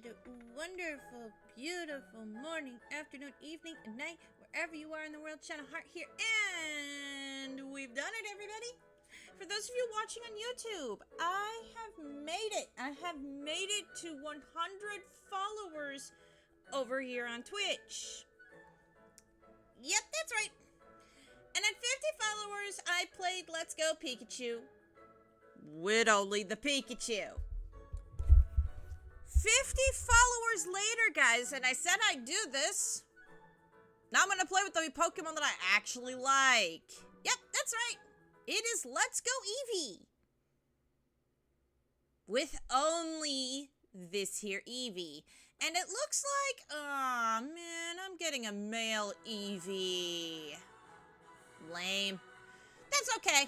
good, wonderful, beautiful morning, afternoon, evening, and night, wherever you are in the world. Channel Heart here, and we've done it, everybody. For those of you watching on YouTube, I have made it. I have made it to 100 followers over here on Twitch. Yep, that's right. And at 50 followers, I played Let's Go Pikachu with only the Pikachu. 50 followers later, guys, and I said I'd do this. Now I'm going to play with the Pokemon that I actually like. Yep, that's right. It is Let's Go Eevee. With only this here Eevee. And it looks like, aw, man, I'm getting a male Eevee. Lame. That's okay.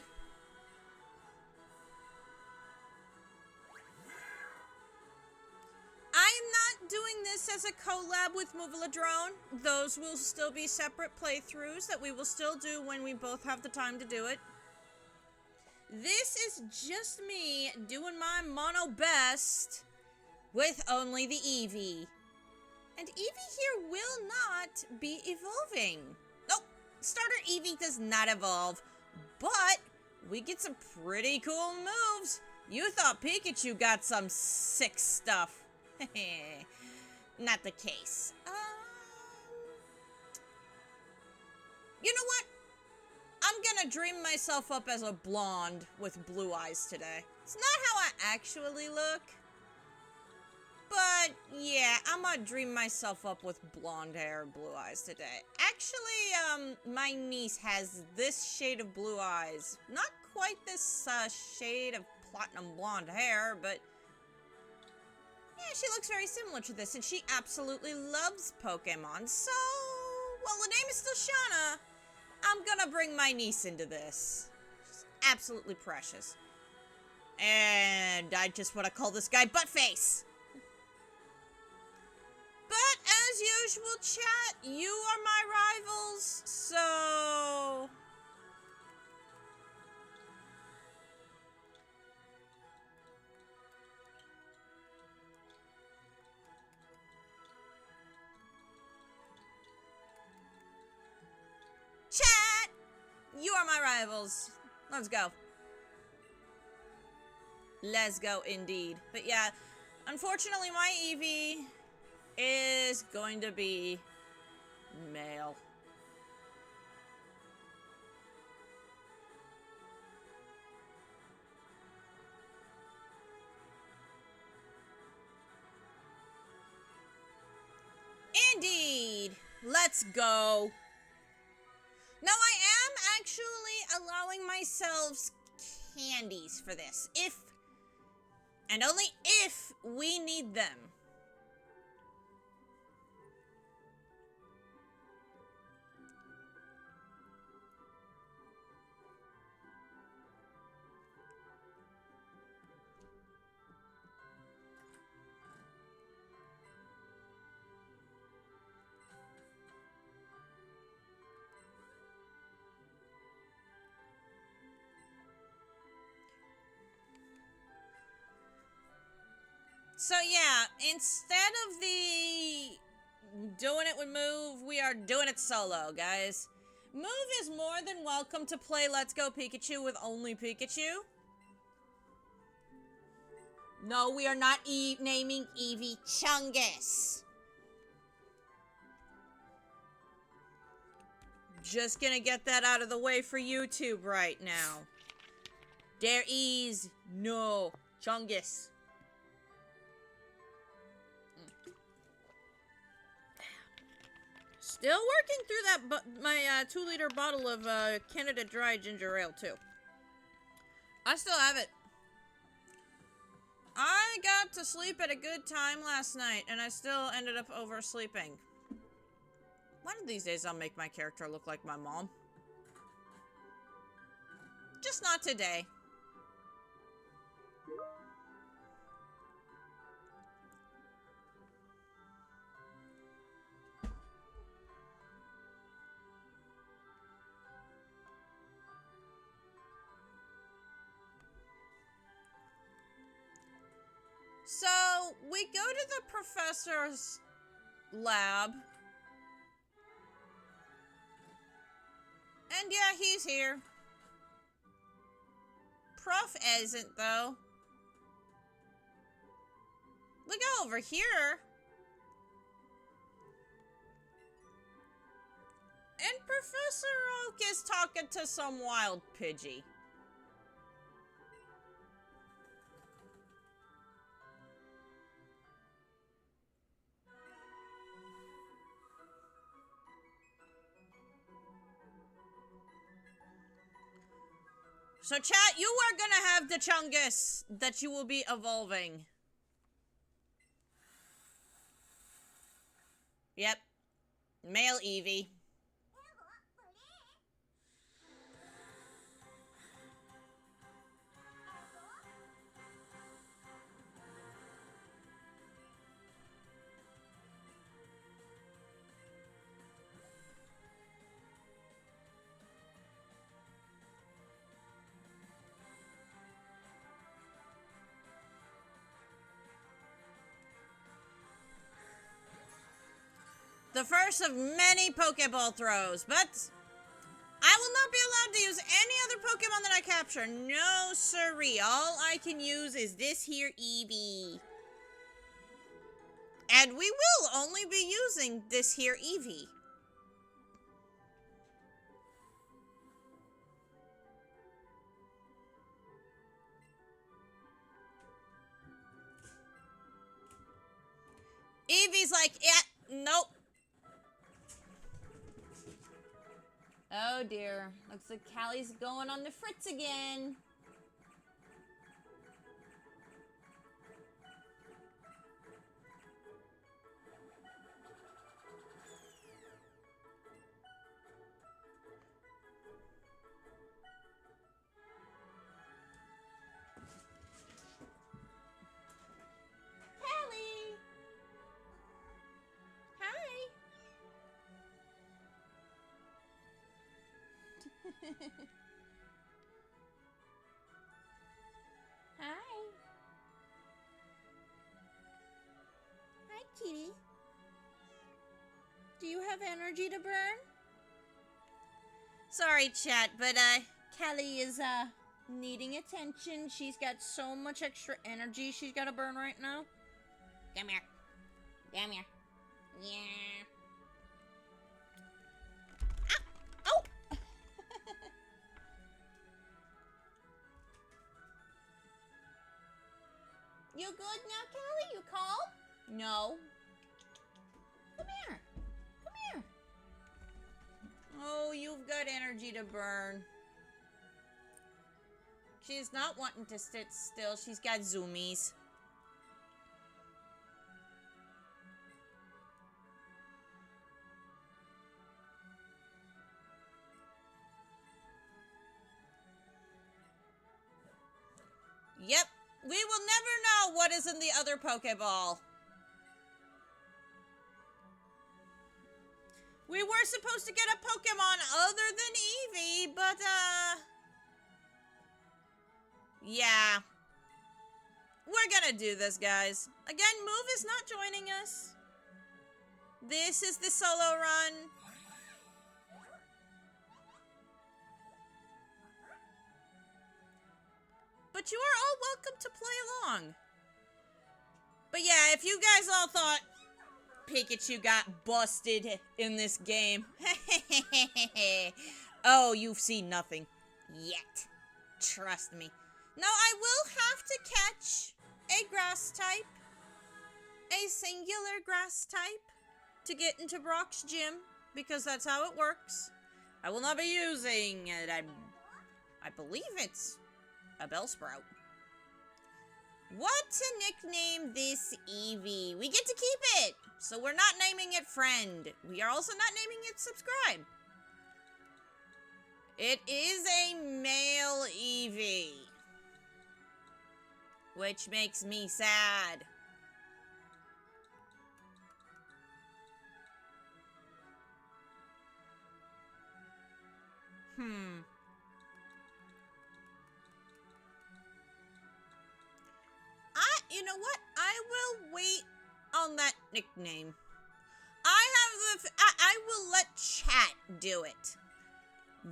I am not doing this as a collab with Moviladrone. Those will still be separate playthroughs that we will still do when we both have the time to do it. This is just me doing my mono best with only the Eevee. And Eevee here will not be evolving. Nope, starter Eevee does not evolve, but we get some pretty cool moves. You thought Pikachu got some sick stuff. Not the case. You know what? I'm gonna dream myself up as a blonde with blue eyes today. It's not how I actually look. But, yeah, I'm gonna dream myself up with blonde hair and blue eyes today. Actually, my niece has this shade of blue eyes. Not quite this, shade of platinum blonde hair, but yeah, she looks very similar to this, and she absolutely loves Pokemon. So, well, the name is still Shauna. I'm gonna bring my niece into this. She's absolutely precious. And I just want to call this guy Buttface. But, as usual, chat, you are my rivals, so chat! You are my rivals. Let's go. Let's go, indeed. But yeah, unfortunately, my Eevee is going to be male. Indeed. Let's go. Now, I am actually allowing myself candies for this. If, and only if, we need them. So yeah, instead of the doing it with Move, we are doing it solo, guys. Move is more than welcome to play Let's Go Pikachu with only Pikachu. No, we are not naming Eevee Chungus. Just gonna get that out of the way for YouTube right now. There is no Chungus. Still working through that, my 2-liter bottle of Canada Dry Ginger Ale, too. I still have it. I got to sleep at a good time last night, and I still ended up oversleeping. One of these days, I'll make my character look like my mom. Just not today. So, So, we go to the professor's lab. And yeah, he's here. Prof isn't, though. Look over here. And Professor Oak is talking to some wild Pidgey. So chat, you are gonna have the Chungus that you will be evolving. Yep. Male Eevee. The first of many Pokeball throws, but I will not be allowed to use any other Pokemon that I capture. No, siree. All I can use is this here Eevee. And we will only be using this here Eevee. Eevee's like, yeah, nope. Oh dear. Looks like Callie's going on the fritz again. Callie! Hi! Hi. Hi, kitty. Do you have energy to burn? Sorry, chat, but, Callie is, needing attention. She's got so much extra energy she's gotta burn right now. Come here. Come here. Yeah. Ah! Oh! You good now, Callie? You calm? No. Come here. Come here. Oh, you've got energy to burn. She's not wanting to sit still. She's got zoomies. Yep. We will never know what is in the other Pokeball. We were supposed to get a Pokemon other than Eevee, but, yeah. We're gonna do this, guys. Again, Move is not joining us. This is the solo run. But you are all welcome to play along. But yeah, if you guys all thought Pikachu got busted in this game, oh, you've seen nothing yet. Trust me. Now, I will have to catch a grass type, a singular grass type, to get into Brock's gym, because that's how it works. I will not be using it. I believe it's a Bellsprout. What to nickname this Eevee? We get to keep it, so we're not naming it Friend. We are also not naming it Subscribe. It is a male Eevee, which makes me sad. I You know what? I will wait on that nickname. I will let chat do it.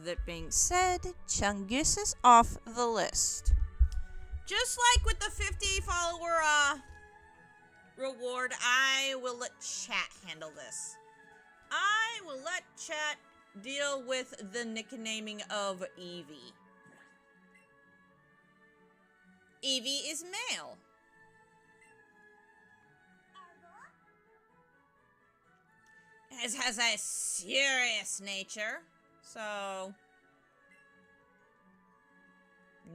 That being said, Chungus is off the list. Just like with the 50 follower reward, I will let chat handle this. I will let chat deal with the nicknaming of Eevee. Eevee is male. It has a serious nature, so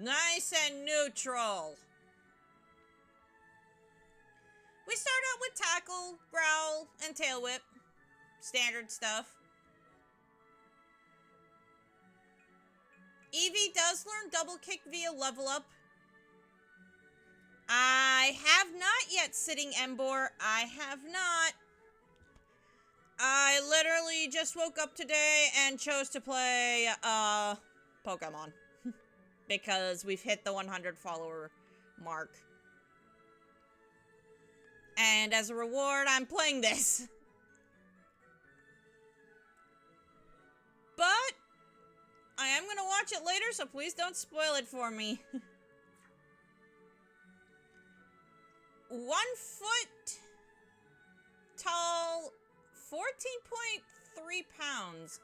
nice and neutral. We start out with Tackle, Growl, and Tail Whip. Standard stuff. Eevee does learn Double Kick via level up. I have not yet sitting Embor. I have not. I literally just woke up today and chose to play Pokemon. Because we've hit the 100 follower mark. And as a reward, I'm playing this. But I am going to watch it later, so please don't spoil it for me. 1 foot tall, 14.3 pounds.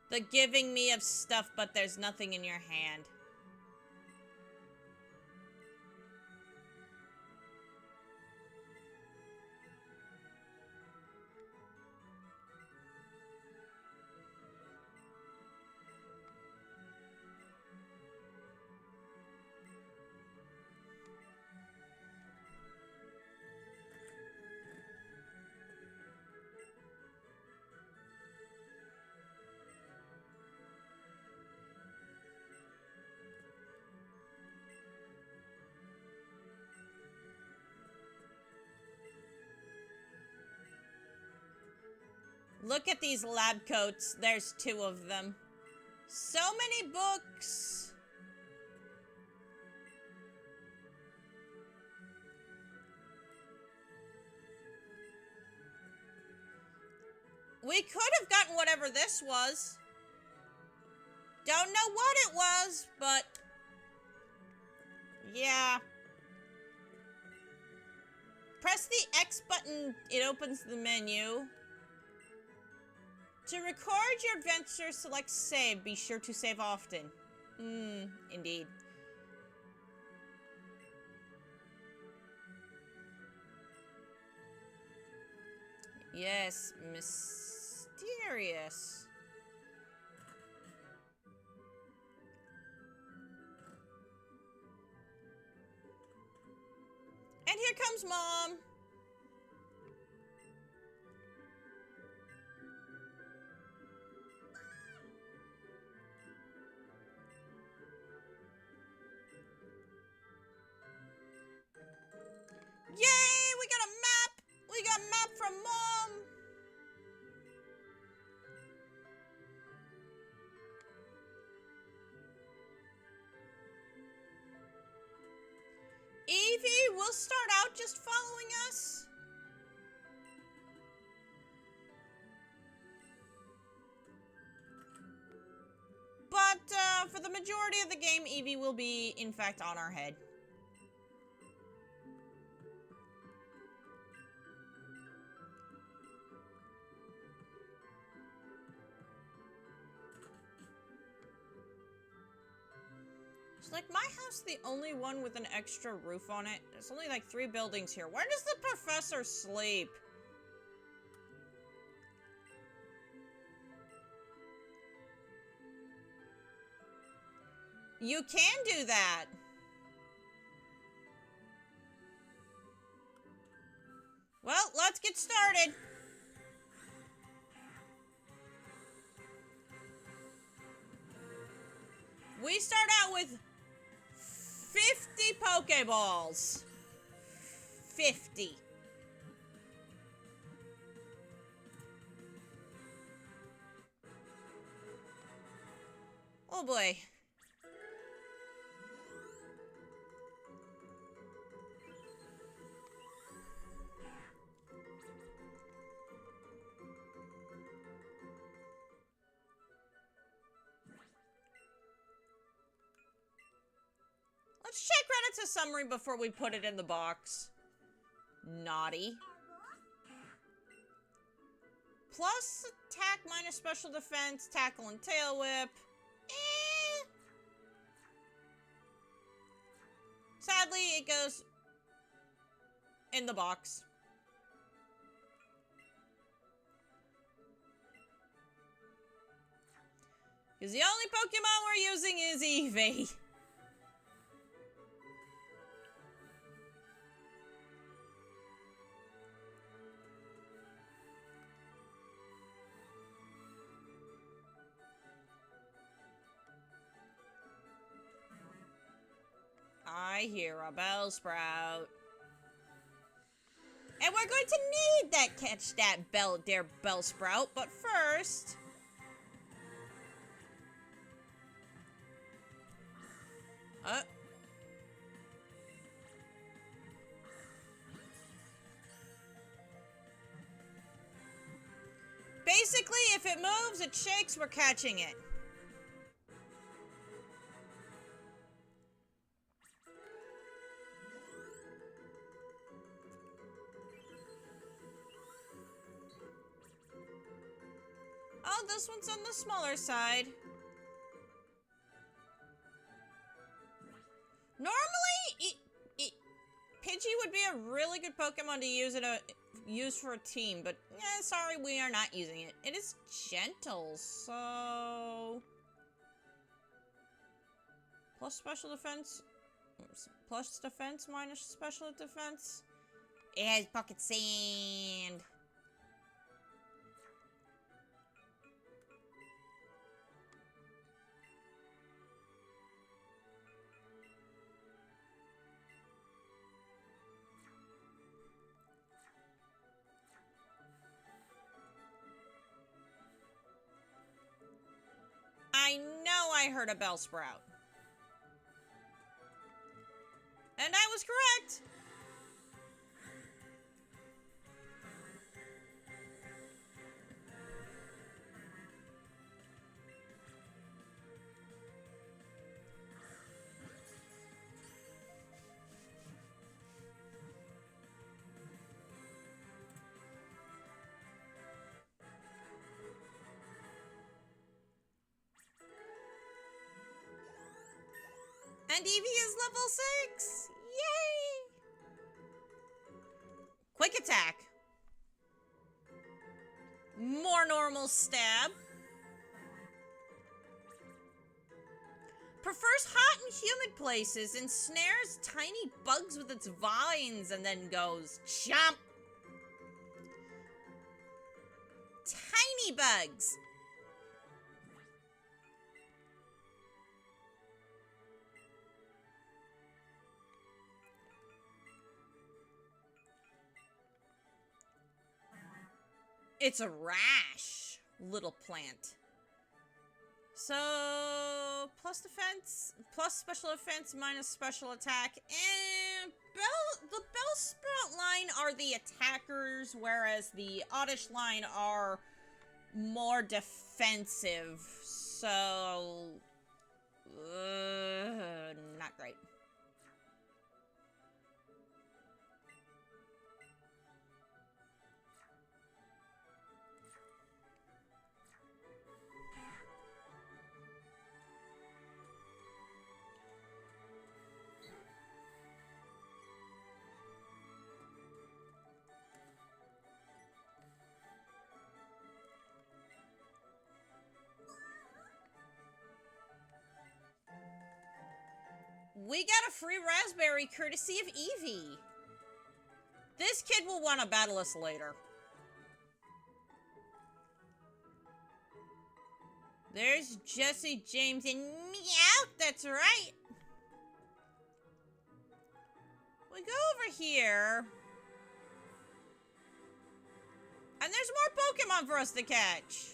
The giving me of stuff, but there's nothing in your hand. Look at these lab coats. There's 2 of them. So many books. We could have gotten whatever this was. Don't know what it was, but yeah. Press the X button. It opens the menu. To record your adventure, select save. Be sure to save often. Indeed. Yes, mysterious. And here comes Mom. Yay! We got a map! We got a map from Mom! Eevee will start out just following us. But for the majority of the game, Eevee will be, in fact, on our head. Is like my house the only one with an extra roof on it? There's only like 3 buildings here. Where does the professor sleep? You can do that. Well, let's get started. We start out with 50 Pokeballs. 50. Oh boy. Let's check Reddit's summary before we put it in the box. Naughty. Plus attack minus special defense, tackle and tail whip. Sadly, it goes in the box. Because the only Pokemon we're using is Eevee. I hear a Bellsprout. And we're going to need that catch that Bellsprout, but first... Basically, if it moves, it shakes, we're catching it. Oh, this one's on the smaller side. Normally, Pidgey would be a really good Pokemon to use for a team, but sorry, we are not using it. It is gentle, so... Plus special defense? Plus defense minus special defense? It has pocket sand. I know I heard a Bellsprout. And I was correct! And Eevee is level 6! Yay! Quick attack. More normal stab. Prefers hot and humid places and snares tiny bugs with its vines and then goes chomp. Tiny bugs. It's a rash, little plant. So, plus defense, plus special defense, minus special attack, and the Bellsprout line are the attackers, whereas the Oddish line are more defensive, so... not great. We got a free raspberry courtesy of Eevee. This kid will want to battle us later. There's Jesse, James, and Meow. That's right. We go over here. And there's more Pokemon for us to catch.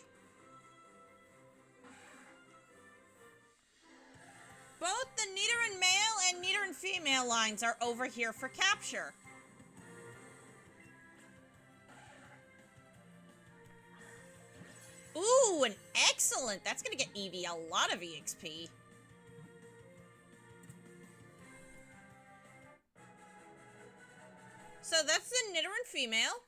Both the Nidoran male and Nidoran female lines are over here for capture. Ooh, an excellent. That's going to get Eevee a lot of EXP. So that's the Nidoran female.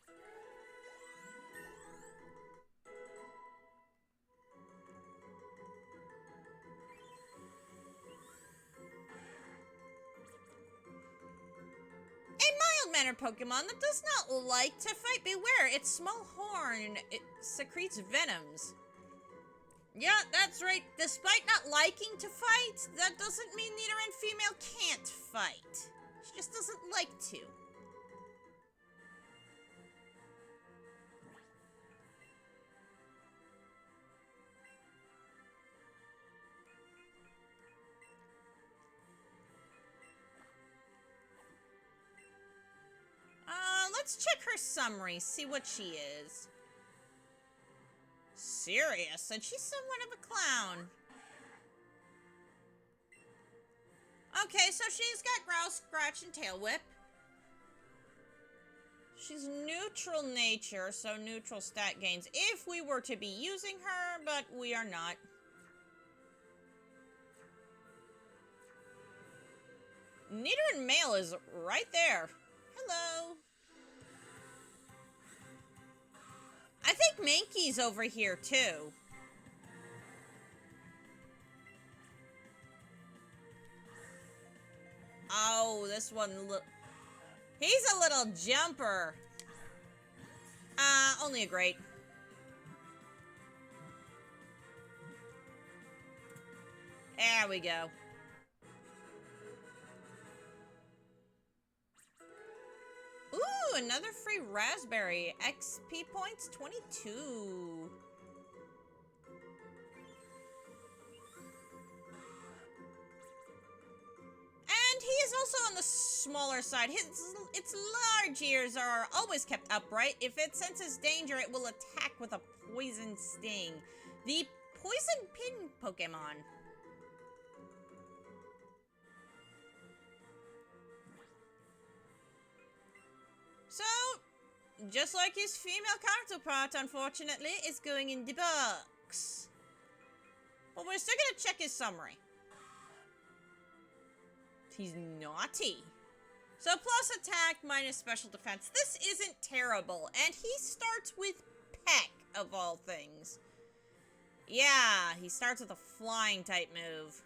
Mild-mannered Pokemon that does not like to fight. Beware, its small horn, it secretes venoms. Yeah, that's right. Despite not liking to fight, that doesn't mean Nidoran female can't fight. She just doesn't like to. Let's check her summary, see what she is. Serious, and she's somewhat of a clown. Okay, so she's got Growl, Scratch, and Tail Whip. She's neutral nature, so neutral stat gains if we were to be using her, but we are not. Nidoran male is right there. Hello. I think Mankey's over here, too. Oh, this one he's a little jumper. Only a great. There we go. Ooh, another free raspberry. XP points 22. And he is also on the smaller side. Its large ears are always kept upright. If it senses danger, it will attack with a poison sting. The poison pin Pokemon. So, just like his female counterpart, unfortunately, is going in the box. But we're still gonna check his summary. He's naughty. So plus attack, minus special defense. This isn't terrible. And he starts with Peck, of all things. Yeah, he starts with a flying type move.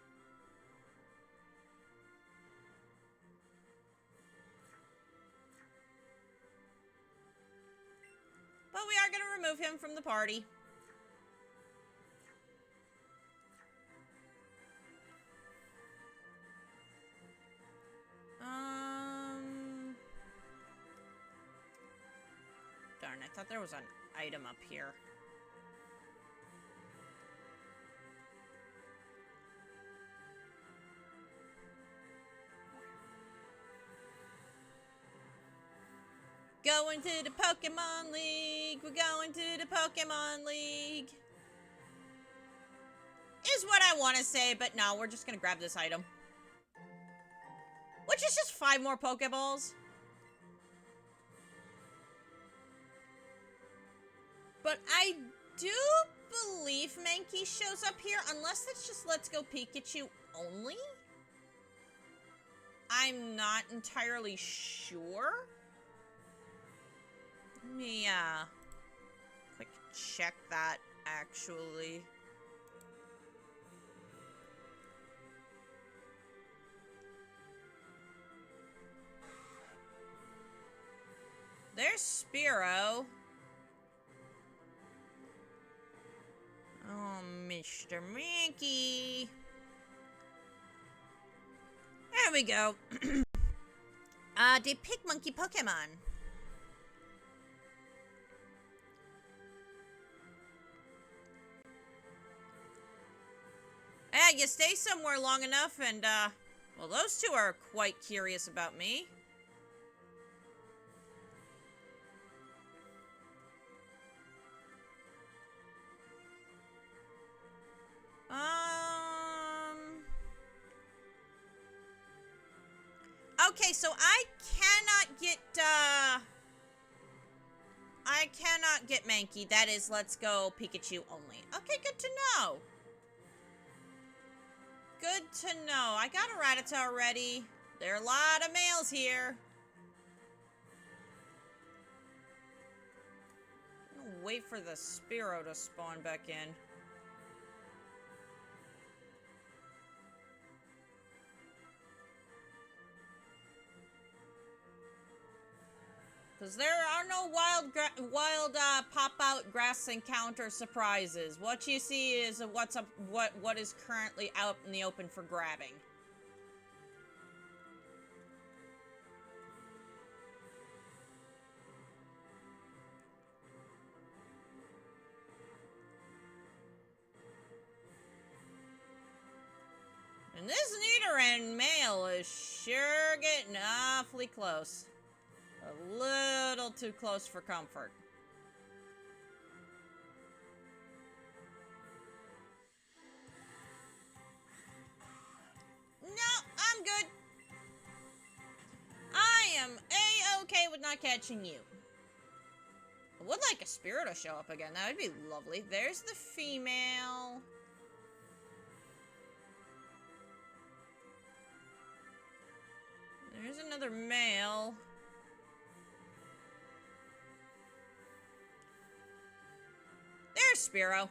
But we are going to remove him from the party. Darn, I thought there was an item up here. Going to the Pokemon League. We're going to the Pokemon League. Is what I want to say, but no, we're just going to grab this item. Which is just 5 more Pokeballs. But I do believe Mankey shows up here, unless it's just Let's Go Pikachu only. I'm not entirely sure. Let me, quick check that, actually. There's Spearow. Oh, Mr. Mankey. we go. Depict monkey Pokemon. Yeah, you stay somewhere long enough and, well, those two are quite curious about me. Okay, so I cannot get Mankey. That is, let's go Pikachu only. Okay, good to know. Good to know. I got a Rattata already. There are a lot of males here. I'm gonna wait for the Spearow to spawn back in. Because there are no wild pop-out grass encounter surprises. What you see is what is currently out in the open for grabbing. And this Nidoran male is sure getting awfully close. A little too close for comfort. No, I'm good. I am A-okay with not catching you. I would like a Spearow to show up again. That would be lovely. There's the female. There's another male. There's Spearow.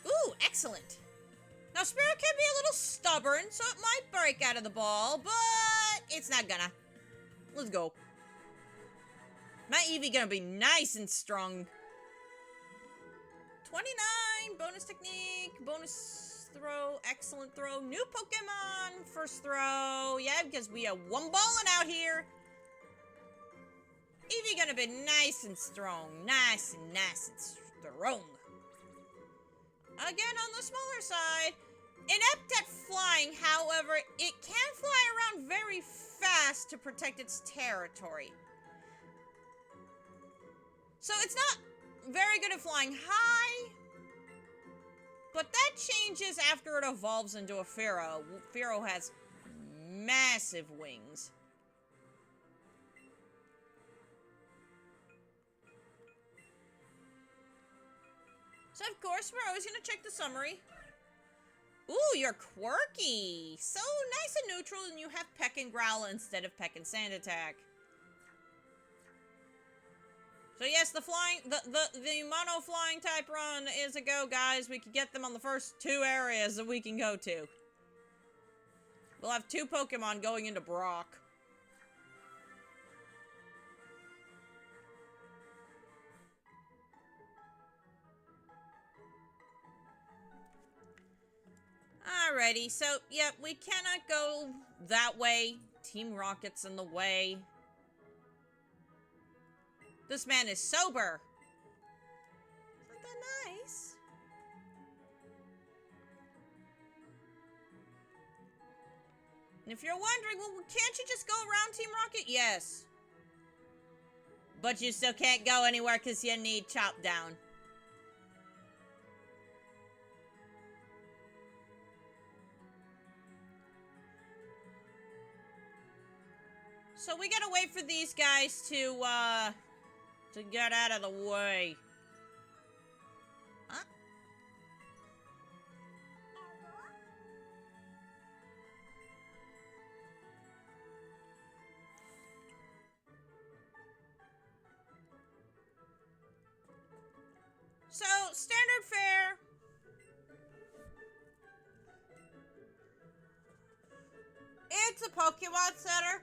Ooh, excellent. Now, Spearow can be a little stubborn, so it might break out of the ball, but it's not gonna. Let's go. My Eevee gonna be nice and strong. 29, bonus technique, bonus throw, excellent throw, new Pokemon, first throw, yeah, because we are one balling out here. Eevee gonna be nice and strong, nice and strong. Again, on the smaller side, inept at flying, however, it can fly around very fast to protect its territory. So it's not very good at flying high, but that changes after it evolves into a Fearow. Fearow has massive wings. So, of course, we're always going to check the summary. Ooh, you're quirky. So nice and neutral, and you have Peck and Growl instead of Peck and Sand Attack. So yes, the mono flying type run is a go, guys. We can get them on the first 2 areas that we can go to. We'll have 2 Pokemon going into Brock. Alrighty, so, yeah, we cannot go that way. Team Rocket's in the way. This man is sober. Isn't that nice? And if you're wondering, well, can't you just go around Team Rocket? Yes. But you still can't go anywhere because you need Chop Down. So we gotta wait for these guys to get out of the way. Huh? So, standard fare. It's a Pokemon Center.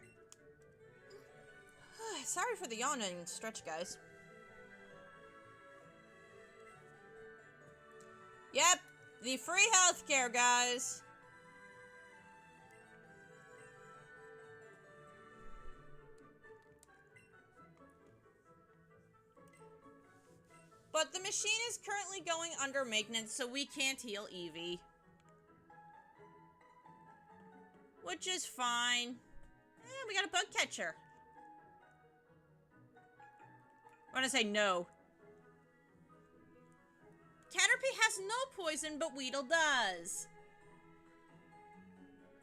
Sorry for the yawning stretch, guys. Yep, the free healthcare, guys. But the machine is currently going under maintenance, so we can't heal Eevee. Which is fine. We got a bug catcher. I want to say no. Caterpie has no poison, but Weedle does.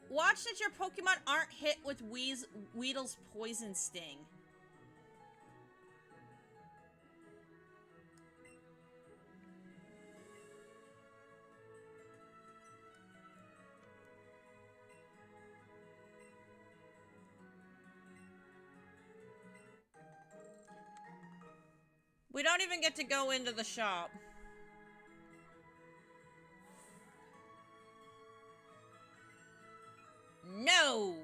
Watch that your Pokemon aren't hit with Weedle's poison sting. We don't even get to go into the shop. No!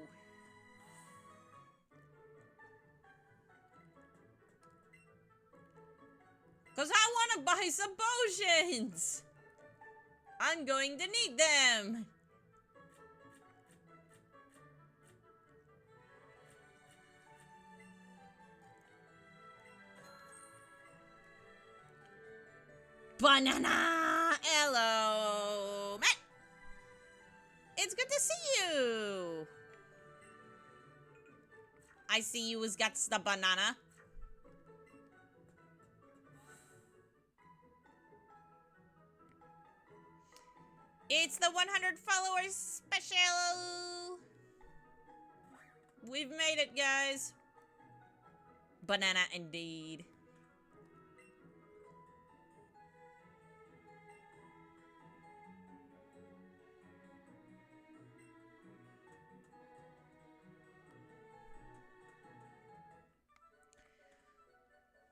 Because I want to buy some potions! I'm going to need them! Banana! Hello! Matt! It's good to see you! I see you has got the banana. It's the 100 followers special! We've made it, guys. Banana indeed.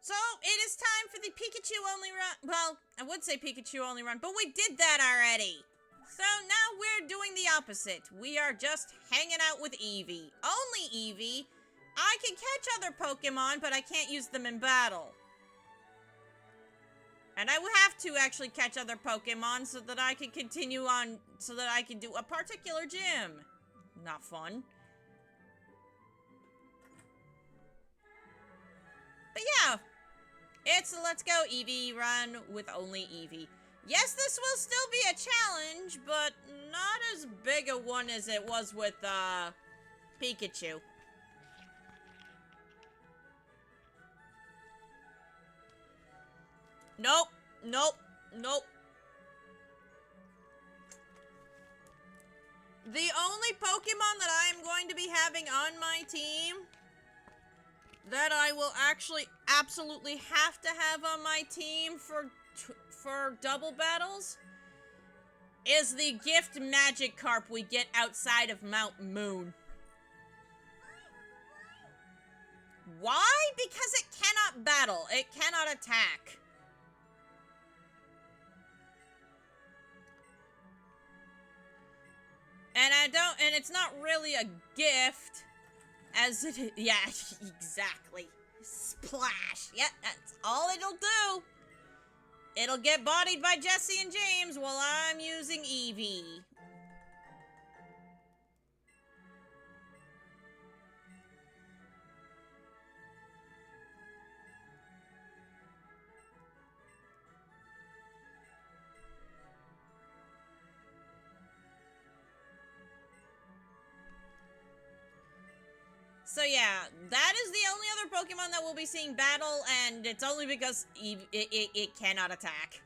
So, it is time for the Pikachu only run. Well, I would say Pikachu only run, but we did that already. So now we're doing the opposite. We are just hanging out with Eevee. Only Eevee. I can catch other Pokemon, but I can't use them in battle. And I will have to actually catch other Pokemon so that I can continue on, so that I can do a particular gym. Not fun. But yeah, it's a let's go Eevee run with only Eevee. Yes, this will still be a challenge, but not as big a one as it was with, Pikachu. Nope, nope, nope. The only Pokemon that I am going to be having on my team that I will actually absolutely have to have on my team for double battles is the gift Magikarp we get outside of Mount Moon. Why? Because it cannot battle. It cannot attack. And it's not really a gift, as it is. Yeah, exactly. Splash. Yeah, that's all it'll do. It'll get bodied by Jesse and James while I'm using Eevee. So yeah, that is the only other Pokemon that we'll be seeing battle, and it's only because it cannot attack.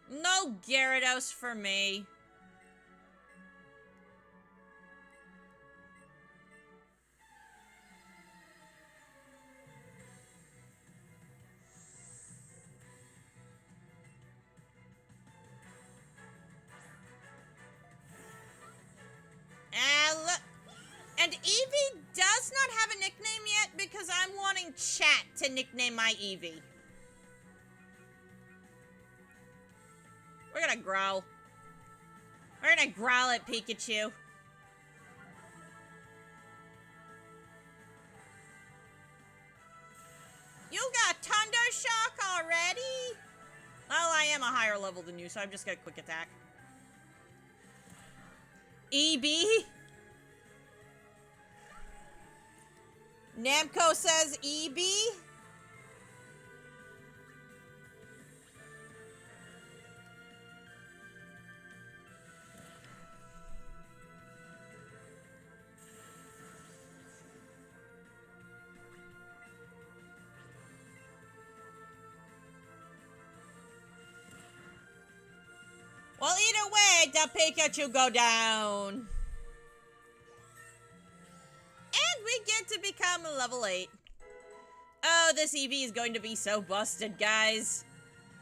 No Gyarados for me. And Eevee does not have a nickname yet because I'm wanting chat to nickname my Eevee. We're gonna growl. We're gonna growl at Pikachu. You got Thunder Shock already? Well, I am a higher level than you, so I'm just gonna quick attack. Eevee? Namco says Eevee? Well, either way, the Pikachu go down. And we get to become level 8. Oh, this Eevee is going to be so busted, guys.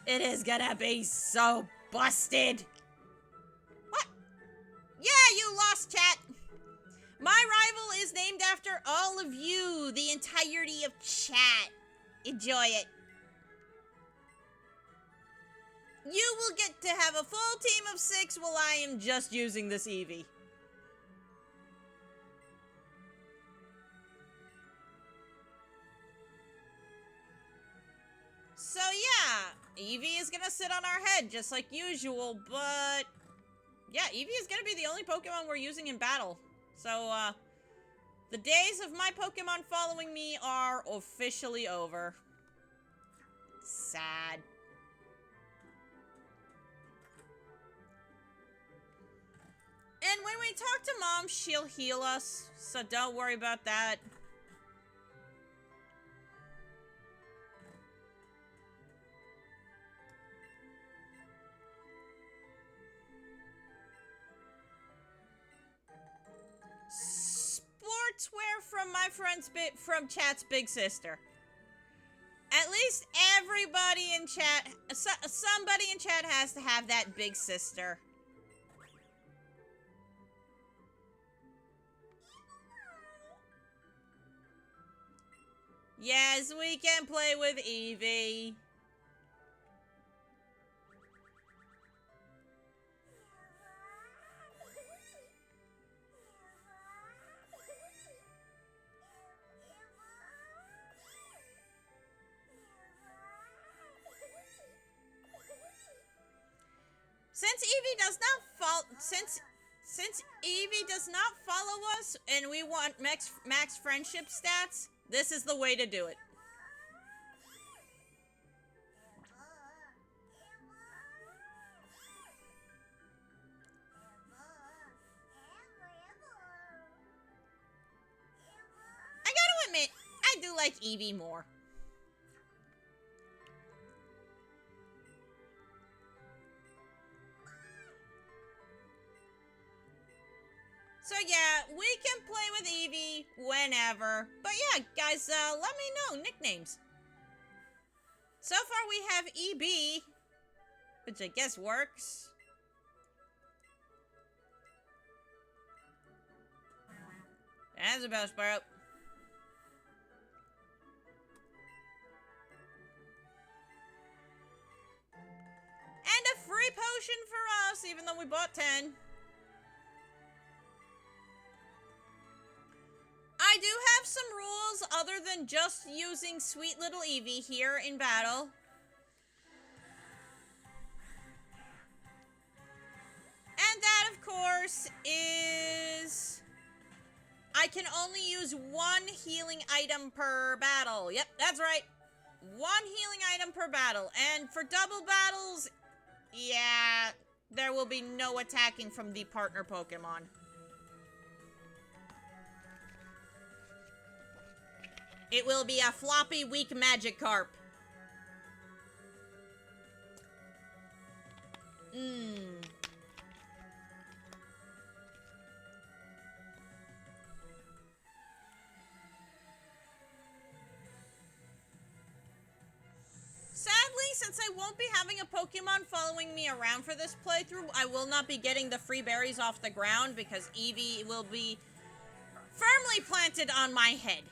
It is gonna be so busted. What? Yeah, you lost, chat. My rival is named after all of you, the entirety of chat. Enjoy it. You will get to have a full team of 6 while I am just using this Eevee. So yeah, Eevee is gonna sit on our head just like usual, but yeah, Eevee is gonna be the only Pokemon we're using in battle. So the days of my Pokemon following me are officially over. Sad. And when we talk to Mom, she'll heal us, so don't worry about that. Sportswear from my friend's from chat's big sister. At least everybody in chat, somebody in chat has to have that big sister. Yes, we can play with Eevee. Since Eevee does not follow, since Eevee does not follow us, and we want max friendship stats, this is the way to do it. I gotta admit, I do like Eevee more. So yeah, we can play with Eevee whenever. But yeah, guys, let me know nicknames. So far we have EB, which I guess works. That's about Sparrow. And a free potion for us, even though we bought 10. I do have some rules other than just using sweet little Eevee here in battle. And that, of course, is... I can only use 1 healing item per battle. Yep, that's right. 1 healing item per battle. And for double battles, yeah, there will be no attacking from the partner Pokemon. It will be a floppy, weak Magikarp. Sadly, since I won't be having a Pokemon following me around for this playthrough, I will not be getting the free berries off the ground because Eevee will be firmly planted on my head.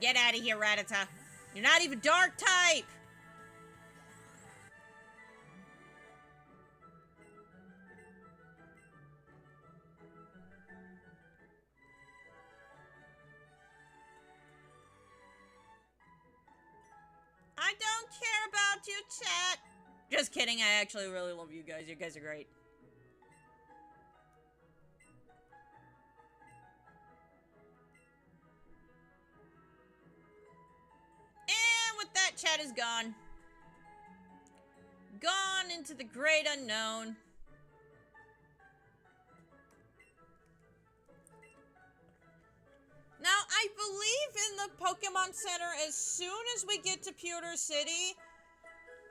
Get out of here, Rattata. You're not even Dark type! about you, chat. Just kidding, I actually really love you guys. You guys are great. And with that, chat is gone. Gone into the great unknown. Now, I believe in the Pokemon Center, as soon as we get to Pewter City,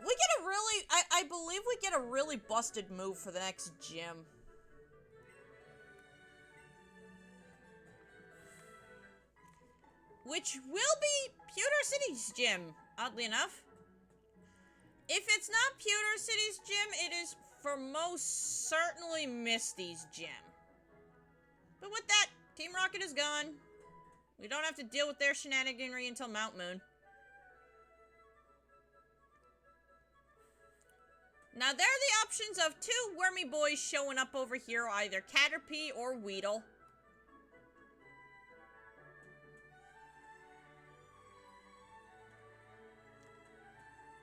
we get a really, I believe we get a really busted move for the next gym. Which will be Pewter City's gym, oddly enough. If it's not Pewter City's gym, it is for most certainly Misty's gym. But with that, Team Rocket is gone. We don't have to deal with their shenaniganry until Mount Moon. Now, there are the options of two Wormy Boys showing up over here, either Caterpie or Weedle.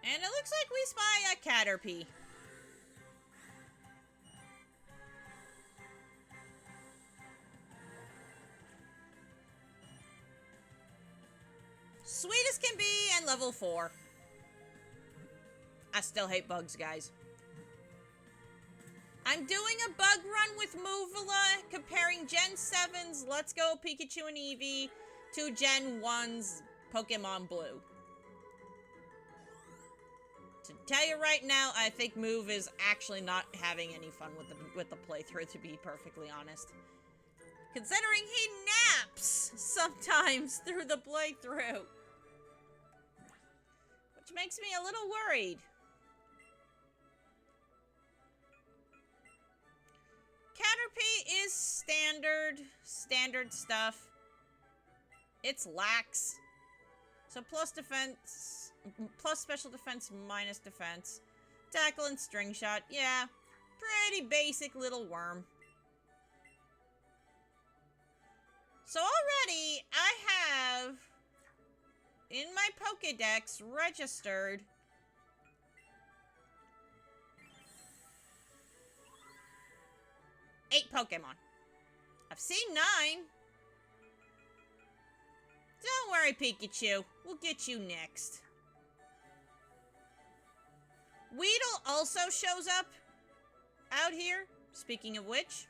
And it looks like we spy a Caterpie. Sweet as can be, and level 4. I still hate bugs, guys. I'm doing a bug run with Movula, comparing Gen 7's Let's Go Pikachu and Eevee to Gen 1's Pokemon Blue. To tell you right now, I think Move is actually not having any fun with the playthrough, to be perfectly honest. Considering he naps sometimes through the playthrough. Which makes me a little worried. Caterpie is standard stuff. It's lax. So plus defense, plus special defense, minus defense. Tackle and string shot, yeah. Pretty basic little worm. So already, I have, in my Pokédex, registered 8 Pokemon. I've seen 9. Don't worry, Pikachu. We'll get you next. Weedle also shows up out here, speaking of which.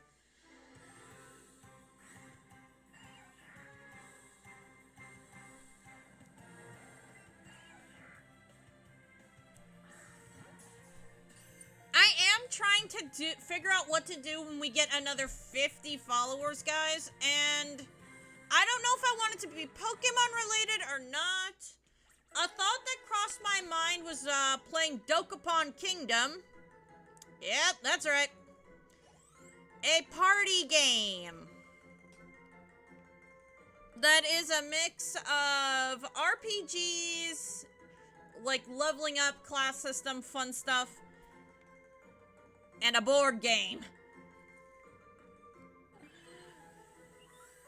I am trying to figure out what to do when we get another 50 followers, guys, and I don't know if I want it to be Pokemon related or not. A thought that crossed my mind was playing Dokapon Kingdom. Yep, that's right. A party game that is a mix of RPGs, like leveling up, class system, fun stuff, and a board game.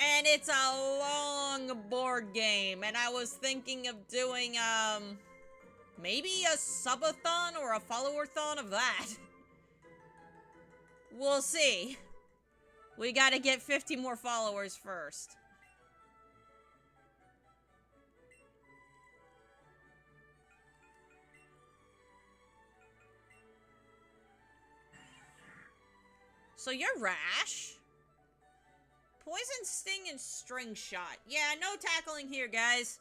And it's a long board game, and I was thinking of doing, maybe a subathon or a follower-thon of that. We'll see. We gotta get 50 more followers first. So you're Rash? Poison, Sting, and String Shot. Yeah, no tackling here, guys.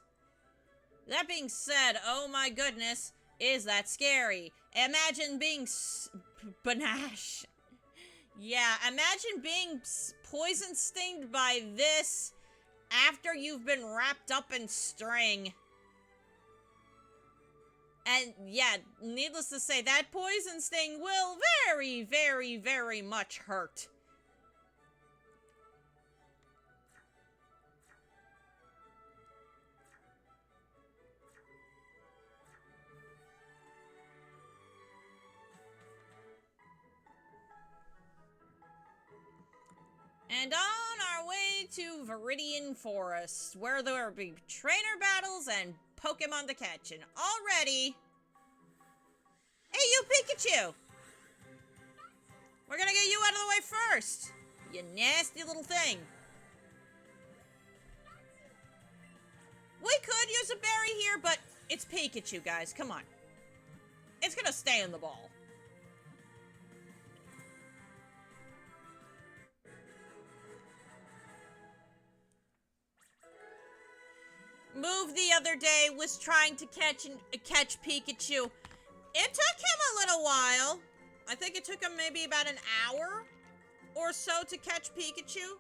That being said, oh my goodness, is that scary. Imagine being Banash. Yeah, imagine being poison stinged by this after you've been wrapped up in string. And yeah, needless to say, that poison sting will very, very, very much hurt. And on our way to Viridian Forest, where there will be trainer battles and Pokemon to catch. And already, Hey, you Pikachu! We're gonna get you out of the way first! You nasty little thing. We could use a berry here, but it's Pikachu, guys. Come on. It's gonna stay in the ball. Move the other day was trying to catch Pikachu. It took him a little while. I think it took him maybe about an hour or so to catch Pikachu.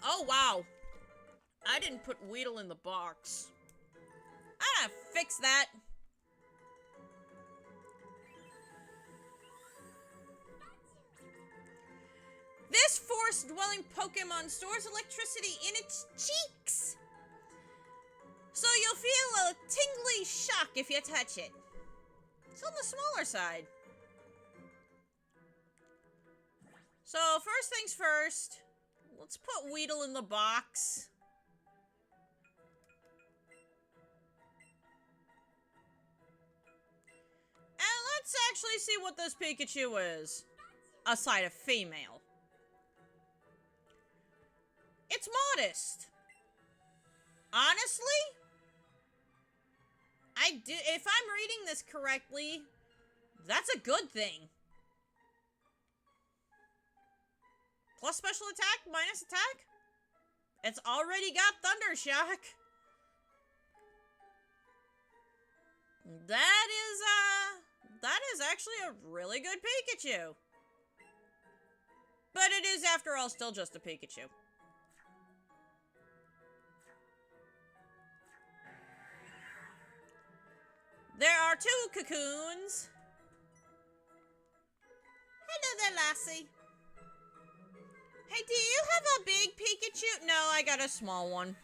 Oh, wow. I didn't put Weedle in the box. I gotta fix that. This forest-dwelling Pokemon stores electricity in its cheeks. So you'll feel a tingly shock if you touch it. It's on the smaller side. So first things first, let's put Weedle in the box. And let's actually see what this Pikachu is. Aside of female. It's modest. Honestly, if I'm reading this correctly, that's a good thing. Plus special attack, minus attack. It's already got Thunder Shock. That is actually a really good Pikachu. But it is, after all, still just a Pikachu. There are 2 cocoons. Hello there, lassie. Hey, do you have a big Pikachu? No, I got a small one.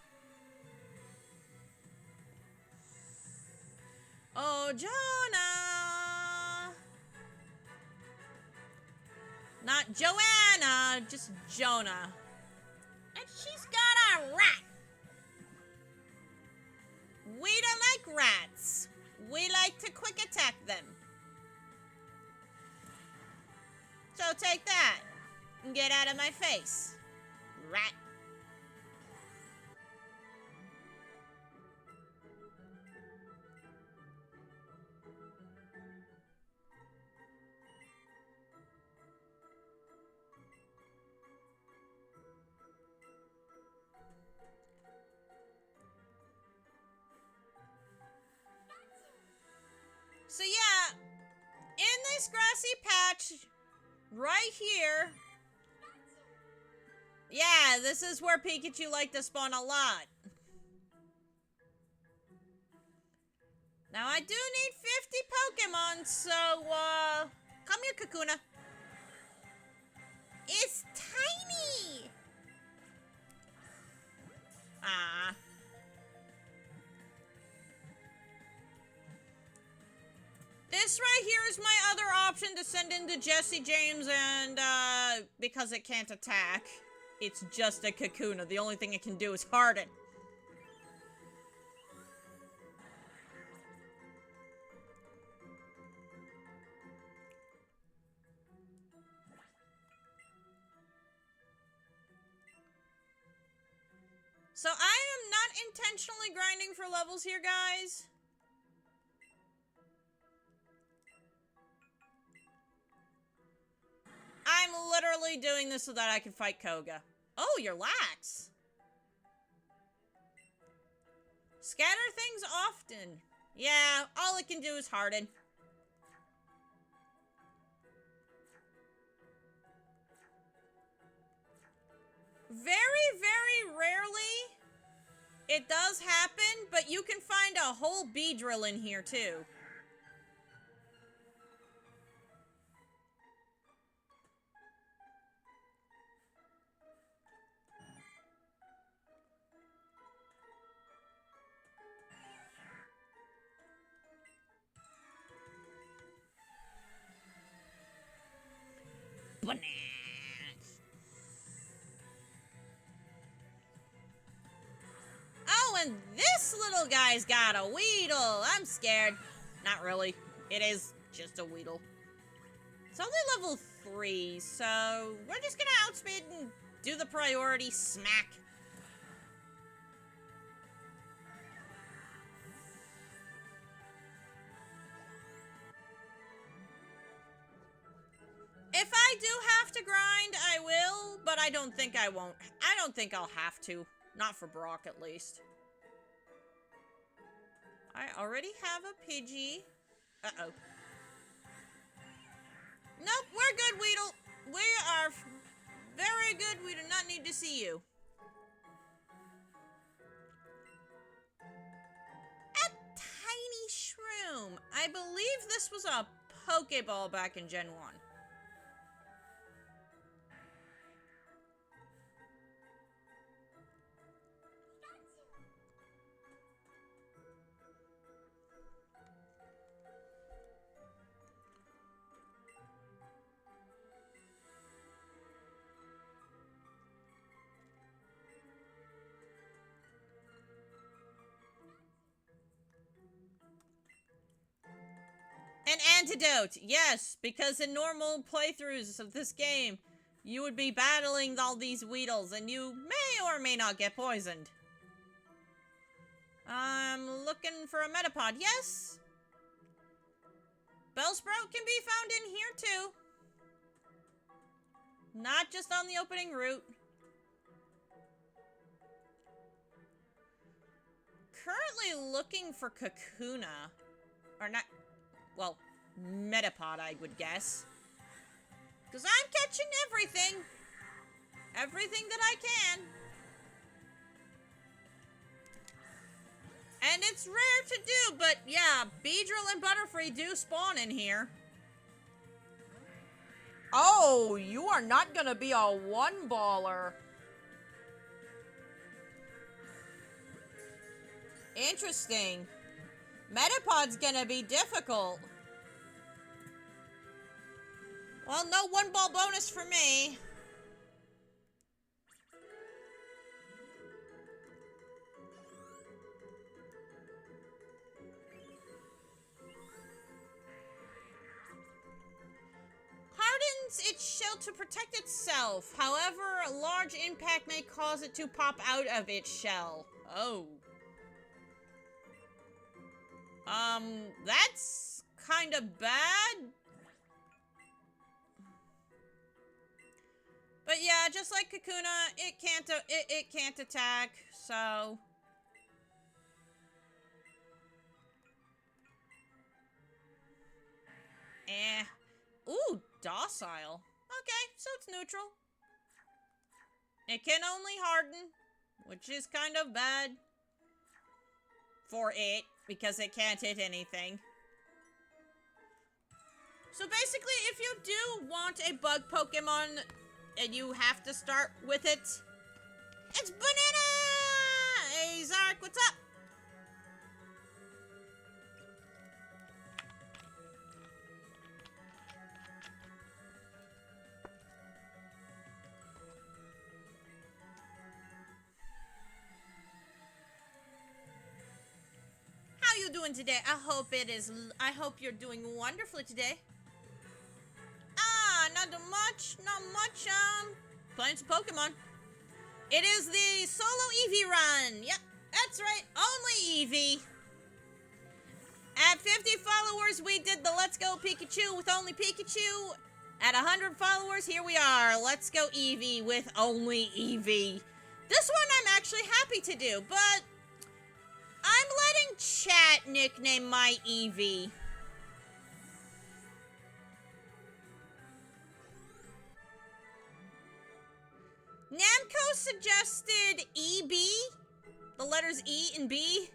Oh, Jonah. Not Joanna, just Jonah. And she's got a rat. We don't like rats. We like to quick attack them. So take that and get out of my face, rat. So yeah, in this grassy patch, right here, yeah, this is where Pikachu like to spawn a lot. Now I do need 50 Pokemon, so, come here, Kakuna. It's tiny! Ah. This right here is my other option to send into Jesse James, and, because it can't attack, it's just a Kakuna. The only thing it can do is harden. So I am not intentionally grinding for levels here, guys. I'm literally doing this so that I can fight Koga. Oh, you're lax. Scatter things often. Yeah, all it can do is harden. Very, very rarely it does happen, but you can find a whole Beedrill in here too. Bananas. and this little guy's got a Weedle. I'm scared. Not really. It is just a Weedle. It's only level 3, so we're just gonna outspeed and do the priority smack. If I do have to grind, I will, but I don't think I won't. I don't think I'll have to. Not for Brock, at least. I already have a Pidgey. Uh-oh. Nope, we're good, Weedle. We are very good. We do not need to see you. A tiny shroom. I believe this was a Pokeball back in Gen 1. An antidote, yes, because in normal playthroughs of this game, you would be battling all these Weedles, and you may or may not get poisoned. I'm looking for a Metapod, yes? Bellsprout can be found in here too. Not just on the opening route. Currently looking for Kakuna. Or not... Well, Metapod, I would guess. Because I'm catching everything. Everything that I can. And it's rare to do, but yeah, Beedrill and Butterfree do spawn in here. Oh, you are not gonna be a one-baller. Interesting. Metapod's gonna be difficult. Well, no one-ball bonus for me. Hardens its shell to protect itself. However, a large impact may cause it to pop out of its shell. Oh. That's kind of bad. But yeah, just like Kakuna, it can't attack, so... Ooh, docile. Okay, so it's neutral. It can only harden, which is kind of bad for it, because it can't hit anything. So basically, if you do want a bug Pokemon and you have to start with it, it's Banana! Hey, Zark, what's up? How you doing today? I hope you're doing wonderfully today. Not much, playing some Pokemon. It is the solo Eevee run. Yep, that's right, only Eevee. At 50 followers, we did the Let's Go Pikachu with only Pikachu. At 100 followers, here we are, Let's Go Eevee with only Eevee. This one I'm actually happy to do, but I'm letting chat nickname my Eevee. Namco suggested EB, the letters E and B.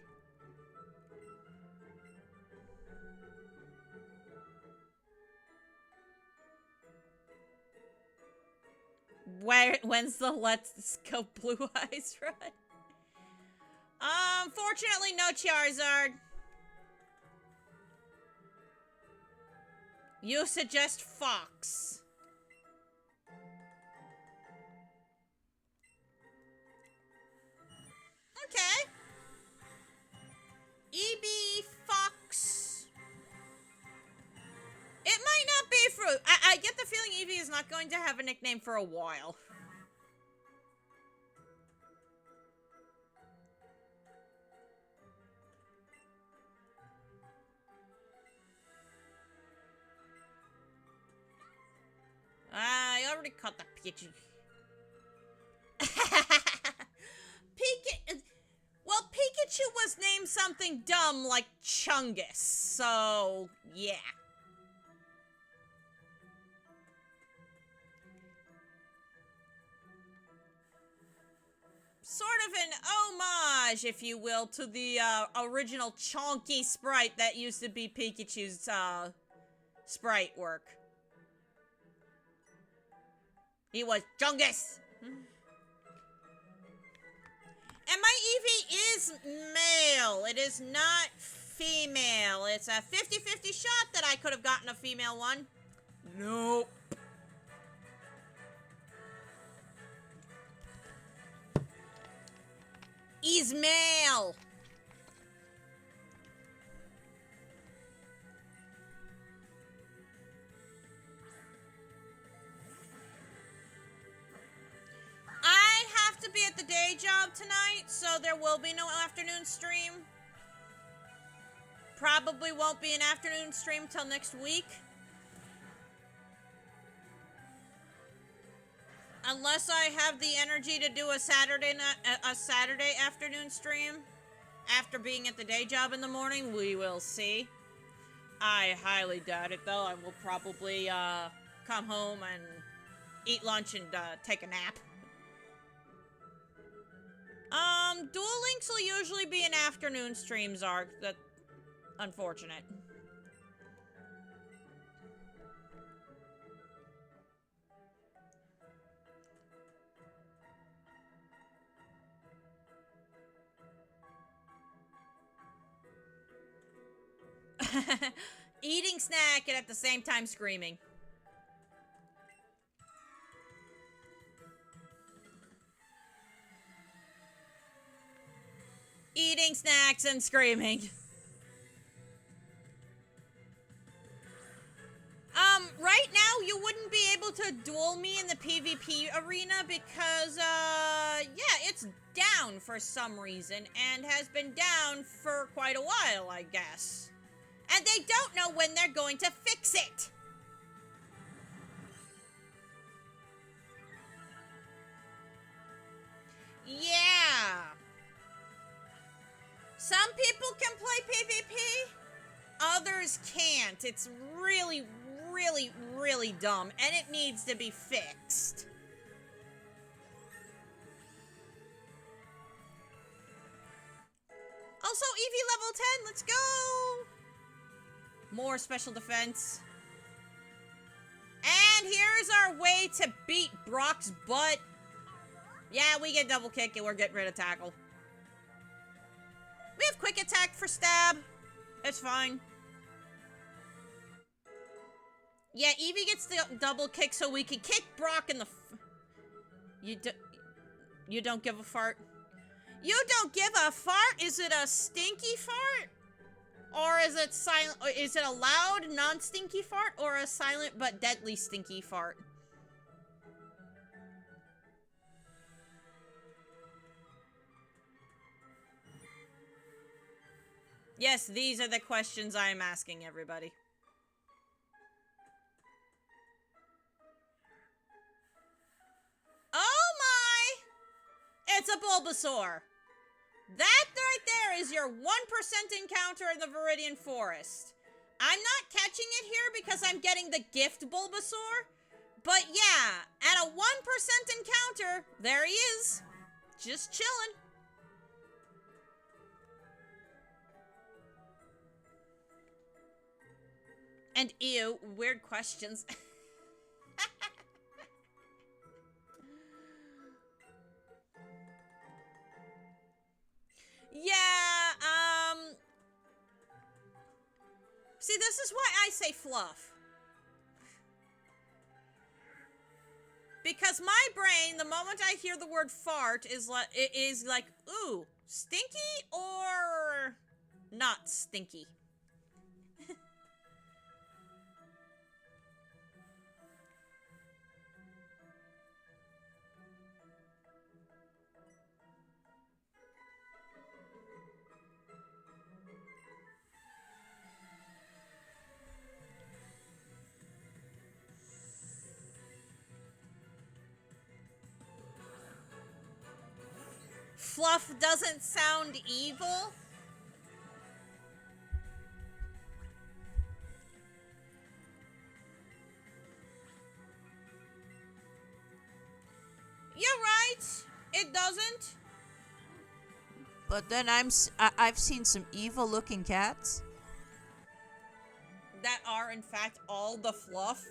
When's the Let's Go Blue Eyes run? Fortunately, no Charizard. You suggest Fox. Okay. not going to have a nickname for a while. I already caught the Pikachu. Well, Pikachu was named something dumb like Chungus, so yeah. Sort of an homage, if you will, to the original chonky sprite that used to be Pikachu's sprite work. He was Chungus! And my Eevee is male. It is not female. It's a 50-50 shot that I could have gotten a female one. Nope. He's male. I have to be at the day job tonight, so there will be no afternoon stream. Probably won't be an afternoon stream till next week. Unless I have the energy to do a Saturday afternoon stream after being at the day job in the morning, we will see. I highly doubt it, though. I will probably come home and eat lunch and take a nap. Duel Links will usually be an afternoon streams arc. That's unfortunate. Eating snack and at the same time screaming. Eating snacks and screaming. Right now you wouldn't be able to duel me in the PvP arena because, yeah, it's down for some reason and has been down for quite a while, I guess. And they don't know when they're going to fix it. Yeah. Some people can play PvP, others can't. It's really, really, really dumb, and it needs to be fixed. Also, Eevee level 10, let's go! More special defense. And here's our way to beat Brock's butt. Yeah, we get double kick and we're getting rid of tackle. We have quick attack for stab. It's fine. Yeah, Eevee gets the double kick so we can kick Brock in the... You don't give a fart? You don't give a fart? Is it a stinky fart? Or is it silent? Is it a loud, non-stinky fart? Or a silent but deadly stinky fart? Yes, these are the questions I'm asking everybody. Oh my! It's a Bulbasaur. That right there is your 1% encounter in the Viridian Forest. I'm not catching it here because I'm getting the gift Bulbasaur. But yeah, at a 1% encounter, there he is. Just chilling. And ew, weird questions. Yeah, see, this is why I say fluff. Because my brain, the moment I hear the word fart, is like, ooh, stinky or not stinky? Fluff doesn't sound evil? You're right. It doesn't. But then I've seen some evil-looking cats. That are, in fact, all the Fluff.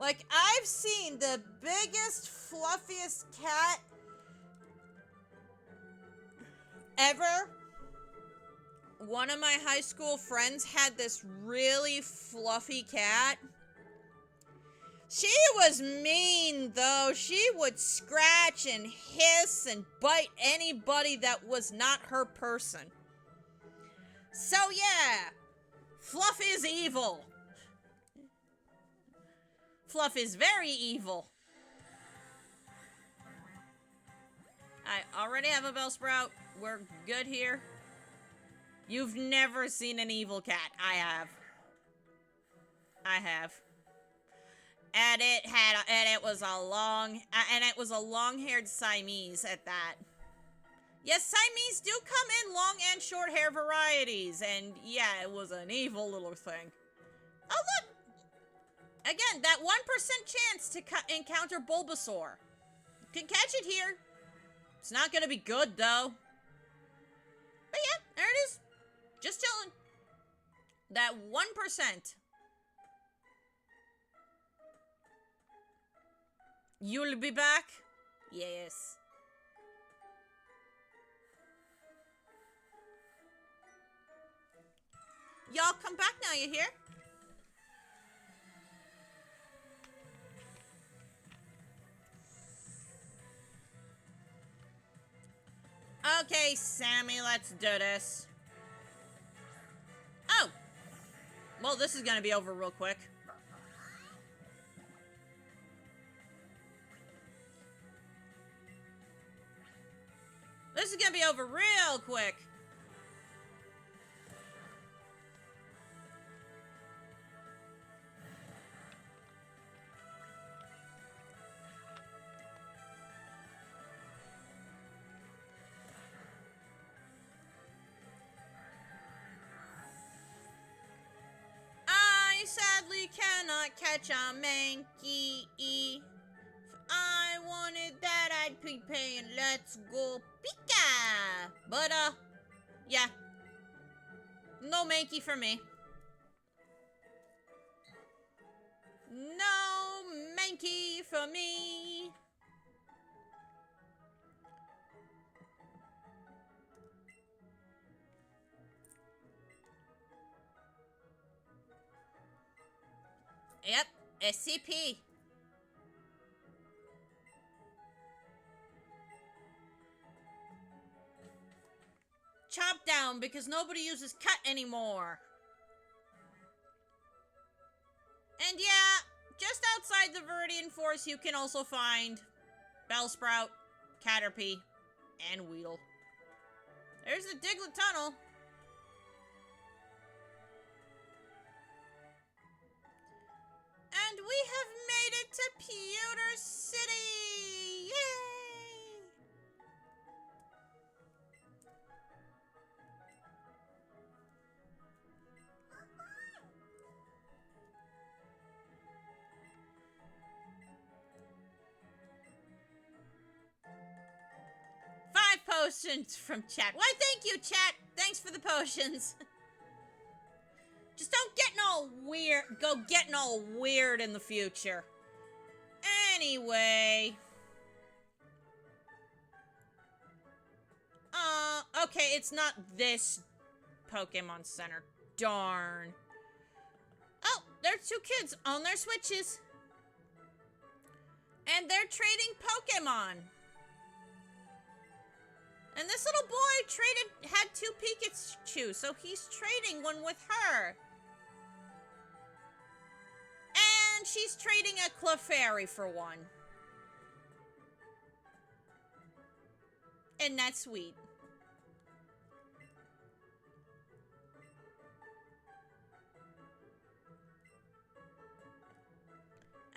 Like, I've seen the biggest, fluffiest cat ever. One of my high school friends had this really fluffy cat. She was mean, though. She would scratch and hiss and bite anybody that was not her person. So, yeah, Fluff is evil. Fluff is very evil. I already have a Bellsprout. We're good here. You've never seen an evil cat. I have. And it was a long-haired Siamese at that. Yes, Siamese do come in long and short hair varieties, and yeah, it was an evil little thing. Oh, look! Again, that 1% chance to encounter Bulbasaur. You can catch it here. It's not gonna be good, though. But yeah, there it is. Just chilling. That 1%. You'll be back? Yes. Y'all come back now, you hear? Okay, Sammy, let's do this. Oh! Well, this is gonna be over real quick. This is gonna be over real quick. I sadly cannot catch a Mankey. If I wanted that, I'd be paying Let's Go Pika. But, yeah. No Mankey for me. No Mankey for me. Yep, SCP. Chop down because nobody uses cut anymore. And yeah, just outside the Viridian Forest, you can also find Bellsprout, Caterpie, and Weedle. There's the Diglett Tunnel. And we have made it to Pewter City! Yay! Potions from chat. Why, thank you, chat. Thanks for the potions. Just don't get all weird. Go getting all weird in the future. Anyway. Okay, it's not this Pokemon Center. Darn. Oh, there's two kids on their Switches. And they're trading Pokemon. And this little boy had two Pikachu, so he's trading one with her. And she's trading a Clefairy for one. And that's sweet.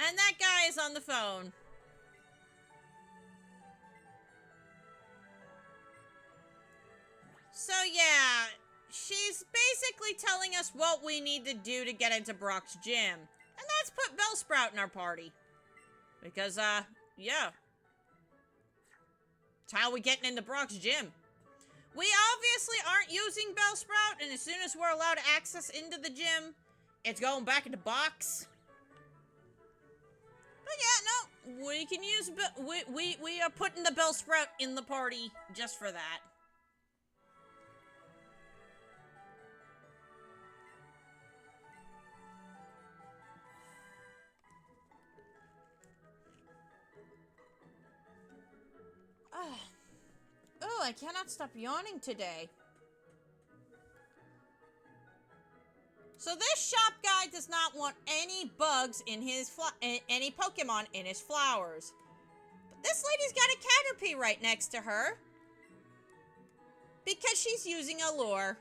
And that guy is on the phone. So yeah, she's basically telling us what we need to do to get into Brock's gym. And that's put Bellsprout in our party. Because, yeah. It's how we getting into Brock's gym. We obviously aren't using Bellsprout, and as soon as we're allowed access into the gym, it's going back in the box. But yeah, no, we can use, we are putting the Bellsprout in the party just for that. Oh, I cannot stop yawning today. So this shop guy does not want any bugs in his any Pokemon in his flowers. But this lady's got a Caterpie right next to her. Because she's using a lure.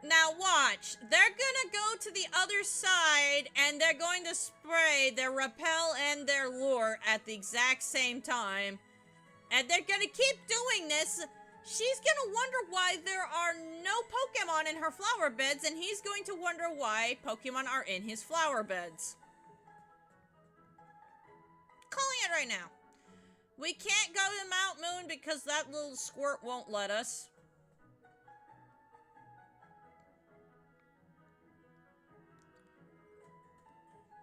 Now watch, they're gonna go to the other side and they're going to spray their repel and their lure at the exact same time. And they're gonna keep doing this. She's gonna wonder why there are no Pokemon in her flower beds, and he's going to wonder why Pokemon are in his flower beds. Calling it right now. We can't go to Mount Moon because that little squirt won't let us.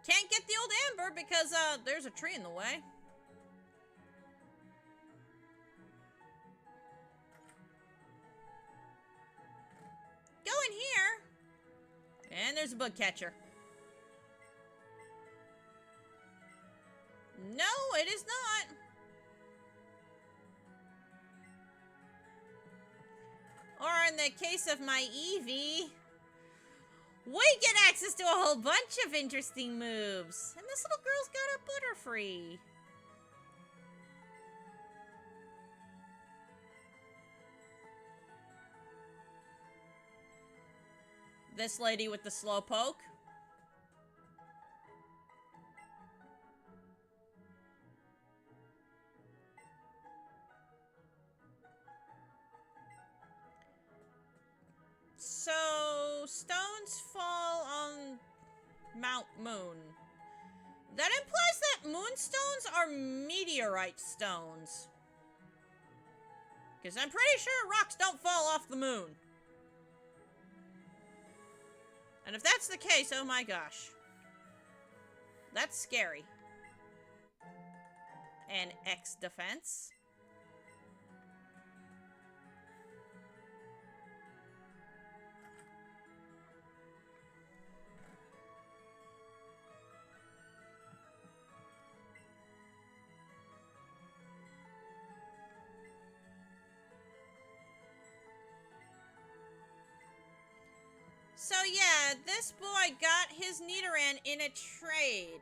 Can't get the old Amber because, there's a tree in the way. Go in here. And there's a bug catcher. No, it is not. Or in the case of my Eevee, we get access to a whole bunch of interesting moves. And this little girl's got a Butterfree. This lady with the Slowpoke. So, stones fall on Mount Moon. That implies that moonstones are meteorite stones. Because I'm pretty sure rocks don't fall off the moon. And if that's the case, oh my gosh. That's scary. And X defense. So yeah, this boy got his Nidoran in a trade.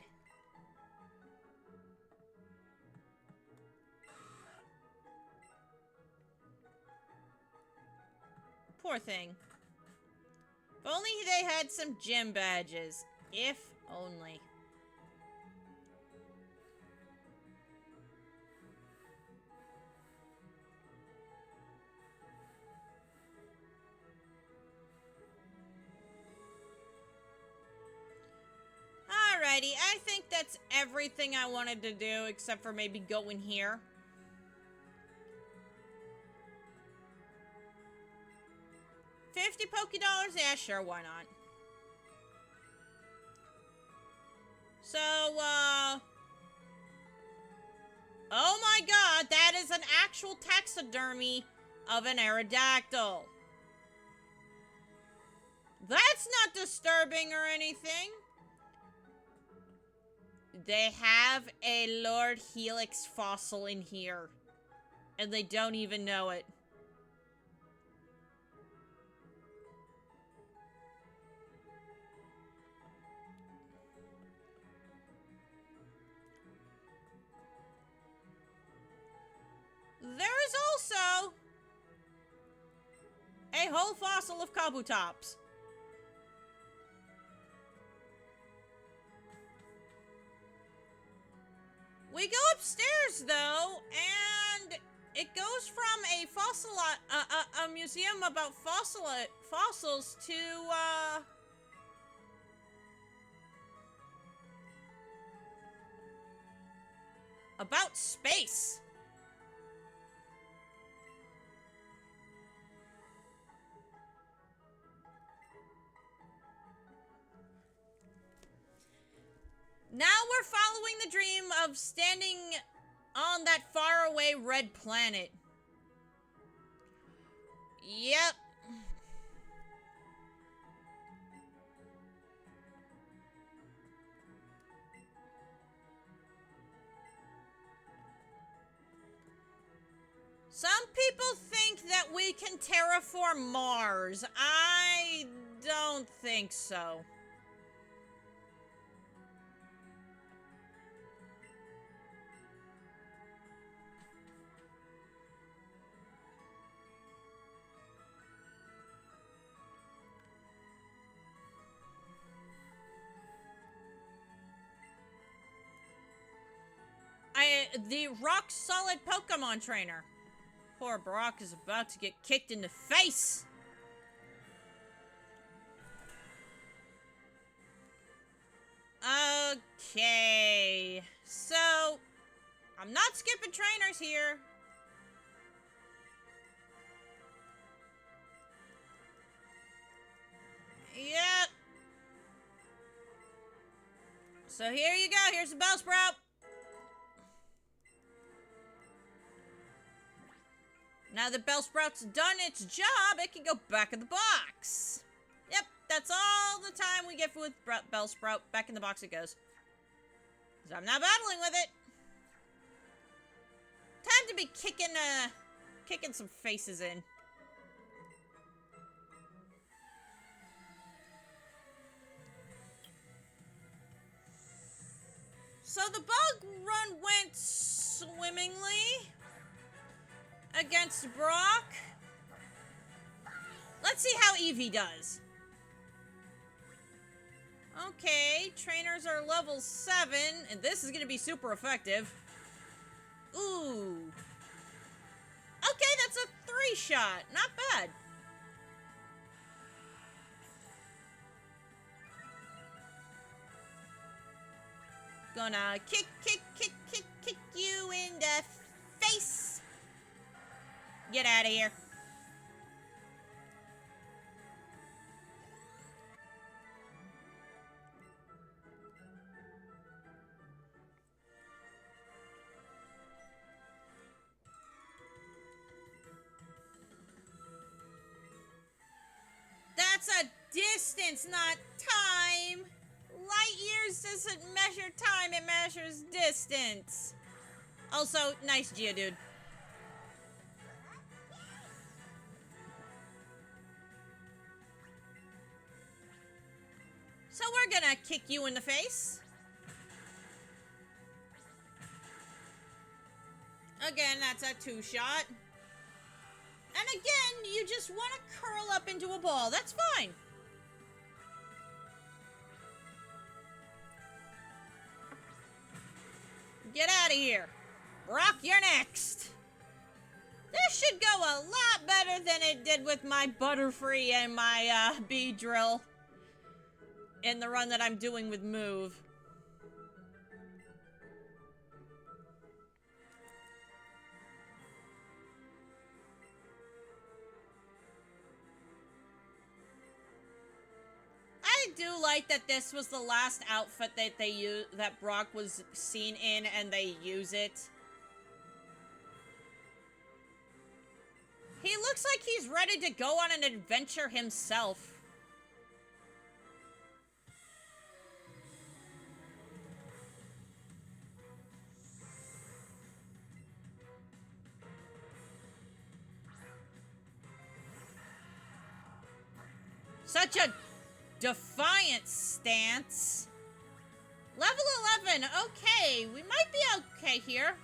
Poor thing. If only they had some gym badges. If only. Alrighty, I think that's everything I wanted to do, except for maybe go in here. $50 Pokédollars? Yeah, sure, why not? So, oh my god, that is an actual taxidermy of an Aerodactyl. That's not disturbing or anything. They have a Lord Helix fossil in here. And they don't even know it. There is also a A whole fossil of Kabutops. We go upstairs, though, and it goes from a fossil, a museum about fossils to, about space. Now we're following the dream of standing on that faraway red planet. Yep. Some people think that we can terraform Mars. I don't think so. The rock-solid Pokemon trainer. Poor Brock is about to get kicked in the face. Okay. So, I'm not skipping trainers here. Yep. So here you go. Here's the Bellsprout. Now that Bellsprout's done its job, it can go back in the box. Yep, that's all the time we get with Bellsprout. Back in the box it goes. So I'm not battling with it. Time to be kicking some faces in. So the bug run went swimmingly against Brock. Let's see how Eevee does. Okay, trainers are level 7, and this is gonna be super effective. Ooh. Okay, that's a 3-shot. Not bad. Gonna kick you in the face. Get out of here. That's a distance, not time. Light years doesn't measure time, it measures distance. Also, nice Geodude. So we're gonna kick you in the face. Again, that's a 2-shot. And again, you just want to curl up into a ball. That's fine. Get out of here. Brock, you're next. This should go a lot better than it did with my Butterfree and my Beedrill in the run that I'm doing with Move. I do like that this was the last outfit that that Brock was seen in, and they use it. He looks like he's ready to go on an adventure himself. Such a defiant stance. Level 11. Okay, we might be okay here.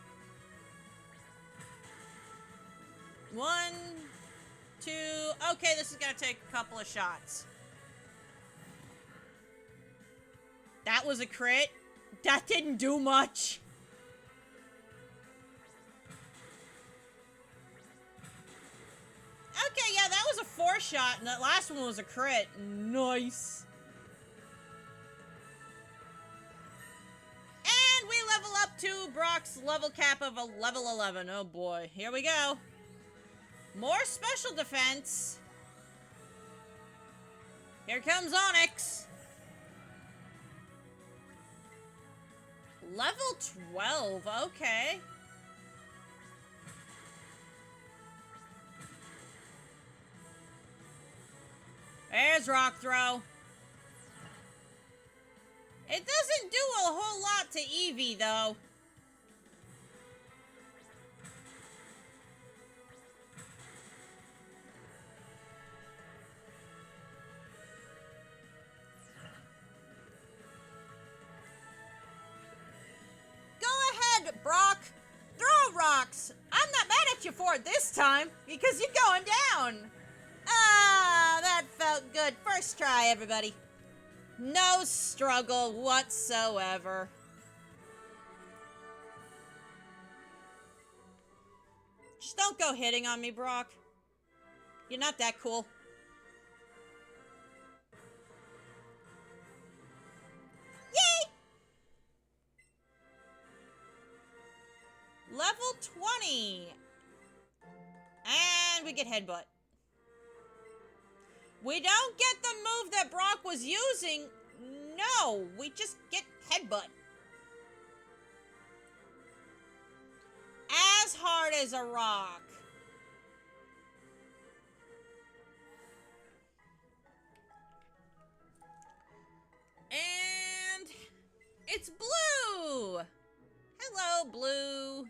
1, 2, 2. Okay, this is gonna take a couple of shots. That was a crit. That didn't do much. Okay, yeah, that was a 4 shot, and that last one was a crit. Nice. And we level up to Brock's level cap of a level 11. Oh boy, here we go. More special defense. Here comes Onyx. Level 12, okay. There's Rock Throw. It doesn't do a whole lot to Eevee, though. Go ahead, Brock. Throw rocks. I'm not mad at you for it this time, because you're going down. Ah, that felt good. First try, everybody. No struggle whatsoever. Just don't go hitting on me, Brock. You're not that cool. Yay! Level 20. And we get Headbutt. We don't get the move that Brock was using. No, we just get Headbutt. As hard as a rock. And it's Blue. Hello, Blue.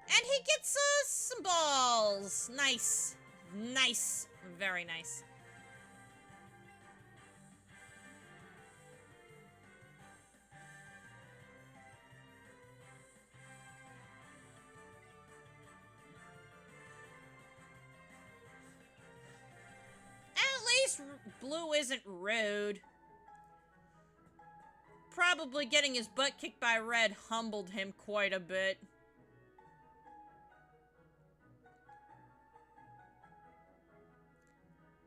And he gets some balls. Nice. Nice. Very nice. At least Blue isn't rude. Probably getting his butt kicked by Red humbled him quite a bit.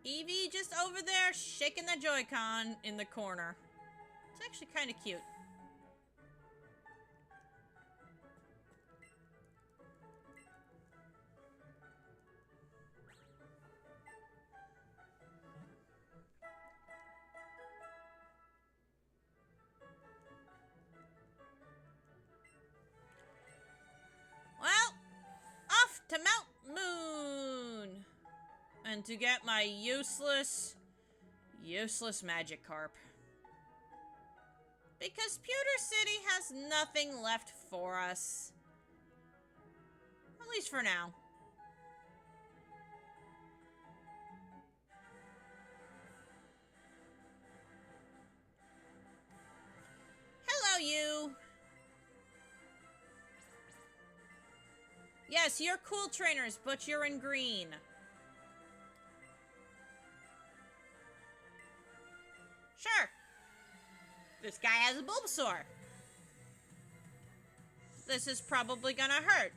Eevee just over there shaking the Joy-Con in the corner. It's actually kind of cute. Well, off to Mount Moon. And to get my useless Magikarp. Because Pewter City has nothing left for us. At least for now. Hello, you. Yes, you're cool trainers, but you're in green. Sure. This guy has a Bulbasaur. This is probably gonna hurt.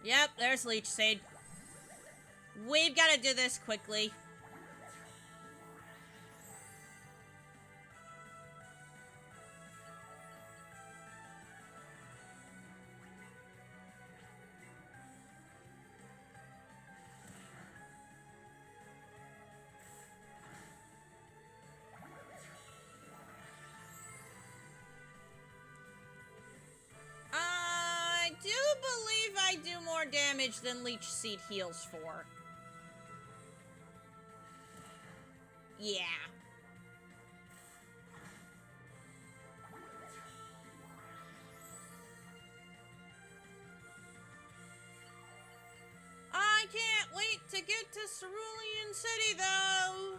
Yep, there's Leech Seed. We've got to do this quickly. I do believe I do more damage than Leech Seed heals for. Yeah. I can't wait to get to Cerulean City, though!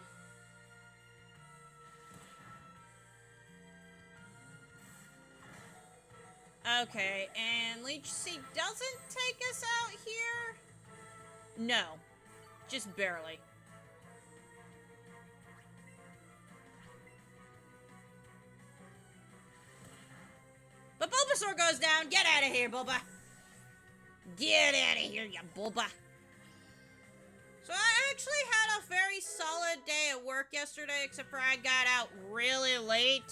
Okay, and Leech Seed doesn't take us out here? No. Just barely. But Bulbasaur goes down! Get out of here, Bulba! Get out of here, you Bulba! So I actually had a very solid day at work yesterday, except for I got out really late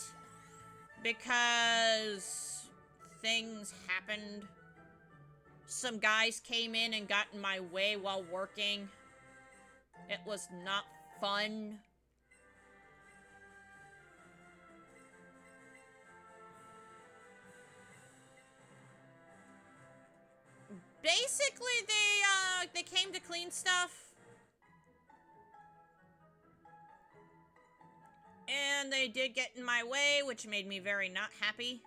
because things happened. Some guys came in and got in my way while working. It was not fun. Basically, they came to clean stuff. And they did get in my way, which made me very not happy.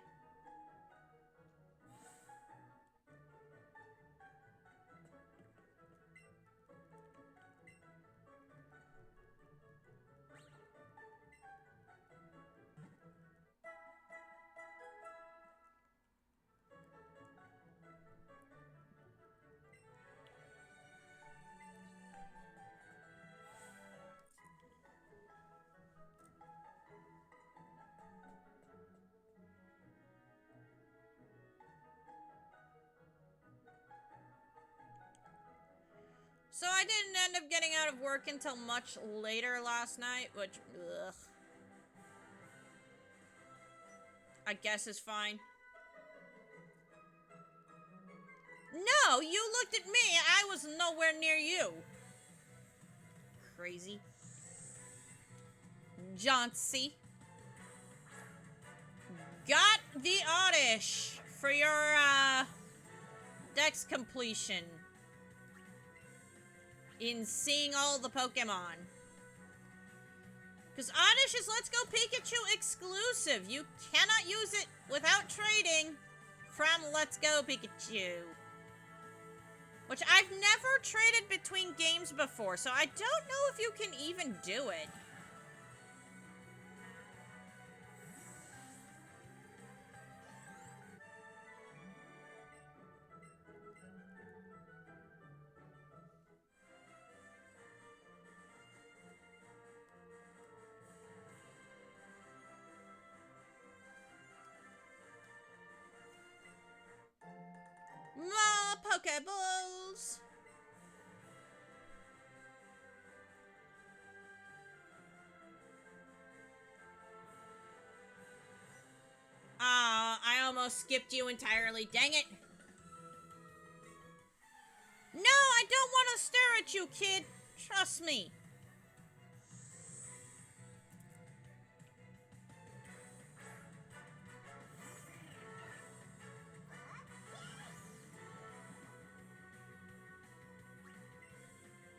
So I didn't end up getting out of work until much later last night, which, ugh, I guess is fine. No, you looked at me. I was nowhere near you. Crazy. Jauncey. Got the Oddish for your, Dex completion. In seeing all the Pokemon. Because Oddish is Let's Go Pikachu exclusive. You cannot use it without trading from Let's Go Pikachu. Which I've never traded between games before, so I don't know if you can even do it. More Pokeballs! I almost skipped you entirely, dang it! No, I don't want to stare at you, kid! Trust me!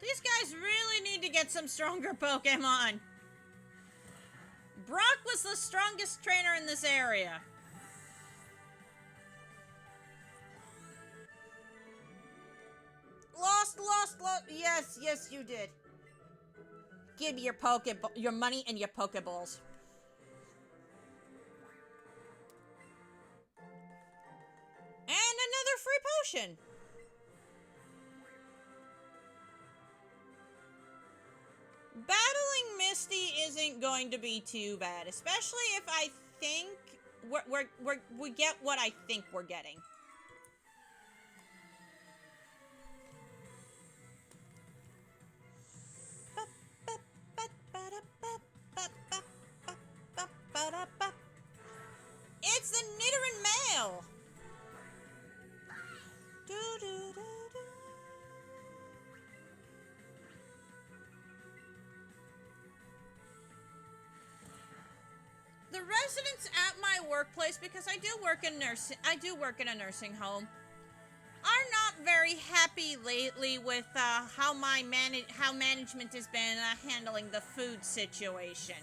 These guys really need to get some stronger Pokemon. Brock was the strongest trainer in this area. Lost. Yes, you did. Give me your money and your Pokeballs. And another free potion. Battling Misty isn't going to be too bad, especially if I think we get what I think we're getting. It's the Nidoran male. The residents at my workplace, because I do work in a nursing home, are not very happy lately with how management has been handling the food situation.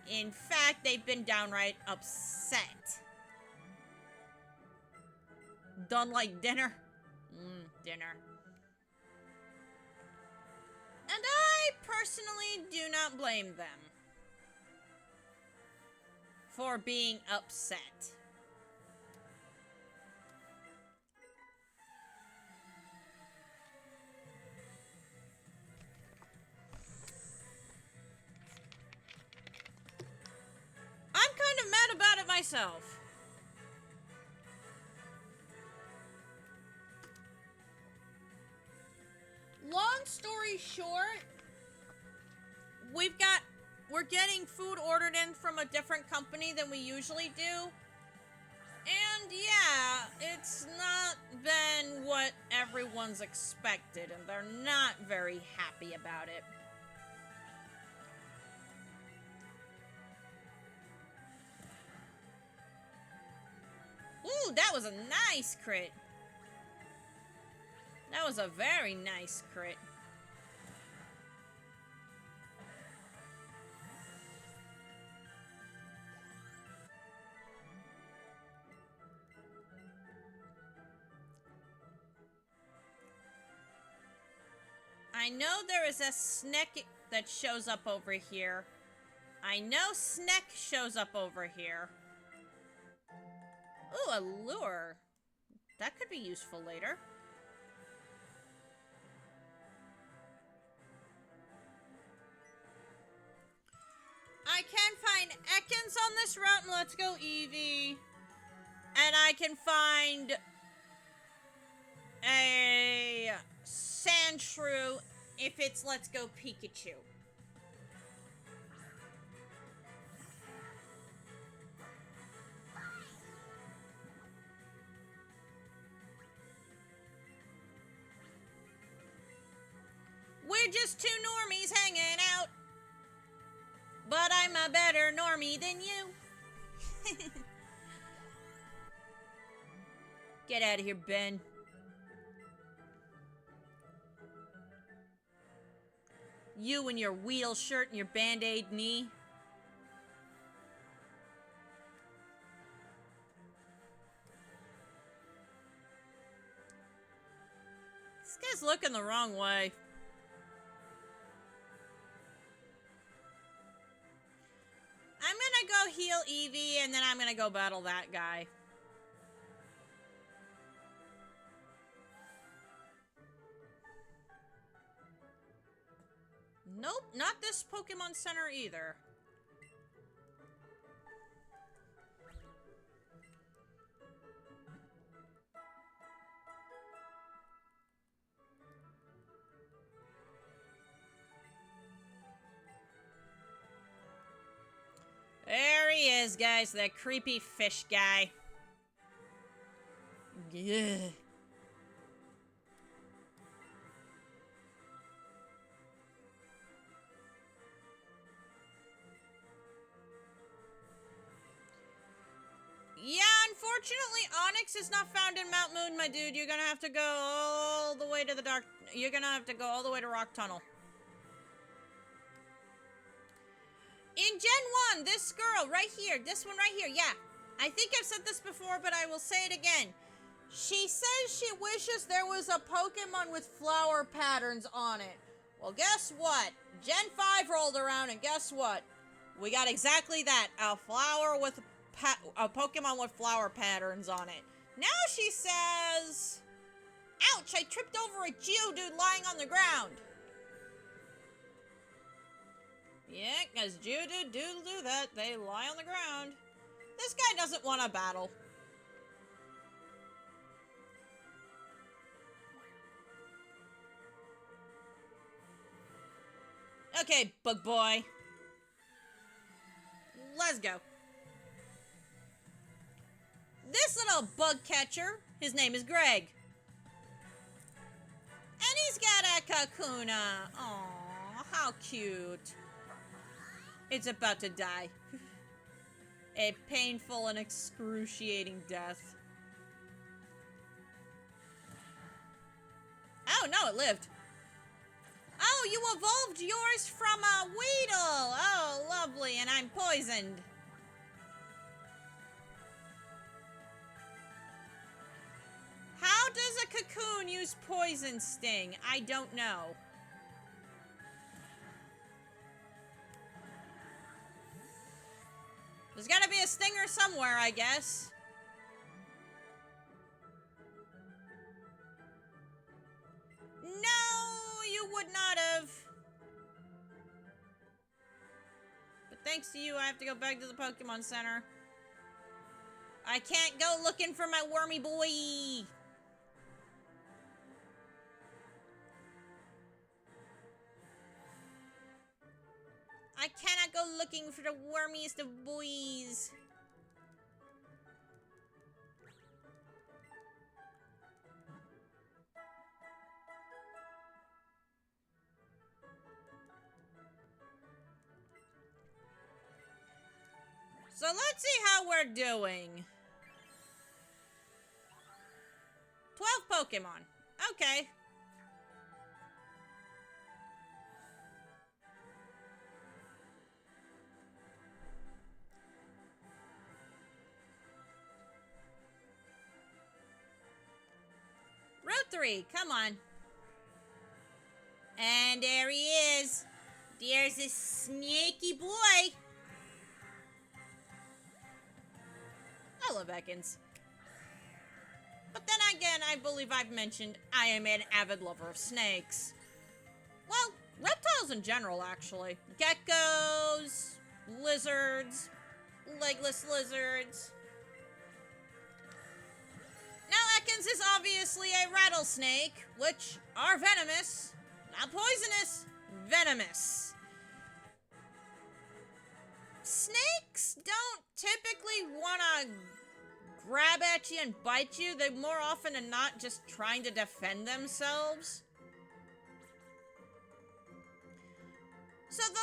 In fact, they've been downright upset. Done like dinner? Dinner. And I personally do not blame them for being upset. I'm kind of mad about it myself. Long story short, we're getting food ordered in from a different company than we usually do. And yeah, it's not been what everyone's expected, and they're not very happy about it. Ooh, that was a nice crit. That was a very nice crit. I know there is a Sneck that shows up over here. I know Sneck shows up over here. Ooh, a lure. That could be useful later. I can find Ekans on this route, and let's go Eevee. And I can find a Sandshrew if it's let's go Pikachu. We're just two normies hanging out. But I'm a better normie than you. Get out of here, Ben. You and your wheel shirt and your Band-Aid knee. This guy's looking the wrong way. I'm gonna go heal Eevee, and then I'm gonna go battle that guy. Nope, not this Pokemon Center either. There he is, guys, that creepy fish guy. Yeah. Yeah, unfortunately, Onyx is not found in Mount Moon, my dude. You're gonna have to go all the way to the dark... You're gonna have to go all the way to Rock Tunnel. In Gen 1, this girl right here, this one right here, yeah. I think I've said this before, but I will say it again. She says she wishes there was a Pokemon with flower patterns on it. Well, guess what? Gen 5 rolled around, and guess what? We got exactly that. A flower with... a Pokemon with flower patterns on it. Now she says... Ouch, I tripped over a Geodude lying on the ground. Yeah, because Geodude do that. They lie on the ground. This guy doesn't want to battle. Okay, Bug Boy. Let's go. This little bug catcher, his name is Greg. And he's got a Kakuna. Aww, how cute. It's about to die. A painful and excruciating death. Oh, no, it lived. Oh, you evolved yours from a Weedle. Oh, lovely, and I'm poisoned. How does a cocoon use poison sting? I don't know. There's gotta be a stinger somewhere, I guess. No, you would not have. But thanks to you, I have to go back to the Pokemon Center. I can't go looking for my wormy boy. I cannot go looking for the wormiest of boys. So let's see how we're doing. 12 Pokemon. Okay. Route 3, come on. And there he is. There's this sneaky boy. I love Ekans. But then again, I believe I've mentioned I am an avid lover of snakes. Well, reptiles in general, actually. Geckos, lizards, legless lizards. Now, Ekans is obviously a rattlesnake, which are venomous. Not poisonous, venomous. Snakes don't typically want to grab at you and bite you. They're more often than not just trying to defend themselves. So the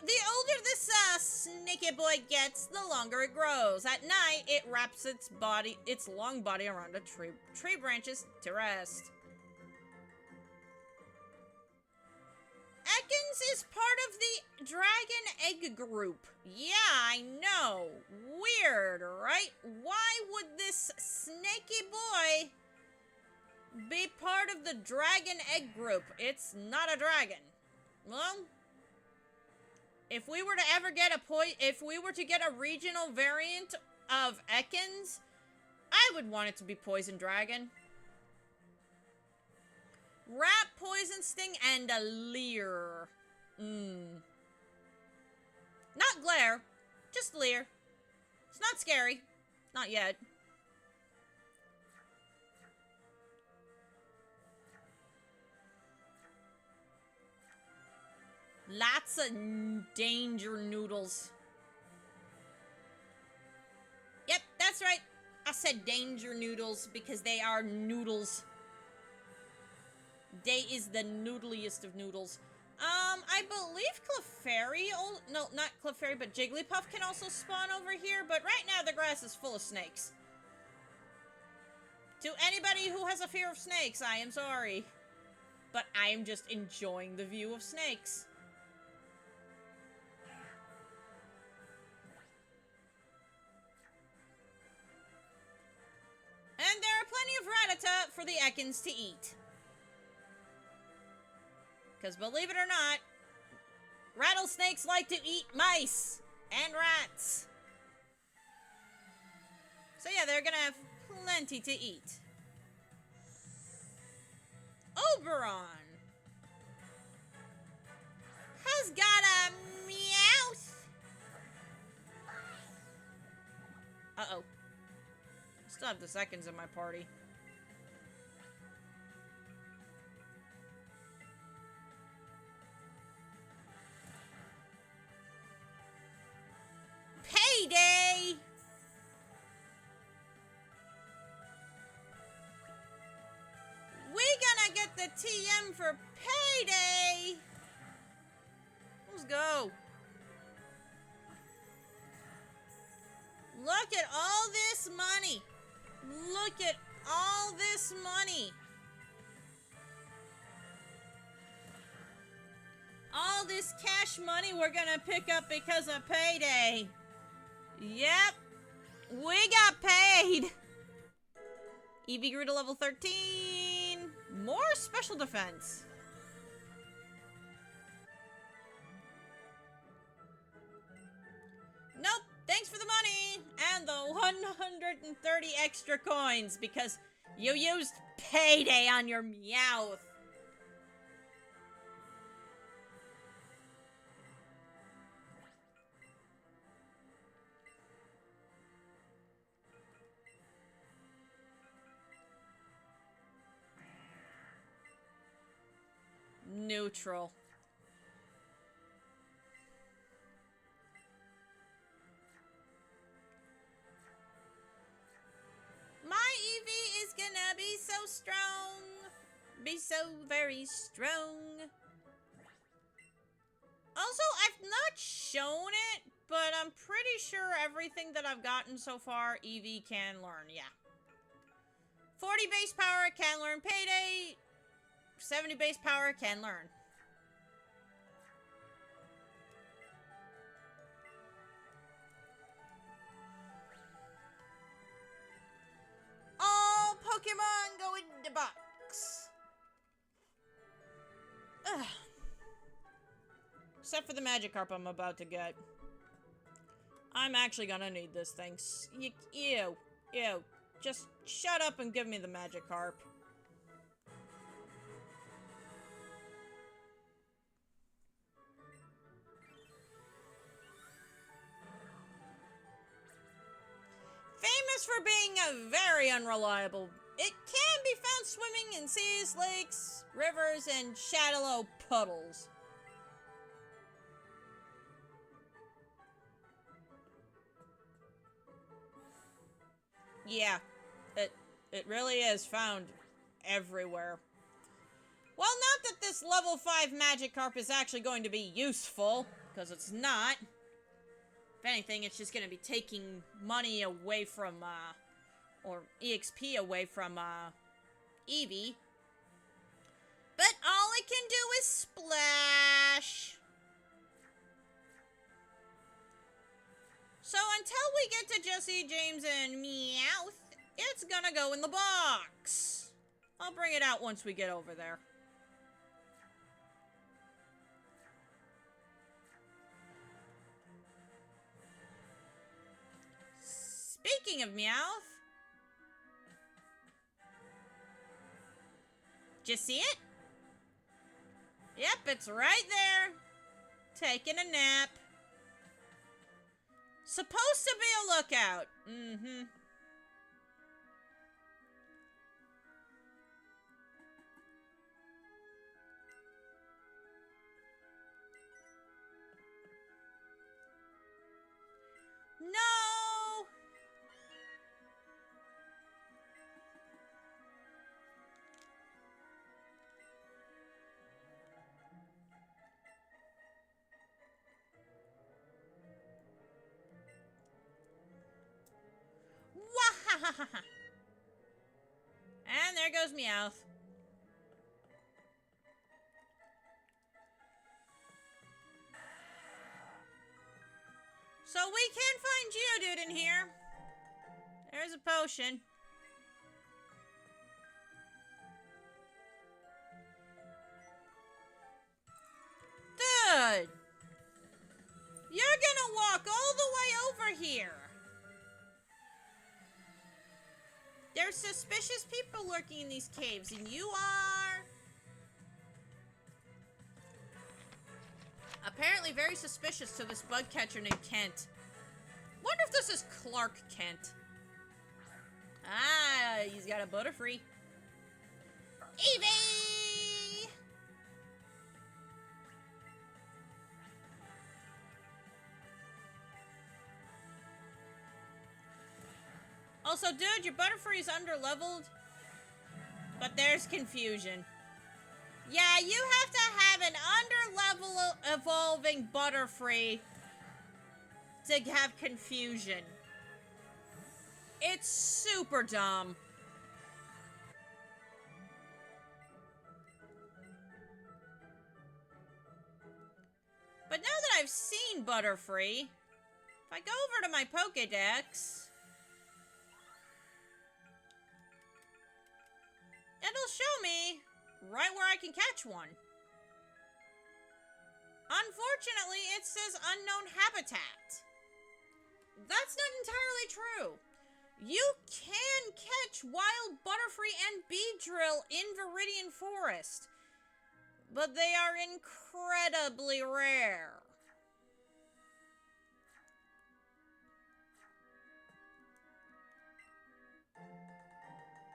older this snaky boy gets, the longer it grows. At night, it wraps its long body around a tree branches to rest. Ekans is part of the dragon egg group. Yeah, I know. Weird, right? Why would this snaky boy be part of the dragon egg group? It's not a dragon. Well, if we were to ever get if we were to get a regional variant of Ekans, I would want it to be Poison Dragon. Rat, Poison Sting, and a Leer. Not Glare, just Leer. It's not scary. Not yet. Lots of danger noodles. Yep, that's right. I said danger noodles because they are noodles. They is the noodliest of noodles. I believe Clefairy, no, not Clefairy, but Jigglypuff can also spawn over here, but right now the grass is full of snakes. To anybody who has a fear of snakes, I am sorry. But I am just enjoying the view of snakes. And there are plenty of Rattata for the Ekans to eat. Because believe it or not, rattlesnakes like to eat mice and rats. So yeah, they're gonna have plenty to eat. Oberon has got a meowth. Uh-oh. Still have the seconds in my party. Payday! We gonna get the TM for payday! Let's go. Look at all this money. Look at all this money. All this cash money we're gonna pick up because of payday. Yep. We got paid. Eevee grew to level 13. More special defense. Nope. Thanks for the money. And the 130 extra coins because you used payday on your Meowth. Neutral. My Eevee is gonna be so strong. Be so very strong. Also, I've not shown it, but I'm pretty sure everything that I've gotten so far, Eevee can learn, yeah. 40 base power, can learn payday. 70 base power, can learn. All Pokemon go in the box. Ugh. Except for the Magikarp I'm about to get. I'm actually gonna need this thing. Ew. Just shut up and give me the Magikarp. Famous for being a very unreliable. It can be found swimming in seas, lakes, rivers, and shallow puddles. Yeah, it really is found everywhere. Well, not that this level 5 Magikarp is actually going to be useful, because it's not. If anything, it's just going to be taking money away from, or EXP away from, Eevee. But all it can do is splash. So until we get to Jesse, James, and Meowth, it's gonna go in the box. I'll bring it out once we get over there. Speaking of Meowth, did you see it? Yep, it's right there. Taking a nap. Supposed to be a lookout. Mm-hmm. No! Wahahaha! And there goes Meowth. So we can find Geodude in here. There's a potion. Dude! You're gonna walk all the way over here. There's suspicious people lurking in these caves, and you are... apparently very suspicious to this bug catcher named Kent. Wonder if this is Clark Kent. Ah, he's got a Butterfree. Eevee! Also, dude, your Butterfree is underleveled, but there's confusion. Yeah, you have to have an underlevel evolving Butterfree to have confusion. It's super dumb. But now that I've seen Butterfree, if I go over to my Pokédex, it'll show me right where I can catch one. Unfortunately, it says unknown habitat. That's not entirely true. You can catch wild Butterfree and Beedrill in Viridian Forest, but they are incredibly rare.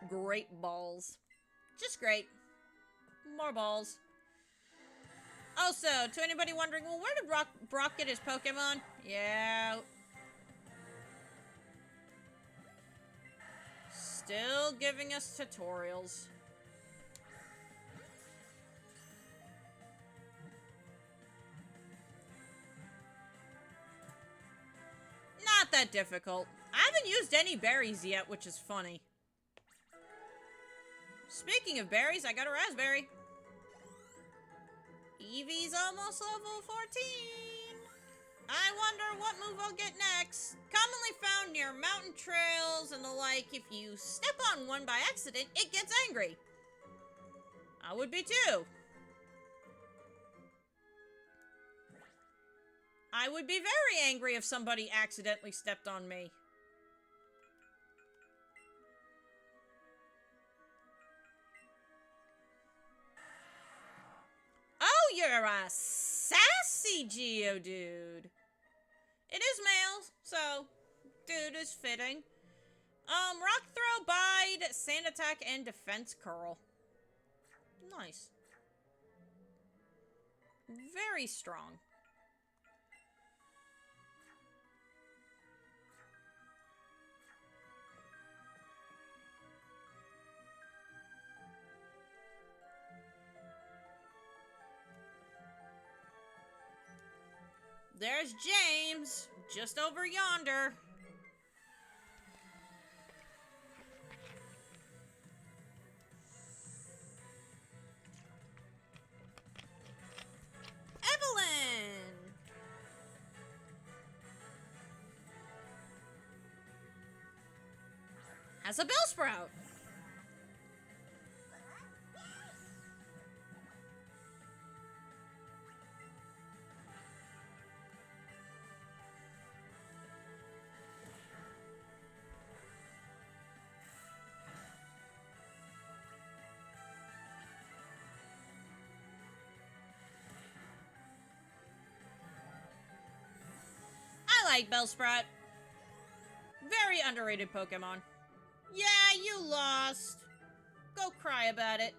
Great balls. Just great. More balls. Also, to anybody wondering, well, where did Brock get his Pokemon? Yeah. Still giving us tutorials. Not that difficult. I haven't used any berries yet, which is funny. Speaking of berries, I got a raspberry. Eevee's almost level 14. I wonder what move I'll get next. Commonly found near mountain trails and the like. If you step on one by accident, it gets angry. I would be too. I would be very angry if somebody accidentally stepped on me. Oh, you're a sassy Geodude. It is male, so dude is fitting. Rock Throw, Bide, Sand Attack, and Defense Curl. Nice. Very strong. There's James, just over yonder. Evelyn! Has a Bellsprout. I like Bellsprout. Very underrated Pokemon. Yeah, you lost. Go cry about it.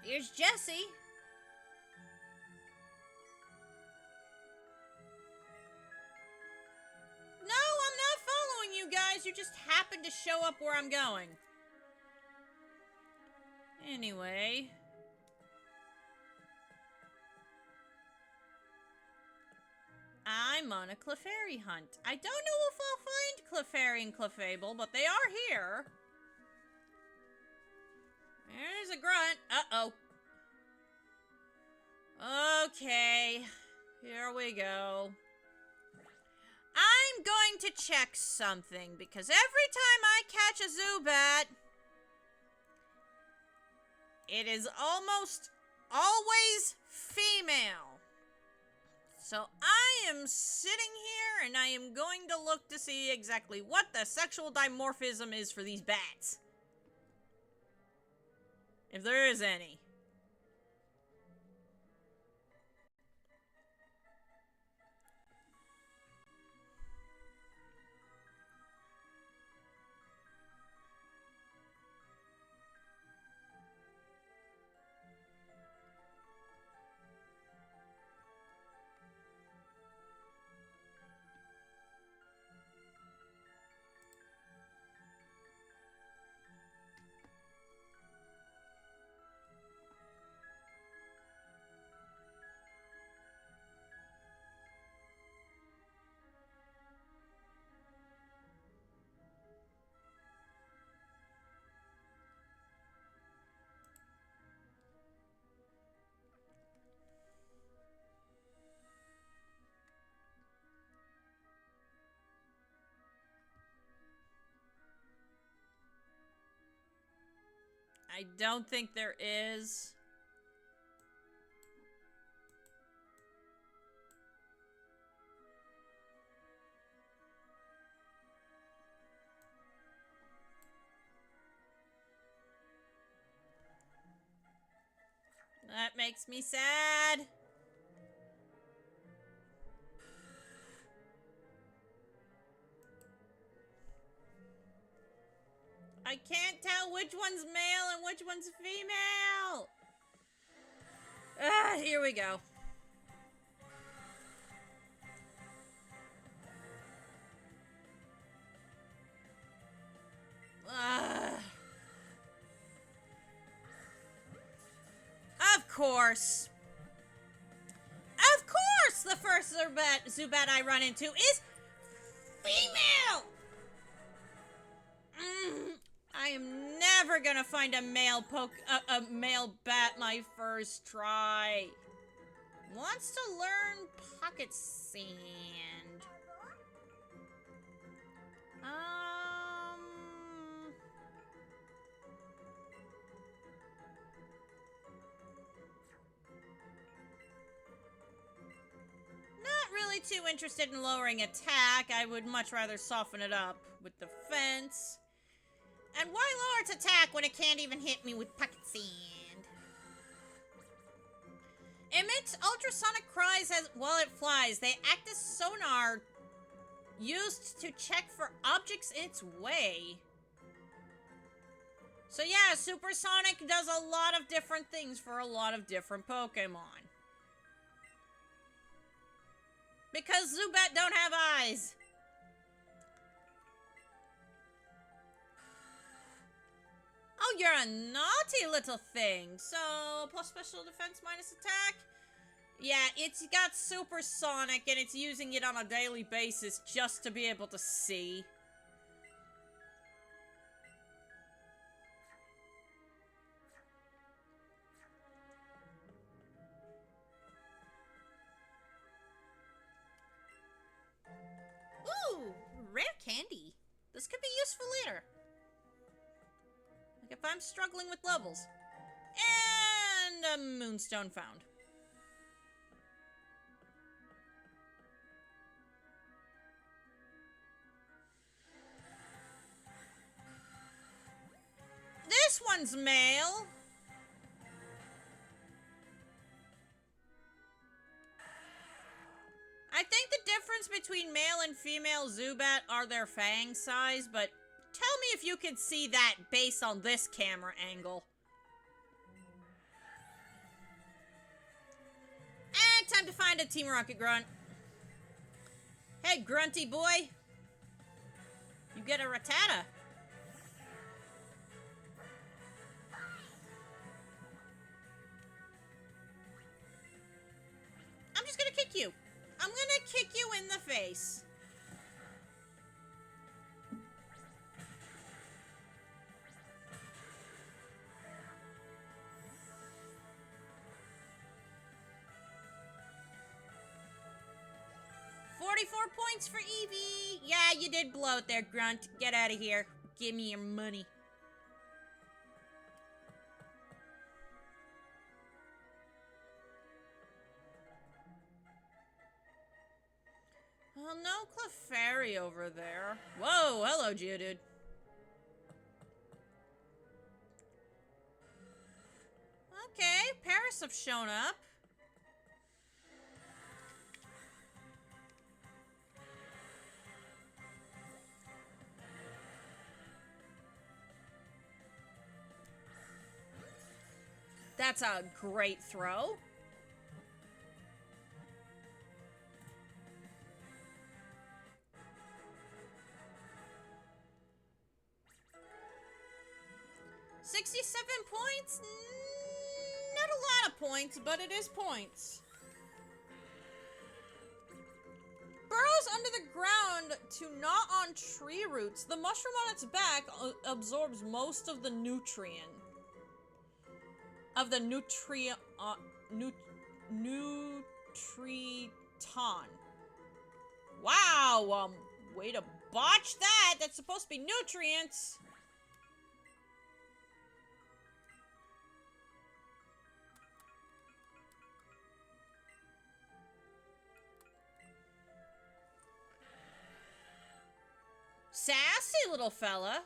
Here's Jessie. No, I'm not following you guys. You just happened to show up where I'm going. Anyway. I'm on a Clefairy hunt. I don't know if I'll find Clefairy and Clefable, but they are here. There's a grunt. Uh-oh. Okay. Here we go. I'm going to check something, because every time I catch a Zubat, it is almost always female. So I am sitting here and I am going to look to see exactly what the sexual dimorphism is for these bats. If there is any. I don't think there is. That makes me sad. I can't tell which one's male and which one's female. Ah, here we go. Of course. Of course the first Zubat I run into is female! I am never gonna find a male male bat my first try. Wants to learn Pocket Sand. Not really too interested in lowering attack. I would much rather soften it up with defense. And why lower its attack when it can't even hit me with Pocket Sand? Emits ultrasonic cries while it flies. They act as sonar used to check for objects in its way. So yeah, Supersonic does a lot of different things for a lot of different Pokemon. Because Zubat don't have eyes. Oh, you're a naughty little thing. So, plus special defense, minus attack? Yeah, it's got Supersonic, and it's using it on a daily basis just to be able to see. Ooh, rare candy. This could be useful later. Like if I'm struggling with levels. And a moonstone found. This one's male. I think the difference between male and female Zubat are their fang size, but tell me if you can see that based on this camera angle. And time to find a Team Rocket grunt. Hey, grunty boy. You get a Rattata. I'm just gonna kick you. I'm gonna kick you in the face. $44 for Eevee. Yeah, you did blow it there, Grunt. Get out of here. Give me your money. Well, no Clefairy over there. Whoa, hello, Geodude. Okay, Paris have shown up. That's a great throw. $67 points? Not a lot of points, but it is points. Burrows under the ground to gnaw on tree roots. The mushroom on its back absorbs most of the nutrient. Of the nutriton. Wow, way to botch that. That's supposed to be nutrients. sassy little fella.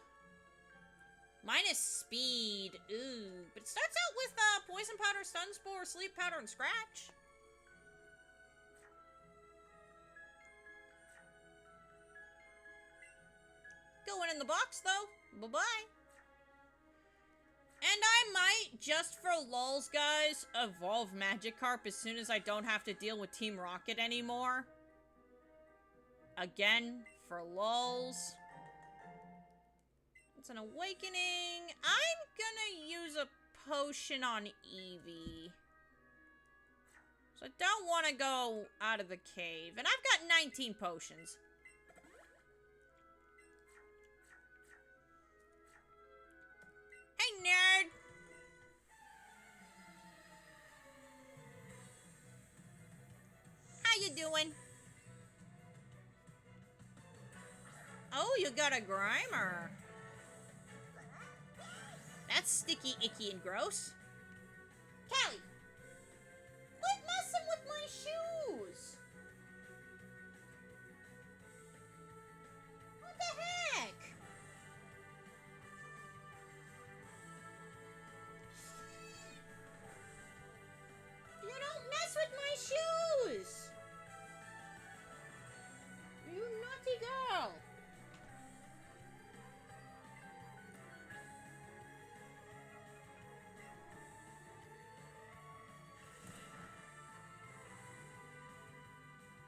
Minus speed. Ooh. But it starts out with poison powder, stun spore, sleep powder, and scratch. Going in the box, though. Bye-bye. And I might, just for lulz, guys, evolve Magikarp as soon as I don't have to deal with Team Rocket anymore. Again, for lulz. It's an awakening. I'm gonna use a potion on Eevee. So I don't want to go out of the cave. And I've got 19 potions. Hey, nerd! How you doing? Oh, you got a Grimer. That's sticky, icky, and gross. Callie! Quit messing with my shoes! What the heck? You don't mess with my shoes! You naughty girl!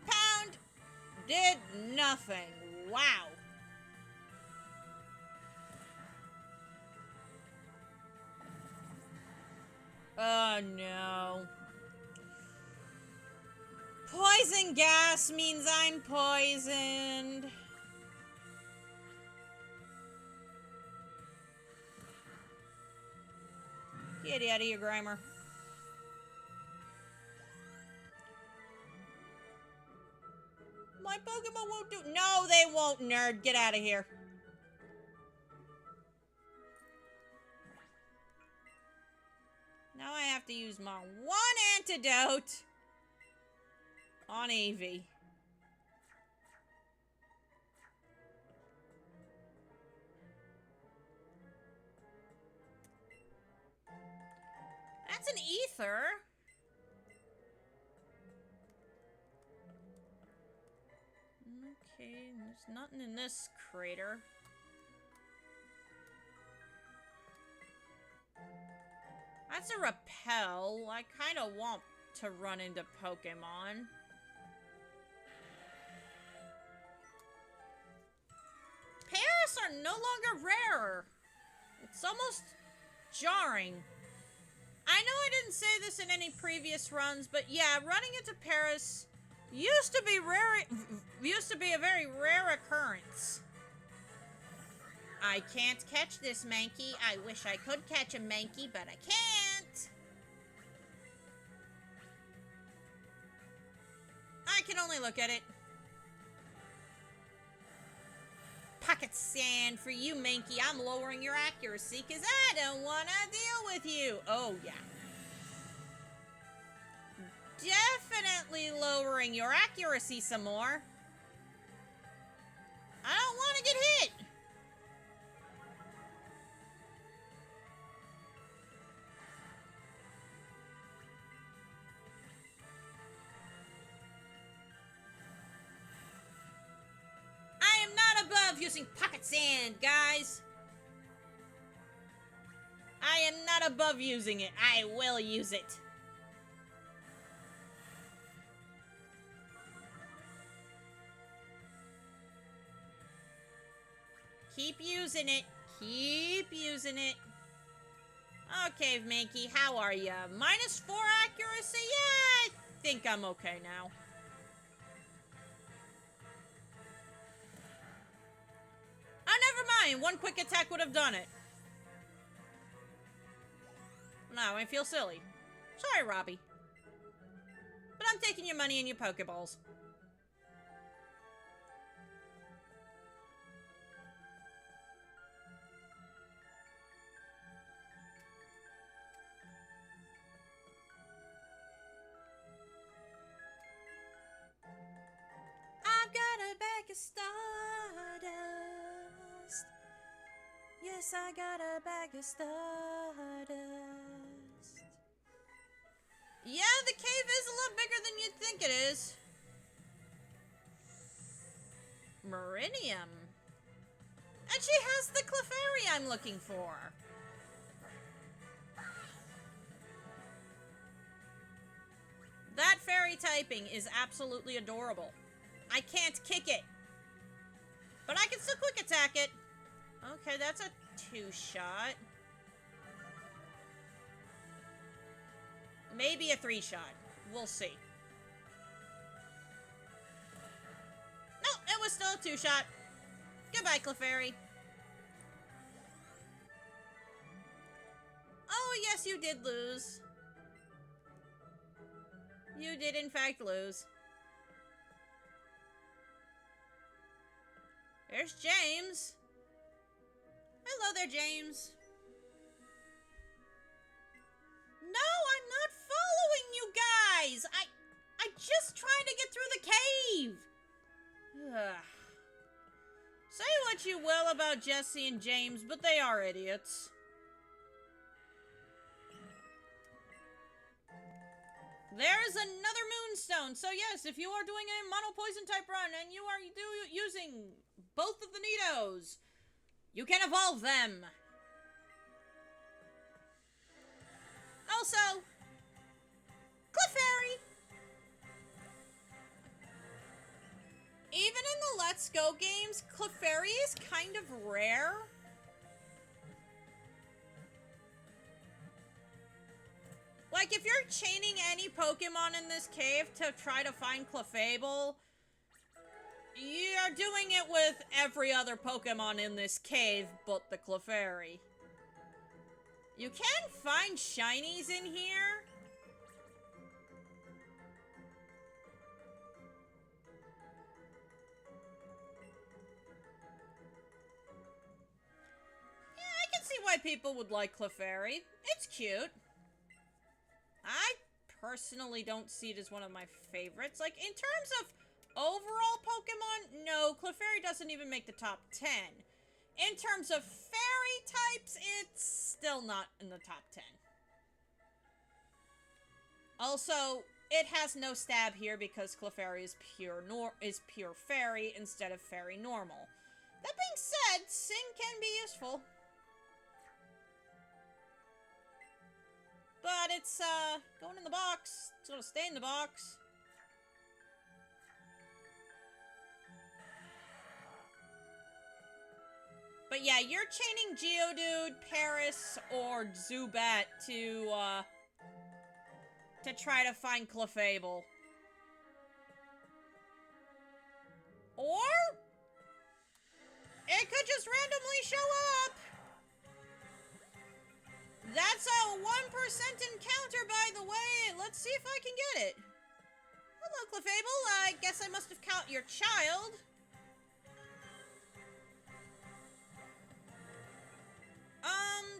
Pound did nothing. Wow. Oh no. Poison gas means I'm poisoned. Get out of here, Grimer. My Pokemon won't do— No, they won't, nerd. Get out of here. Now I have to use my one antidote on Eevee. That's an ether. Okay, there's nothing in this crater. That's a repel. I kind of want to run into Pokemon. Paras are no longer rare. It's almost jarring. I know I didn't say this in any previous runs, but yeah, running into Paras used to be a very rare occurrence. I can't catch this Mankey. I wish I could catch a Mankey, but I can't. I can only look at it. Pocket sand for you, Mankey. I'm lowering your accuracy because I don't want to deal with you. Oh, yeah. Definitely lowering your accuracy some more. I don't want to get hit. I am not above using pocket sand, guys. I am not above using it. I will use it. Keep using it. Keep using it. Okay, Mankey, how are ya? -4 accuracy? Yeah, I think I'm okay now. Oh, never mind. One quick attack would have done it. Now I feel silly. Sorry, Robbie. But I'm taking your money and your Pokeballs. I've got a bag of stardust. Yes, I got a bag of stardust. Yeah, the cave is a lot bigger than you'd think it is. Meridium. And she has the Clefairy I'm looking for. That fairy typing is absolutely adorable. I can't kick it. But I can still quick attack it. Okay, that's a 2-shot. Maybe a 3-shot. We'll see. No, it was still a 2-shot. Goodbye, Clefairy. Oh, yes, you did lose. You did, in fact, lose. There's James. Hello there, James. No, I'm not following you guys. I'm just trying to get through the cave. Ugh. Say what you will about Jesse and James, but they are idiots. There's another moonstone. So yes, if you are doing a mono poison type run and you are using both of the Nidos, you can evolve them. Also, Clefairy. Even in the Let's Go games, Clefairy is kind of rare. Like, if you're chaining any Pokemon in this cave to try to find Clefable, you're doing it with every other Pokemon in this cave but the Clefairy. You can find shinies in here. Yeah, I can see why people would like Clefairy. It's cute. I personally don't see it as one of my favorites. Like, in terms of overall Pokemon, no, Clefairy doesn't even make the top 10. In terms of fairy types, it's still not in the top 10. Also, it has no stab here because Clefairy is pure fairy instead of fairy normal. That being said, Sing can be useful. But it's, going in the box. It's gonna stay in the box. But yeah, you're chaining Geodude, Paris, or Zubat to try to find Clefable. Or it could just randomly show up. That's a 1% encounter, by the way. Let's see if I can get it. Hello, Clefable. I guess I must have caught your child.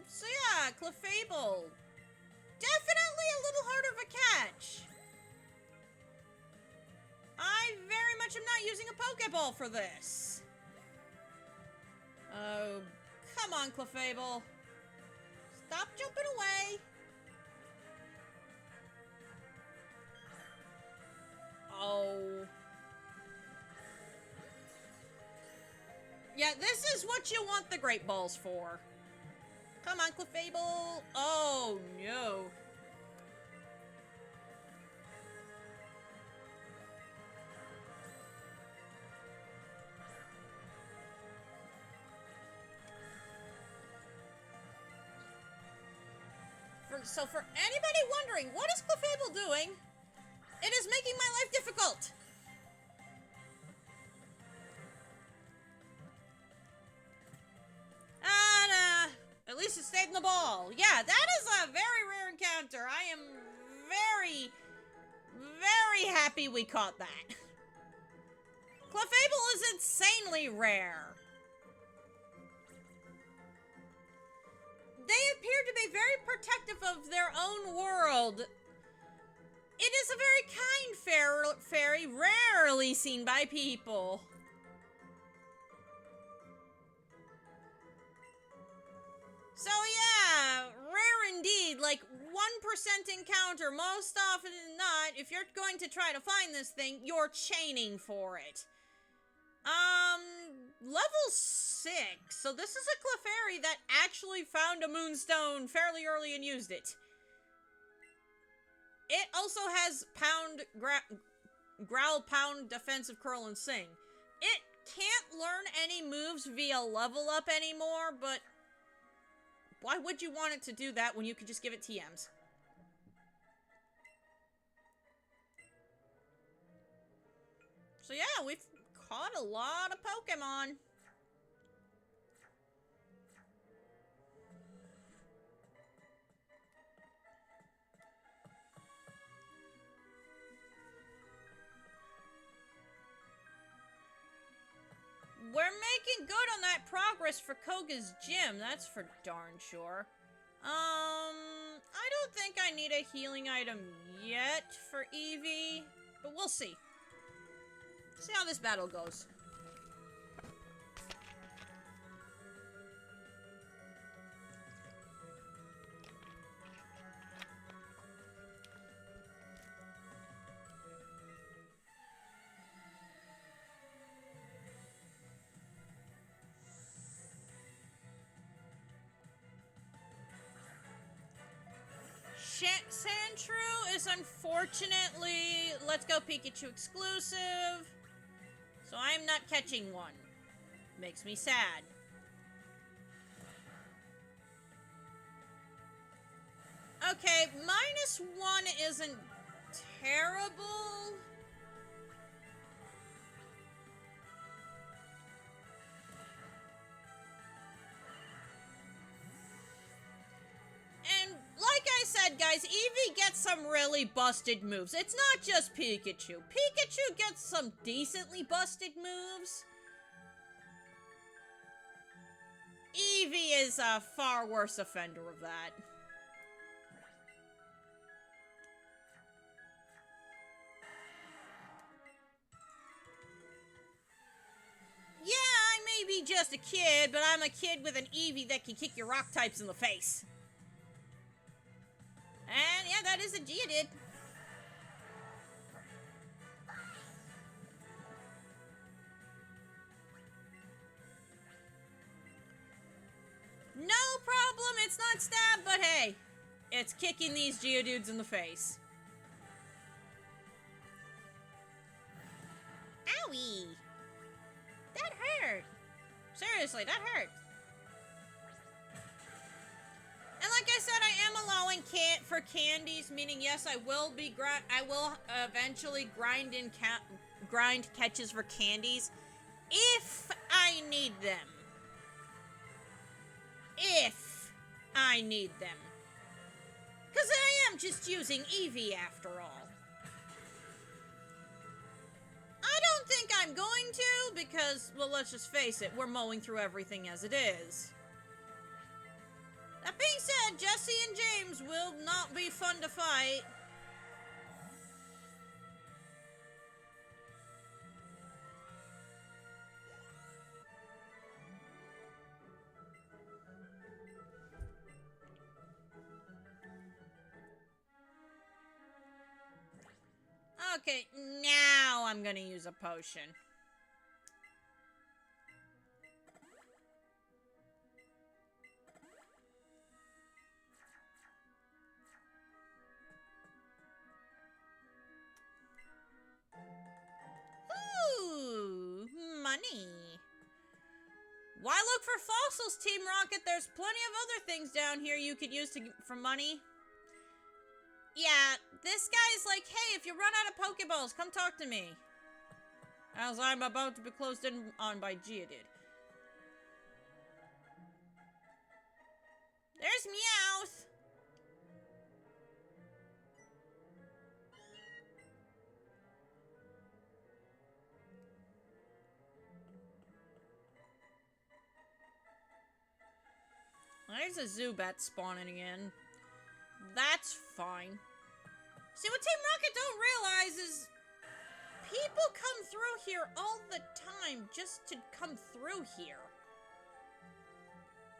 So yeah, Clefable. Definitely a little harder of a catch. I very much am not using a Pokeball for this. Oh, come on, Clefable. Stop jumping away. Oh. Yeah, this is what you want the Great Balls for. Come on, Clefable. Oh, no. So for anybody wondering, what is Clefable doing? It is making my life difficult. And, at least it stayed in the ball. Yeah, that is a very rare encounter. I am very, very happy we caught that. Clefable is insanely rare. They appear to be very protective of their own world. It is a very kind fairy, rarely seen by people. So yeah, rare indeed, like 1% encounter. Most often than not, if you're going to try to find this thing, you're chaining for it. Level 6. So this is a Clefairy that actually found a Moonstone fairly early and used it. It also has Growl, Pound, Defensive, Curl, and Sing. It can't learn any moves via level up anymore, but why would you want it to do that when you could just give it TMs? So yeah, we've caught a lot of Pokemon. We're making good on that progress for Koga's gym, that's for darn sure. I don't think I need a healing item yet for Eevee, but we'll see. See how this battle goes. Sandshrew is unfortunately Let's Go Pikachu exclusive, so I'm not catching one. Makes me sad. Okay, -1 isn't terrible. And like I said, guys, Eevee gets some really busted moves. It's not just Pikachu. Pikachu gets some decently busted moves. Eevee is a far worse offender of that. Yeah, I may be just a kid, but I'm a kid with an Eevee that can kick your rock types in the face. And yeah, that is a Geodude. No problem, it's not stab, but hey, it's kicking these Geodudes in the face. Owie! That hurt. Seriously, that hurt. And like I said, I am allowing for candies, meaning yes, I will eventually grind catches for candies if I need them. If I need them. Because I am just using Eevee after all. I don't think I'm going to because, well, let's just face it, we're mowing through everything as it is. That being said, Jesse and James will not be fun to fight. Okay, now I'm gonna use a potion. Ooh, money. Why look for fossils, Team Rocket? There's plenty of other things down here you could use for money. Yeah, this guy's like, hey, if you run out of Pokeballs, come talk to me. As I'm about to be closed in on by Geodude. There's Meowth. There's a Zubat spawning again. That's fine. See, what Team Rocket don't realize is people come through here all the time just to come through here.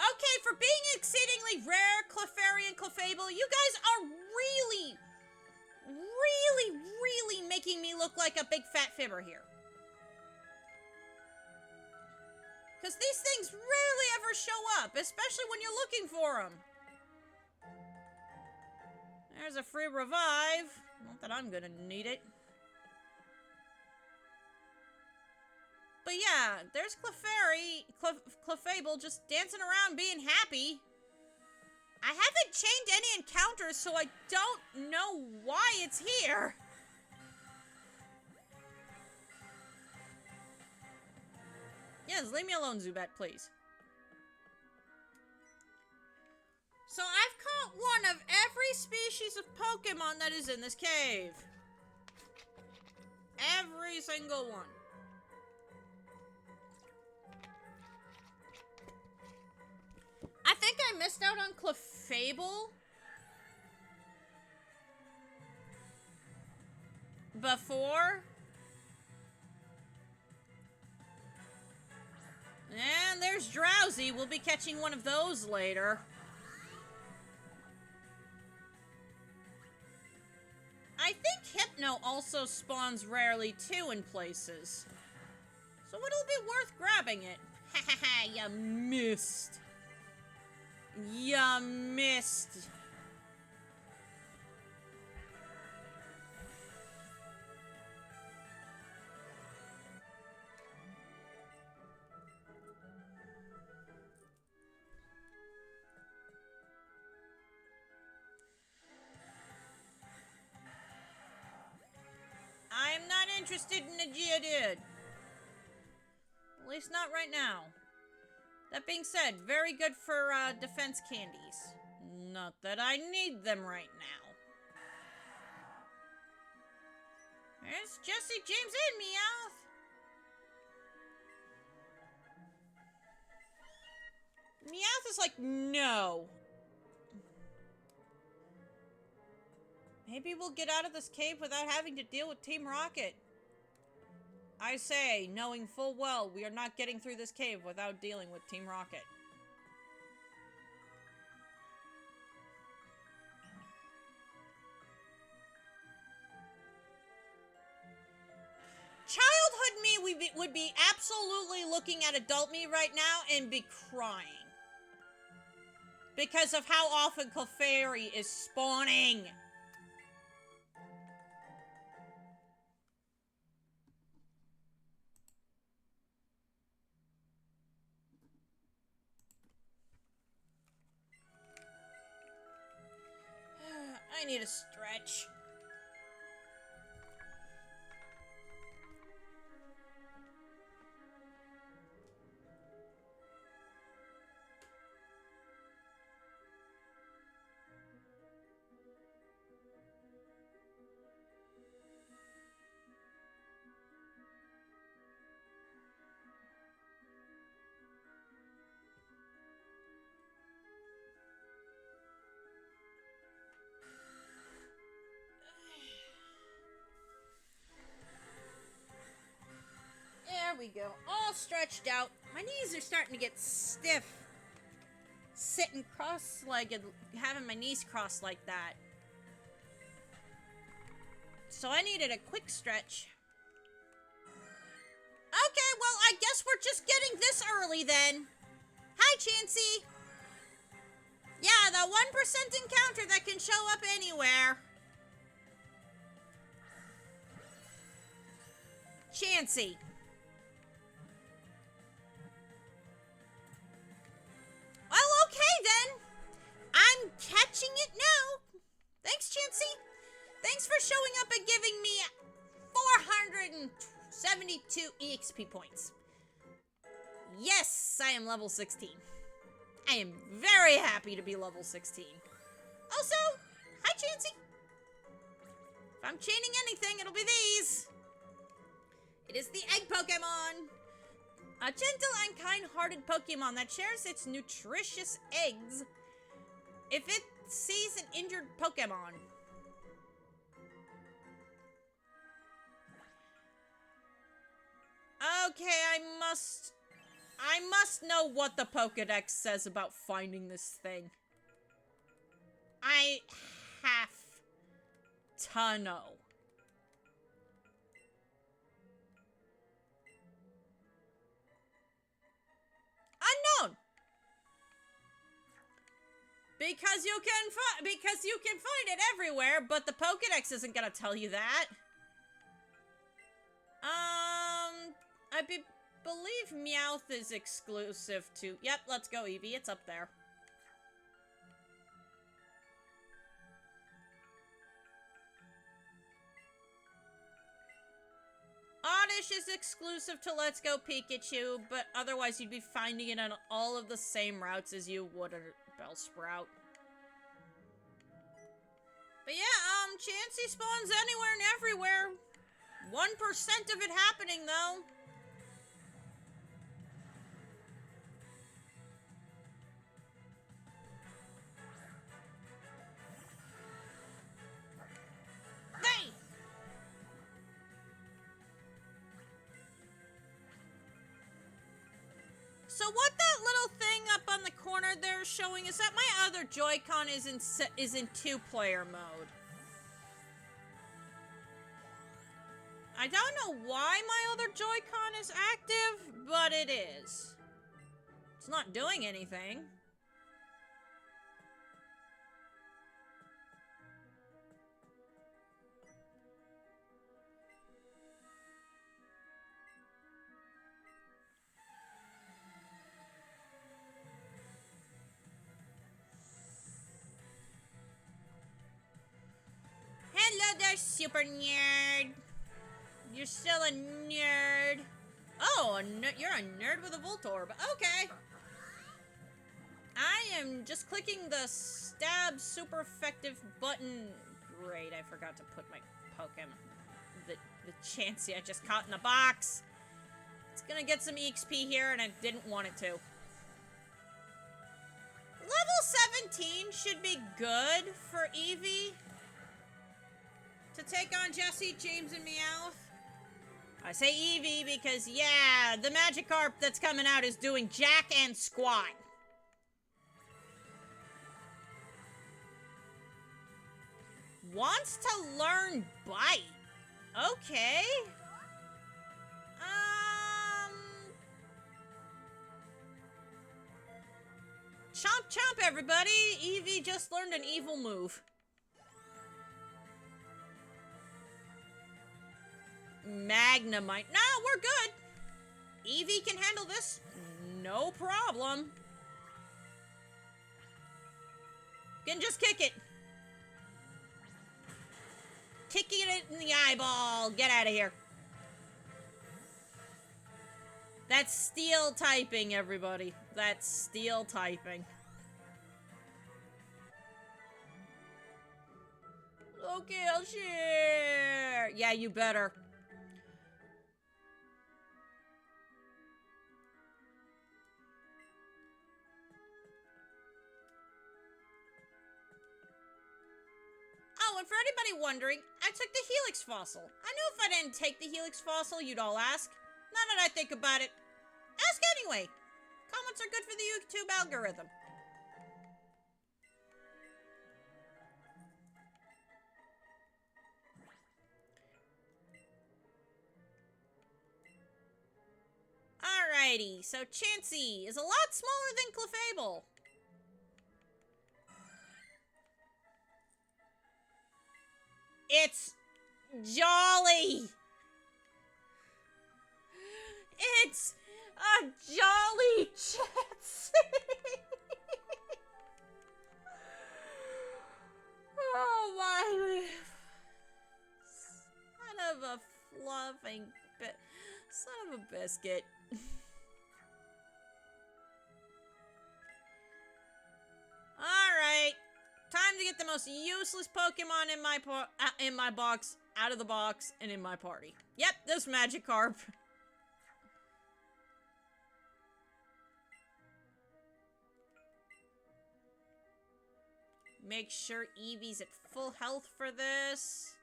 Okay, for being exceedingly rare, Clefairy and Clefable, you guys are really, really making me look like a big fat fibber here. Because these things rarely ever show up, especially when you're looking for them. There's a free revive. Not that I'm gonna need it. But yeah, there's Clefairy, Clefable just dancing around being happy. I haven't chained any encounters, so I don't know why it's here. Yes, leave me alone, Zubat, please. So I've caught one of every species of Pokemon that is in this cave. Every single one. I think I missed out on Clefable before. And there's Drowsy. We'll be catching one of those later. I think Hypno also spawns rarely too in places. So it'll be worth grabbing it. Ha ha ha, you missed. You missed. I'm not interested in a Geodude. At least not right now. That being said, very good for defense candies. Not that I need them right now. There's Jesse, James, and Meowth. Meowth is like, no. Maybe we'll get out of this cave without having to deal with Team Rocket. I say, knowing full well we are not getting through this cave without dealing with Team Rocket. Childhood me would be absolutely looking at adult me right now and be crying. Because of how often Clefairy is spawning. I need a stretch. There we go. All stretched out. My knees are starting to get stiff. Sitting cross-legged, having my knees crossed like that. So I needed a quick stretch. Okay, well, I guess we're just getting this early then. Hi, Chansey. Yeah, the 1% encounter that can show up anywhere. Chansey. Well, okay then. I'm catching it now. Thanks, Chansey. Thanks for showing up and giving me 472 EXP points. Yes, I am level 16. I am very happy to be level 16. Also, hi, Chansey. If I'm chaining anything, it'll be these. It is the egg Pokemon. A gentle and kind-hearted Pokemon that shares its nutritious eggs if it sees an injured Pokemon. Okay, I must know what the Pokédex says about finding this thing. I have to know. Unknown. Because you can find it everywhere, but the Pokédex isn't gonna tell you that. I believe Meowth is exclusive to... Yep, let's go, Eevee. It's up there. Oddish is exclusive to Let's Go Pikachu, but otherwise you'd be finding it on all of the same routes as you would a Bellsprout. But yeah, Chansey spawns anywhere and everywhere. 1% of it happening, though. Hey! So what that little thing up on the corner there is showing is that my other Joy-Con is in two-player mode. I don't know why my other Joy-Con is active, but it is. It's not doing anything. Hello there, super nerd. You're still a nerd. Oh, you're a nerd with a Voltorb. Okay. I am just clicking the stab super effective button. Great, I forgot to put my Pokemon. The Chansey I just caught in a box. It's gonna get some EXP here, and I didn't want it to. Level 17 should be good for Eevee to take on Jessie, James, and Meowth. I say Eevee because, yeah, the Magikarp that's coming out is doing jack and squat. Wants to learn Bite. Okay. Chomp chomp, everybody. Eevee just learned an evil move. Magnemite. No, we're good. Eevee can handle this. No problem. Can just kick it. Kicking it in the eyeball. Get out of here. That's steel typing, everybody. That's steel typing. Okay, I'll share. Yeah, you better. Oh, and for anybody wondering, I took the Helix Fossil. I knew if I didn't take the Helix Fossil, you'd all ask. Now that I think about it, ask anyway. Comments are good for the YouTube algorithm. Alrighty, so Chansey is a lot smaller than Clefable. It's Jolly! It's a Jolly Chansey! Oh my... Son of a fluffing bit... Son of a biscuit. Alright. Time to get the most useless Pokemon in my box, out of the box, and in my party. Yep, this Magikarp. Make sure Eevee's at full health for this.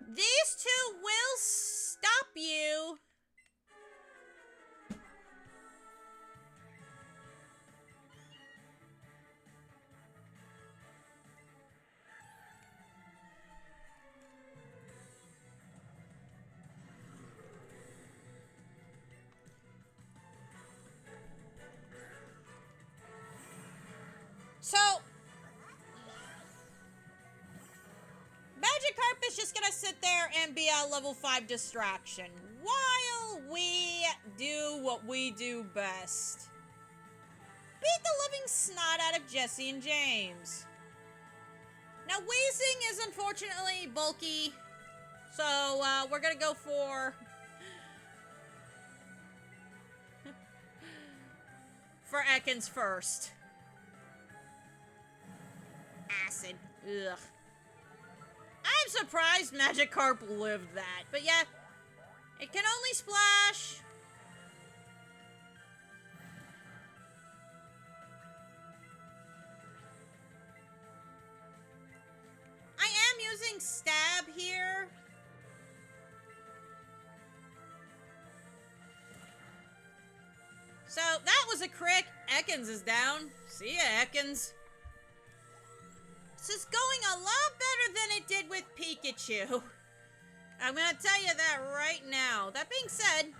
These two will stop you. So, Magikarp is just gonna sit there and be a level 5 distraction while we do what we do best. Beat the living snot out of Jesse and James. Now, Weezing is unfortunately bulky, so we're gonna go for... for Ekans first. Acid. Ugh. I'm surprised Magikarp lived that. But yeah, it can only splash. I am using Stab here. So that was a crit. Ekans is down. See ya, Ekans. This is going a lot better than it did with Pikachu. I'm gonna tell you that right now. That being said,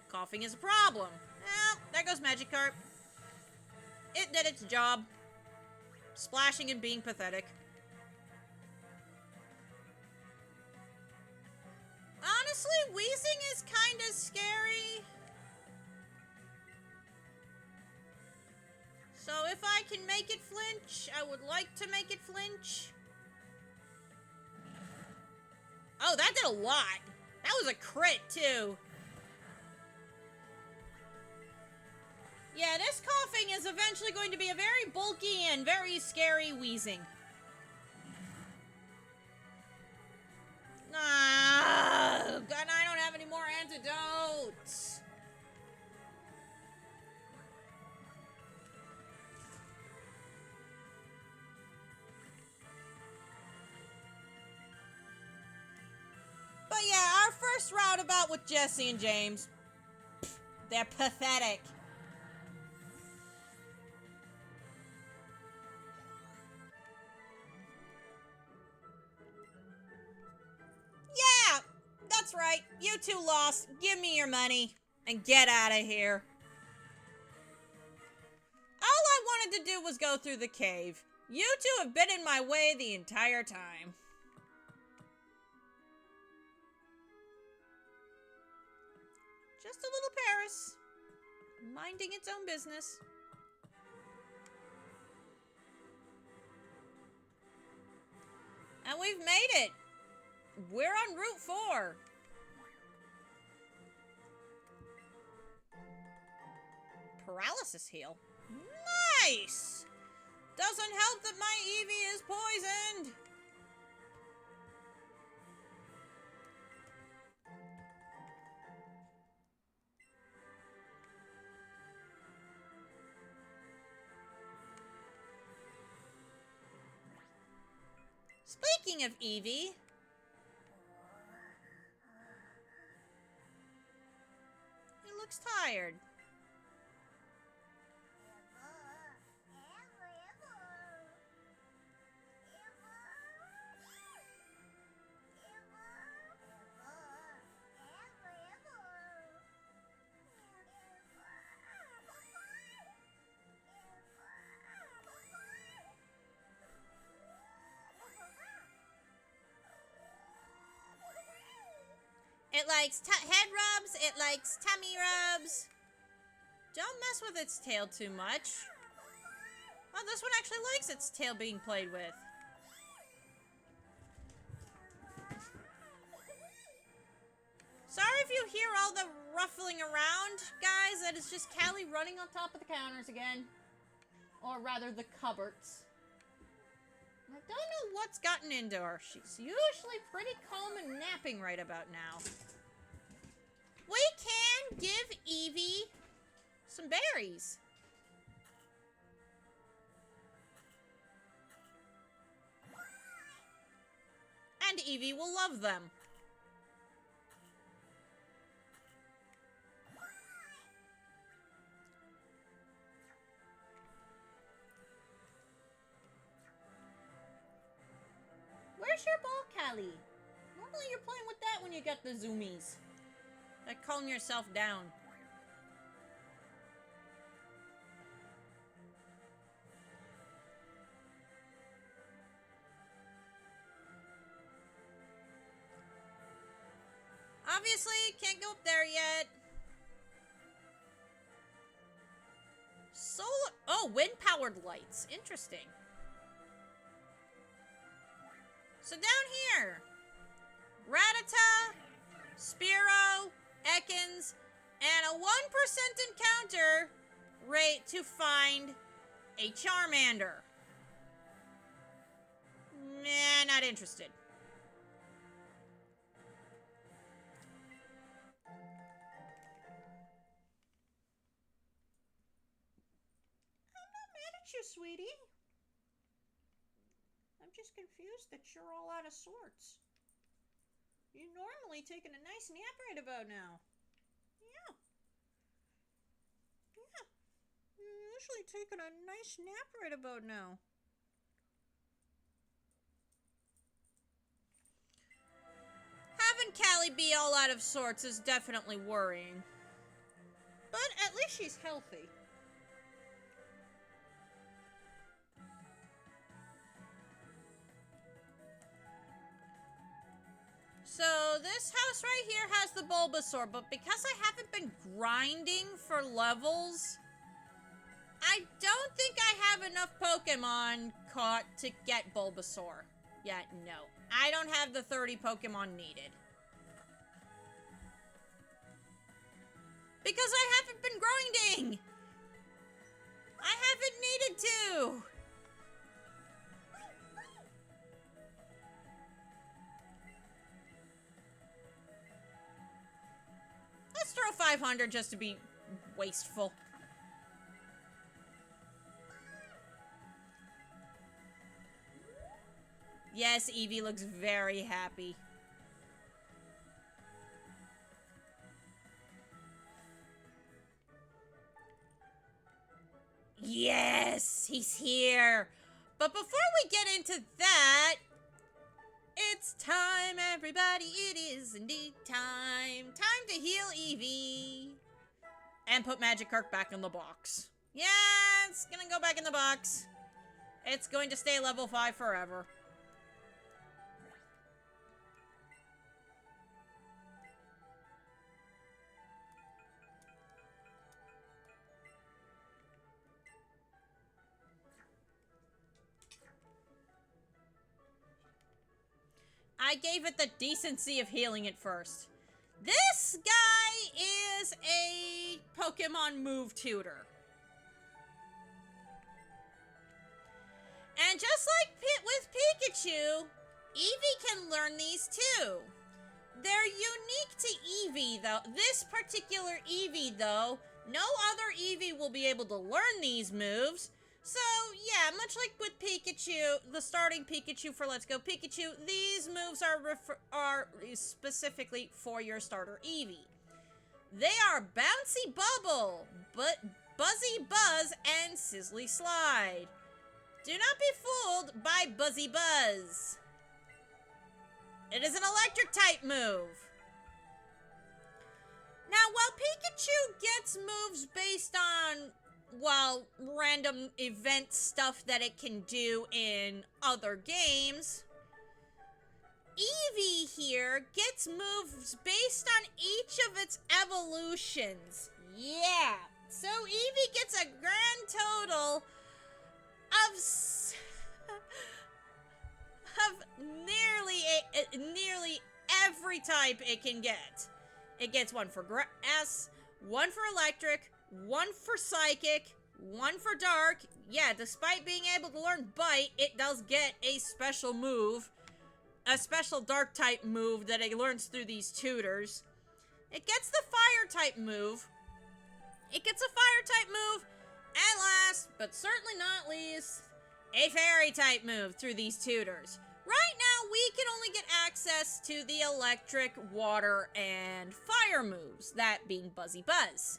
coughing is a problem. Well, there goes Magikarp. It did its job. Splashing and being pathetic. Honestly, Weezing is kinda scary. So if I can make it flinch, I would like to make it flinch. Oh, that did a lot. That was a crit, too. Yeah, this coughing is eventually going to be a very bulky and very scary Weezing. Ah, and I don't have any more antidotes. But yeah, our first roundabout with Jesse and James, they're pathetic. Yeah, that's right. You two lost. Give me your money and get out of here. All I wanted to do was go through the cave. You two have been in my way the entire time. Just a little Paris, minding its own business. And we've made it. We're on Route 4. Paralysis heal. Nice! Doesn't help that my Eevee is poisoned. Speaking of Eevee, he looks tired. It likes head rubs, it likes tummy rubs. Don't mess with its tail too much. Oh, this one actually likes its tail being played with. Sorry if you hear all the ruffling around, guys. That is just Callie running on top of the counters again. Or rather, the cupboards. I don't know what's gotten into her. She's usually pretty calm and napping right about now. We can give Eevee some berries. And Eevee will love them. Where's your ball, Callie? Normally you're playing with that when you get the zoomies. Like, calm yourself down. Obviously, can't go up there yet. Solar... Oh, wind-powered lights. Interesting. So down here, Rattata, Spearow, Ekans, and a 1% encounter rate to find a Charmander. Nah, not interested. I'm not mad at you, sweetie. I'm just confused that you're all out of sorts. You're normally taking a nice nap right about now. Yeah. Yeah. You're usually taking a nice nap right about now. Having Callie be all out of sorts is definitely worrying. But at least she's healthy. So this house right here has the Bulbasaur, but because I haven't been grinding for levels, I don't think I have enough Pokemon caught to get Bulbasaur yet. No, I don't have the 30 Pokemon needed. Because I haven't been grinding! I haven't needed to! Let's throw 500 just to be wasteful. Yes, Eevee looks very happy. Yes, he's here. But before we get into that, it's time, everybody. It is indeed time. Time to heal Eevee. And put Magikarp back in the box. Yeah, it's gonna go back in the box. It's going to stay level 5 forever. I gave it the decency of healing it first. This guy is a Pokemon move tutor. And just like with Pikachu, Eevee can learn these too. They're unique to Eevee, though. This particular Eevee, though, no other Eevee will be able to learn these moves. So, yeah, much like with Pikachu, the starting Pikachu for Let's Go Pikachu, these moves are specifically for your starter Eevee. They are Bouncy Bubble, Buzzy Buzz, and Sizzly Slide. Do not be fooled by Buzzy Buzz. It is an electric type move. Now, while Pikachu gets moves based on, well, random event stuff that it can do in other games, Eevee here gets moves based on each of its evolutions. Yeah. So Eevee gets a grand total of nearly every type it can get. It gets one for grass, one for electric, one for psychic, one for dark. Yeah, despite being able to learn bite, it does get a special move, a special dark type move that it learns through these tutors. It gets the fire type move. It gets a fire type move. And last, but certainly not least, a fairy type move through these tutors. Right now, we can only get access to the electric, water, and fire moves, that being Buzzy Buzz.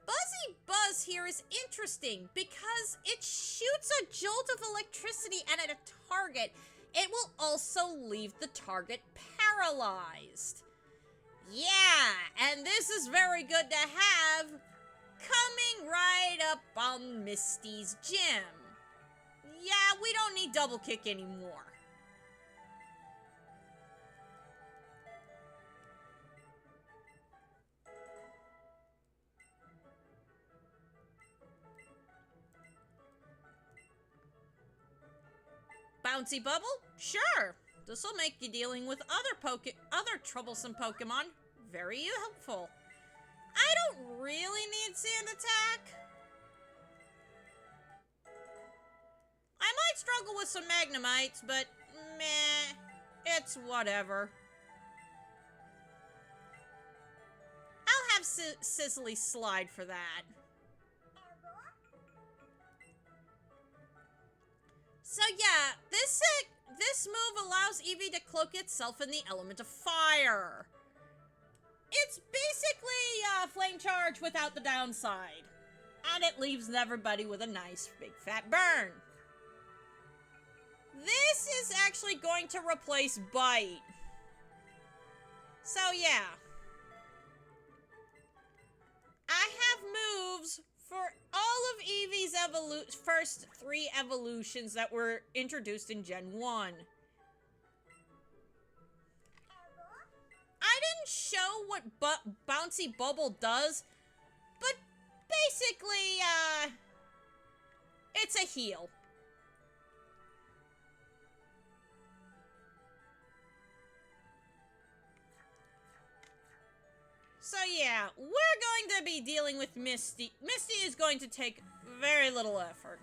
Buzzy Buzz here is interesting because it shoots a jolt of electricity at a target, it will also leave the target paralyzed. Yeah, and this is very good to have coming right up on Misty's gym. Yeah, we don't need double kick anymore. Bouncy Bubble? Sure. This'll make you dealing with other troublesome Pokemon very helpful. I don't really need Sand Attack. I might struggle with some Magnemites, but meh, it's whatever. I'll have Sizzly slide for that. So yeah, this move allows Eevee to cloak itself in the element of fire. It's basically Flame Charge without the downside. And it leaves everybody with a nice big fat burn. This is actually going to replace Bite. So yeah. I have moves for all of Eevee's first 3 evolutions that were introduced in Gen 1. I didn't show what Bouncy Bubble does, but basically, it's a heal. So yeah, we're going to be dealing with Misty. Misty is going to take very little effort.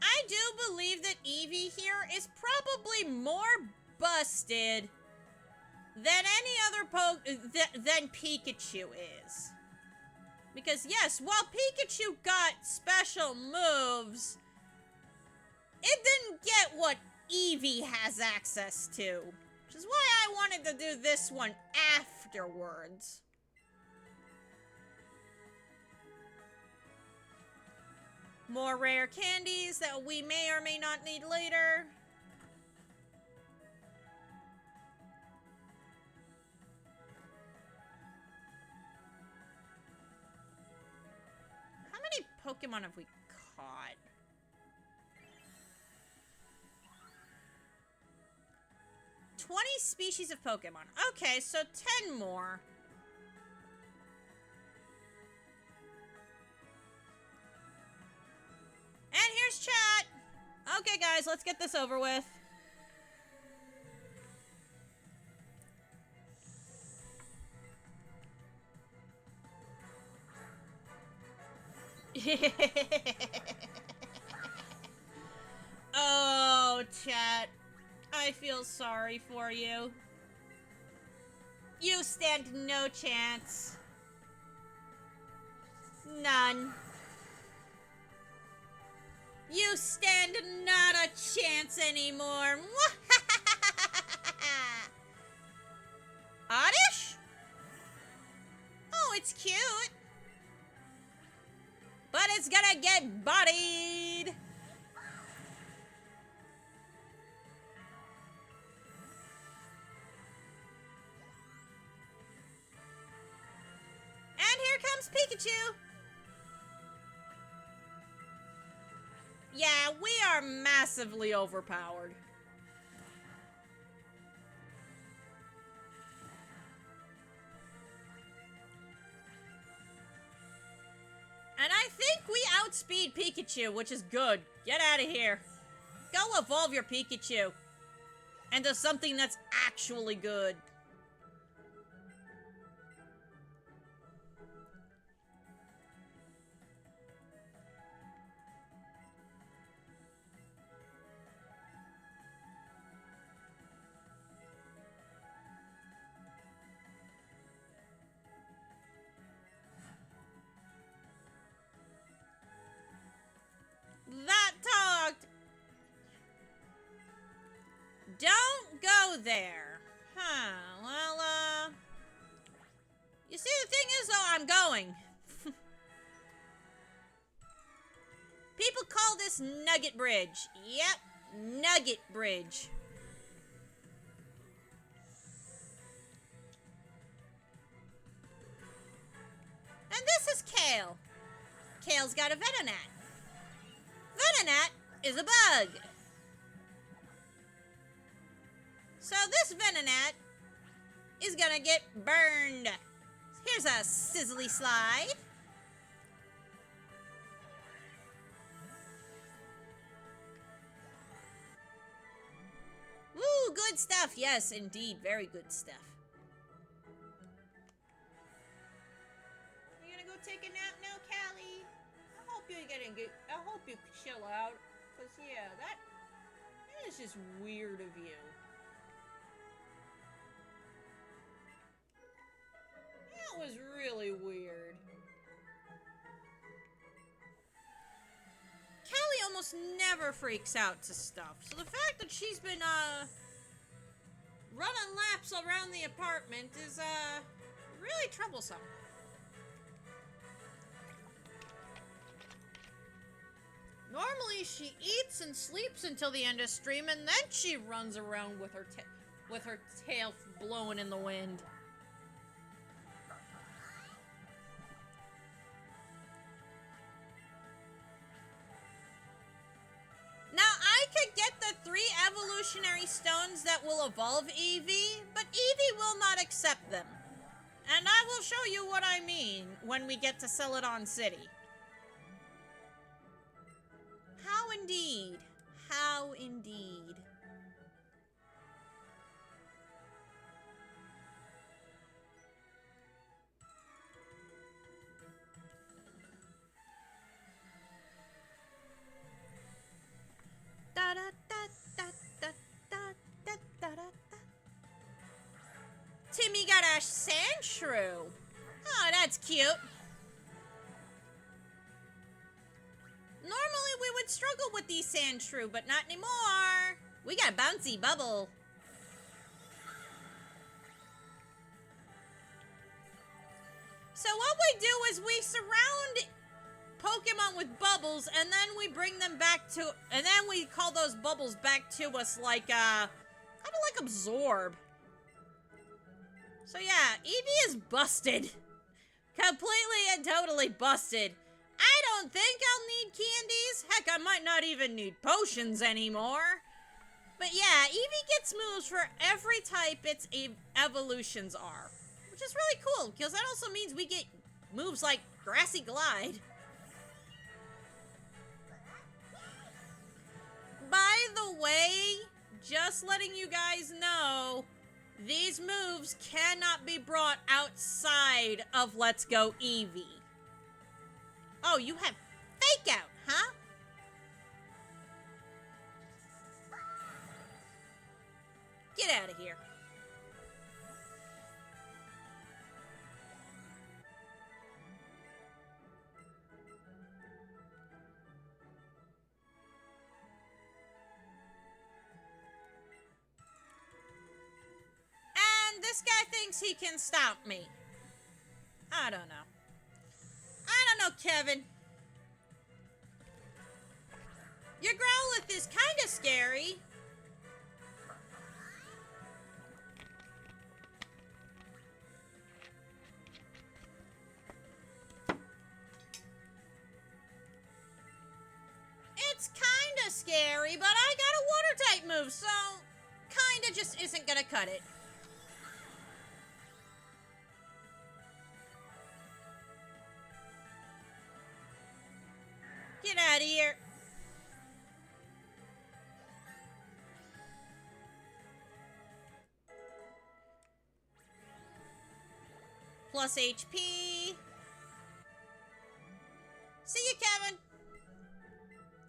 I do believe that Eevee here is probably more busted than any other than Pikachu is. Because yes, while Pikachu got special moves, it didn't get what Eevee has access to. Which is why I wanted to do this one afterwards. More rare candies that we may or may not need later. How many Pokemon have we caught? Species of Pokemon. Okay, so 10 more. And here's chat. Okay, guys, let's get this over with. Oh, chat. I feel sorry for you. You stand no chance. None. You stand not a chance anymore. Oddish? Oh, it's cute. But it's gonna get bodied. And here comes Pikachu. Yeah, we are massively overpowered. And I think we outspeed Pikachu, which is good. Get out of here. Go evolve your Pikachu into something that's actually good. That talked. Don't go there. Huh, well, you see, the thing is, though, I'm going. People call this Nugget Bridge. Yep, Nugget Bridge. And this is Kale. Kale's got a Venonat. Venonat is a bug. So this Venonat is gonna get burned. Here's a sizzly slide. Woo, good stuff. Yes, indeed, very good stuff. You gonna go take a nap now, Callie? I hope you chill out. Cause yeah, that is just weird of you. That was really weird. Callie almost never freaks out to stuff, so the fact that she's been running laps around the apartment is really troublesome. Normally she eats and sleeps until the end of stream, and then she runs around with her tail blowing in the wind. Now, I could get the 3 evolutionary stones that will evolve Eevee, but Eevee will not accept them. And I will show you what I mean when we get to Celadon City. How indeed? How indeed? Da da da da da da da da da. Timmy got a Sandshrew. Oh, that's cute. Normally we would struggle with these Sandshrew, but not anymore. We got Bouncy Bubble. So what we do is we surround Pokemon with bubbles, and then we bring them back to, and then we call those bubbles back to us like, kind of like Absorb. So yeah, Eevee is busted. Completely and totally busted. I don't think I'll need candies. Heck, I might not even need potions anymore. But yeah, Eevee gets moves for every type its evolutions are. Which is really cool, because that also means we get moves like Grassy Glide. By the way, just letting you guys know, these moves cannot be brought outside of Let's Go Eevee. Oh, you have Fake Out, huh? Get out of here. And this guy thinks he can stop me. I don't know. I don't know, Kevin. Your Growlithe is kind of scary. It's kind of scary, but I got a water-type move, so kind of just isn't gonna cut it. Get out of here. Plus HP. See you, Kevin.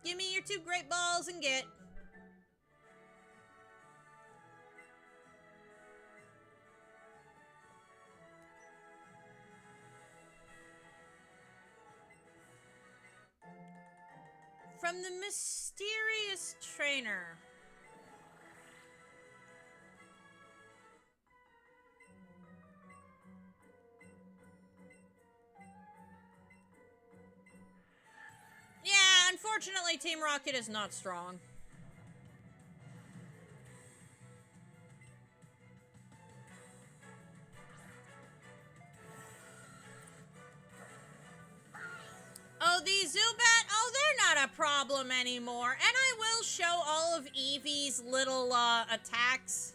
Give me your 2 great balls and get. From the mysterious trainer. Yeah, Unfortunately, Team Rocket is not strong. Oh, the Zubat? Oh, they're not a problem anymore. And I will show all of Eevee's little, attacks.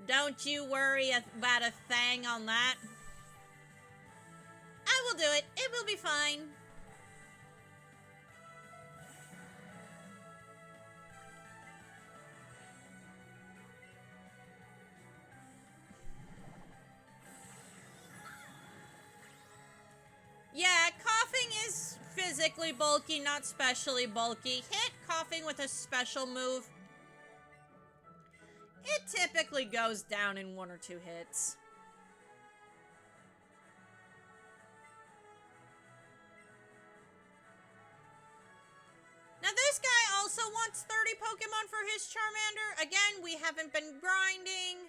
Don't you worry about a thing on that. I will do it. It will be fine. Yeah, coughing is physically bulky, not specially bulky. Hit coughing with a special move. It typically goes down in 1 or 2 hits. Now this guy also wants 30 Pokemon for his Charmander. Again, we haven't been grinding.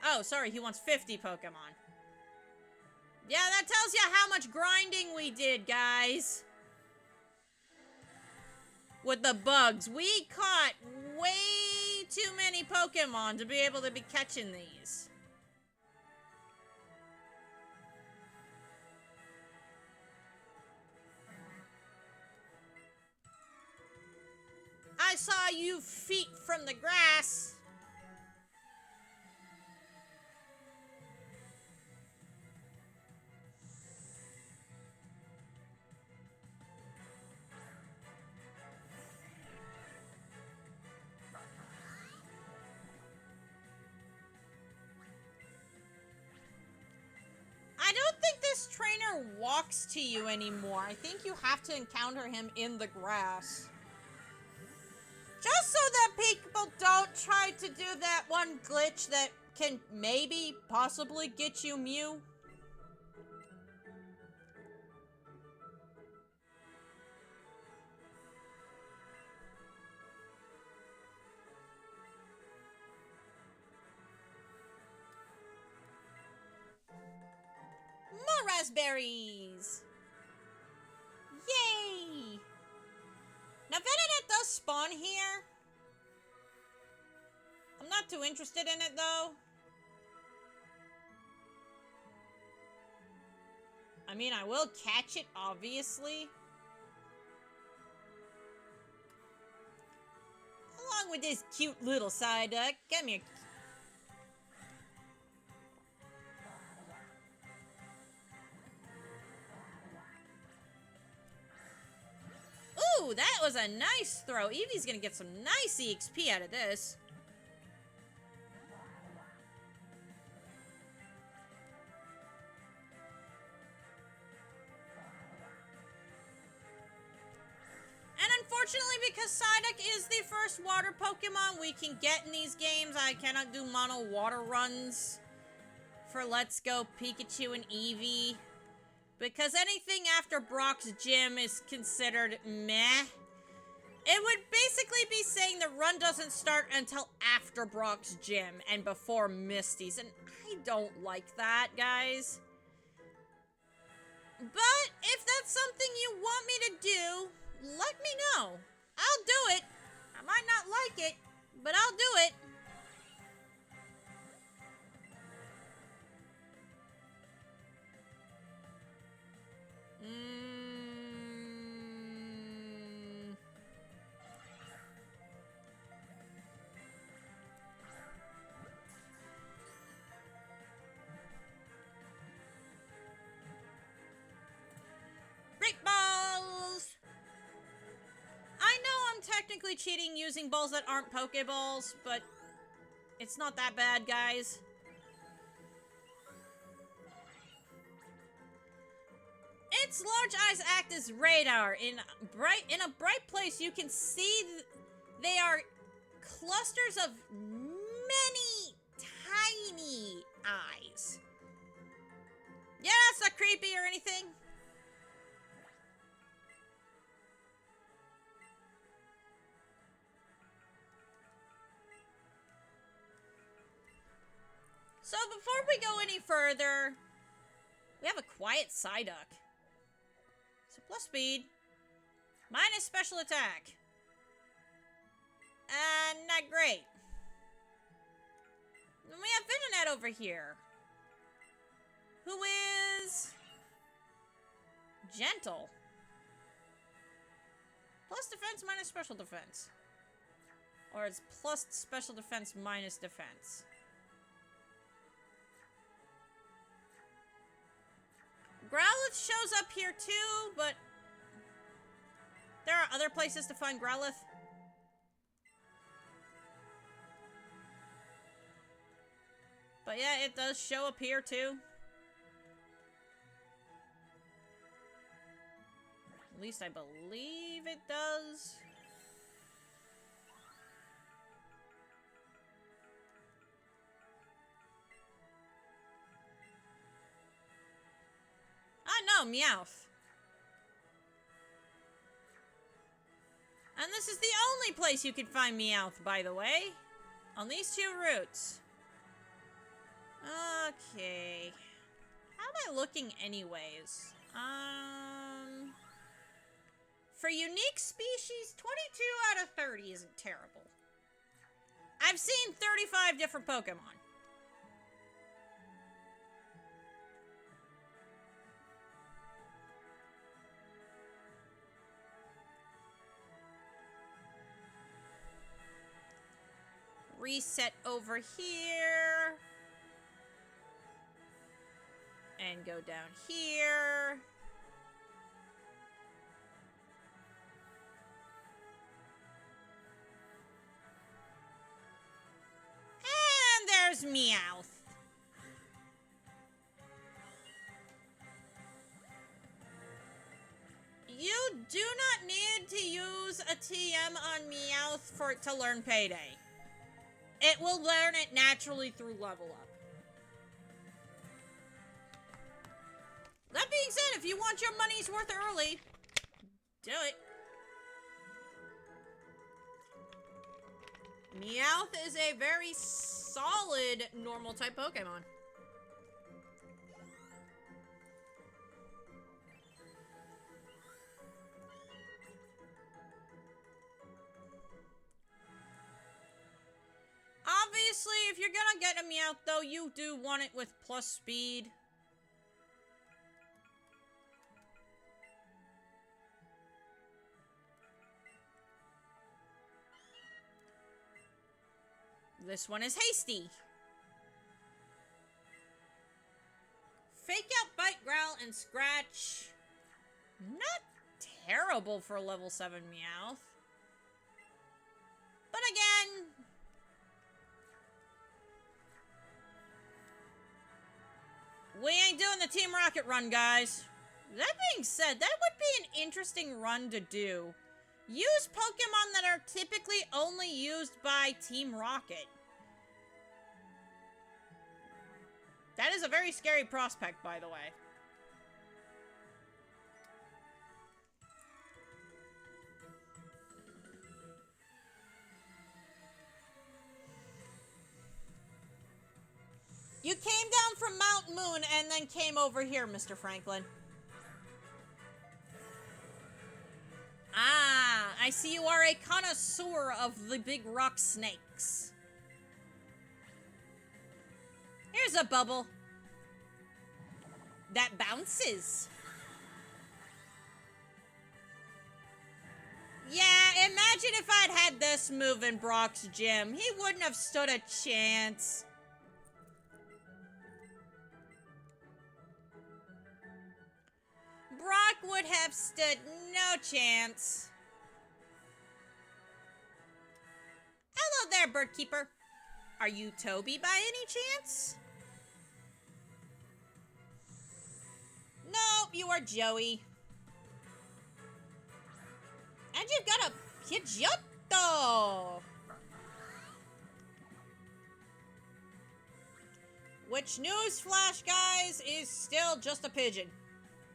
Oh, sorry, he wants 50 Pokemon. Yeah, that tells you how much grinding we did, guys. With the bugs. We caught way too many Pokemon to be able to be catching these. I saw you feet from the grass. I don't think this trainer walks to you anymore. I think you have to encounter him in the grass. Just so that people don't try to do that one glitch that can maybe, possibly get you Mew. More raspberries! Yay! Now, Venonat does spawn here. I'm not too interested in it, though. I mean, I will catch it, obviously. Along with this cute little Psyduck. Come here. Ooh, that was a nice throw. Eevee's gonna get some nice EXP out of this. And unfortunately, because Psyduck is the first water Pokemon we can get in these games, I cannot do mono water runs for Let's Go Pikachu and Eevee. Because anything after Brock's gym is considered meh. It would basically be saying the run doesn't start until after Brock's gym and before Misty's. And I don't like that, guys. But if that's something you want me to do, let me know. I'll do it. I might not like it, but I'll do it. Great balls! I know I'm technically cheating using balls that aren't Pokeballs, but it's not that bad, guys. Its large eyes act as radar. In a bright place, you can see they are clusters of many tiny eyes. Yeah, it's not creepy or anything. So before we go any further, We have a quiet Psyduck. So plus speed. Minus special attack. Not great. Then we have Venonat over here. Who is... gentle. Plus defense minus special defense. Or it's plus special defense minus defense. Growlithe shows up here too, but there are other places to find Growlithe. But yeah, it does show up here too. At least I believe it does. Ah, no, Meowth. And this is the only place you can find Meowth, by the way. On these two routes. Okay. How am I looking anyways? For unique species, 22 out of 30 isn't terrible. I've seen 35 different Pokemon. Reset over here. And go down here. And there's Meowth. You do not need to use a TM on Meowth to learn Payday. It will learn it naturally through level up. That being said, if you want your money's worth early, do it. Meowth is a very solid normal type Pokemon. Obviously, if you're gonna get a Meowth, though, you do want it with plus speed. This one is hasty. Fake out, bite, growl, and scratch. Not terrible for a level 7 Meowth. But again, we ain't doing the Team Rocket run, guys. That being said, that would be an interesting run to do. Use Pokemon that are typically only used by Team Rocket. That is a very scary prospect, by the way. You came down from Mount Moon and then came over here, Mr. Franklin. Ah, I see you are a connoisseur of the big rock snakes. Here's a bubble that bounces. Yeah, imagine if I'd had this move in Brock's gym. He wouldn't have stood a chance. Brock would have stood no chance. Hello there, Bird Keeper. Are you Toby by any chance? Nope, you are Joey. And you've got a Pidgeotto. Which, newsflash, guys, is still just a pigeon.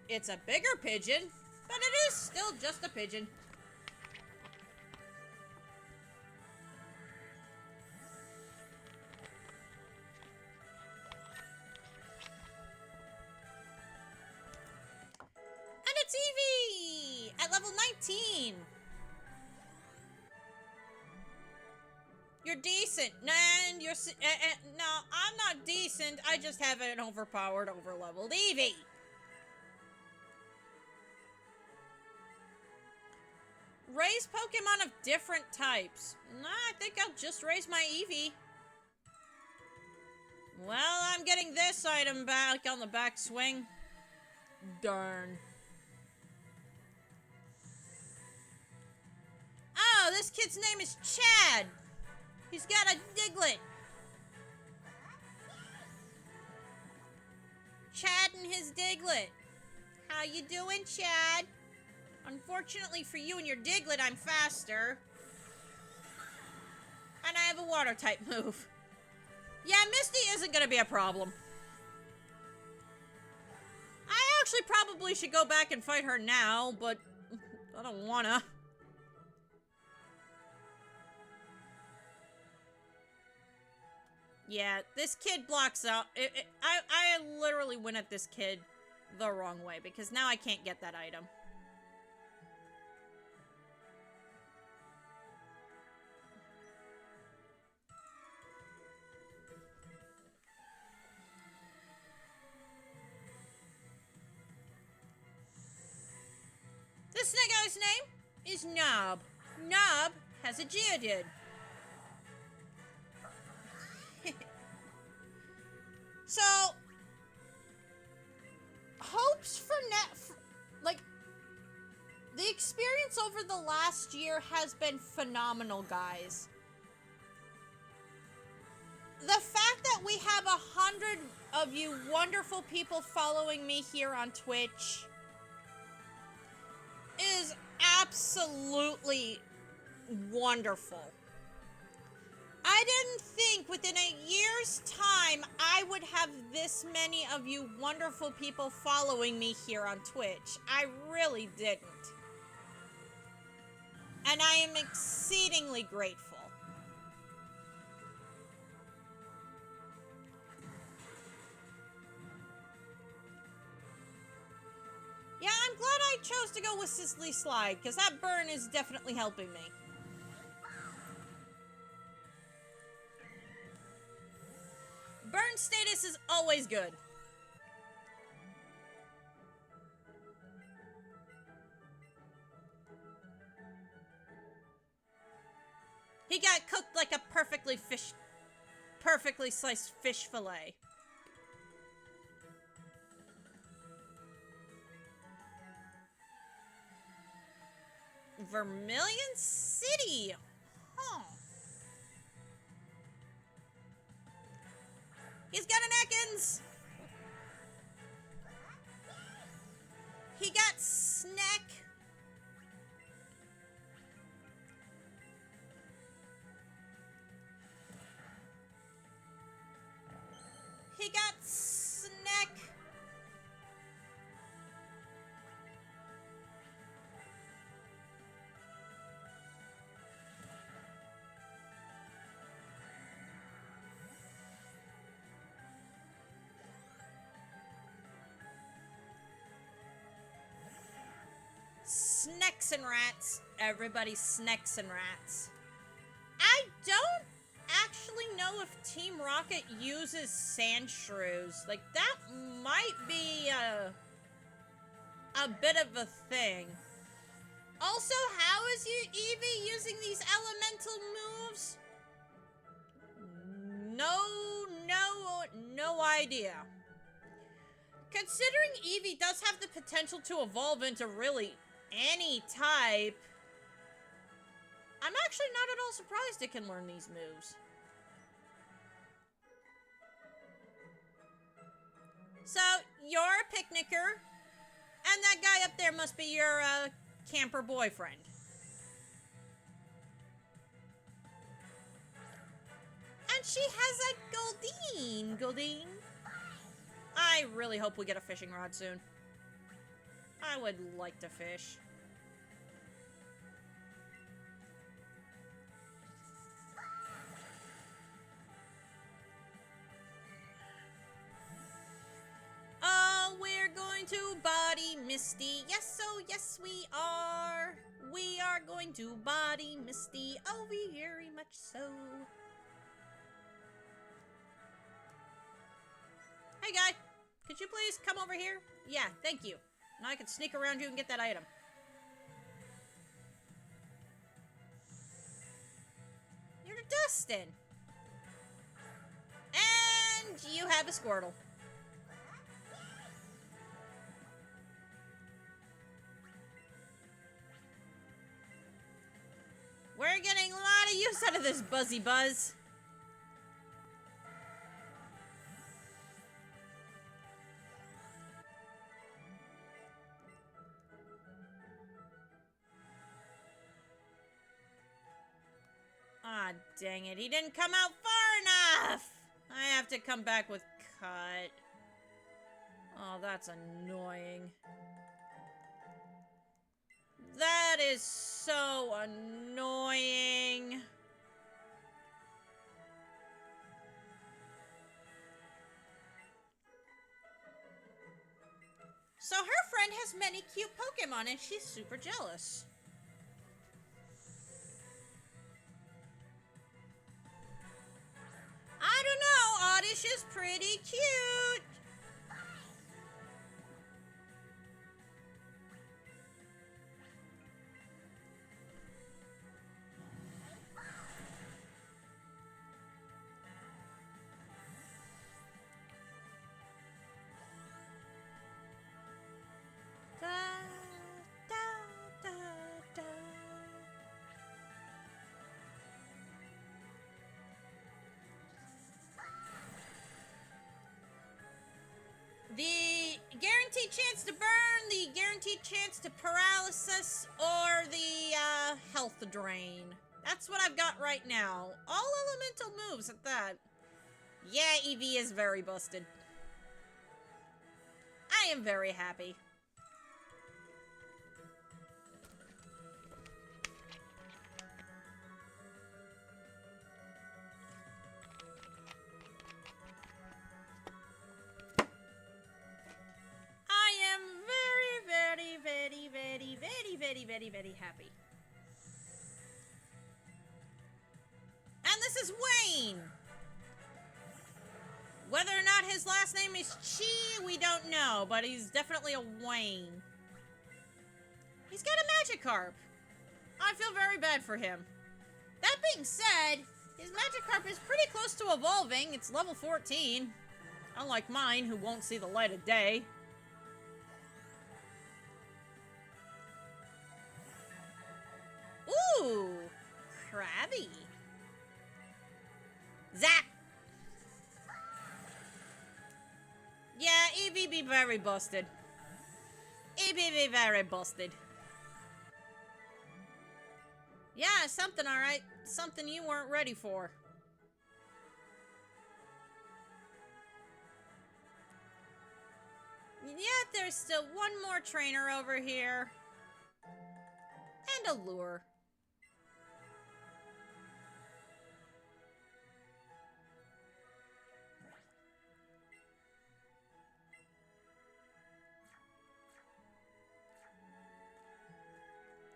It's a bigger pigeon, but it is still just a pigeon. decent. And you're... no, I'm not decent. I just have an overpowered, overleveled Eevee. Raise Pokemon of different types. Nah, I think I'll just raise my Eevee. Well, I'm getting this item back on the back swing. Darn. Oh, this kid's name is Chad. He's got a Diglett. Chad and his Diglett. How you doing, Chad? Unfortunately for you and your Diglett, I'm faster. And I have a water type move. Yeah, Misty isn't gonna be a problem. I actually probably should go back and fight her now, but I don't wanna. Yeah, this kid blocks out. I literally went at this kid the wrong way, because now I can't get that item. This snake guy's name is Knob. Knob has a Geodude. So, hopes for like, the experience over the last year has been phenomenal, guys. The fact that we have 100 of you wonderful people following me here on Twitch is absolutely wonderful. I didn't think within a year's time I would have this many of you wonderful people following me here on Twitch. I really didn't. And I am exceedingly grateful. Yeah, I'm glad I chose to go with Sisley Slide, because that burn is definitely helping me. Burn status is always good. He got cooked like a perfectly sliced fish fillet. Vermilion City. Huh. He's got an Ekans. He got Snack. He got Snack. Snacks and rats. Everybody snacks and rats. I don't actually know if Team Rocket uses sand shrews. Like, that might be a bit of a thing. Also, how is Eevee using these elemental moves? No idea. Considering Eevee does have the potential to evolve into really any type, I'm actually not at all surprised it can learn these moves. So, you're a picnicker, and that guy up there must be your camper boyfriend. And she has a Goldeen. I really hope we get a fishing rod soon. I would like to fish. We're going to body Misty. Yes, oh, yes, we are. We are going to body Misty. Oh, very much so. please come over here? Yeah, thank you. Now I can sneak around you and get that item. You're Dustin. And you have a Squirtle. We're getting a lot of use out of this Buzzy Buzz. Ah, dang it. He didn't come out far enough. I have to come back with Cut. Oh, that's annoying. That is so annoying. So her friend has many cute Pokemon and she's super jealous. I don't know, Oddish is pretty cute. Da, da, da, da. The guaranteed chance to burn, the guaranteed chance to paralysis, or the health drain. That's what I've got right now. All elemental moves at that. Yeah, Eevee is very busted. I am very happy. Very happy. And this is Wayne. Whether or not his last name is Chi, we don't know, but he's definitely a Wayne. He's got a Magikarp. I feel very bad for him. That being said, his Magikarp is pretty close to evolving. It's level 14. Unlike mine, who won't see the light of day. Ooh, Krabby. Zap! Yeah, Eevee be very busted. Eevee be very busted. Yeah, something alright. Something you weren't ready for. Yet there's still one more trainer over here. And a lure.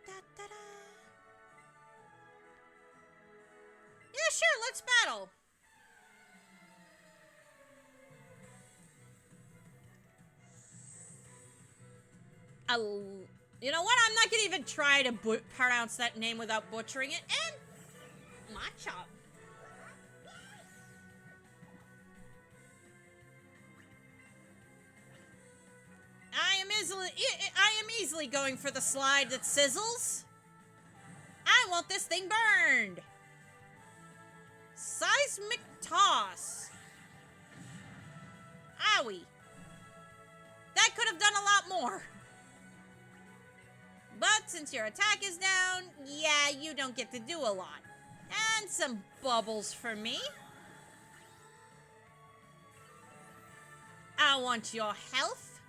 Da-da-da. Yeah, sure, let's battle. You know what? I'm not gonna even try to pronounce that name without butchering it. And Machop. I am easily going for the slide that sizzles. I want this thing burned. Seismic toss. Owie. That could have done a lot more. But since your attack is down, yeah, you don't get to do a lot. And some bubbles for me. I want your health.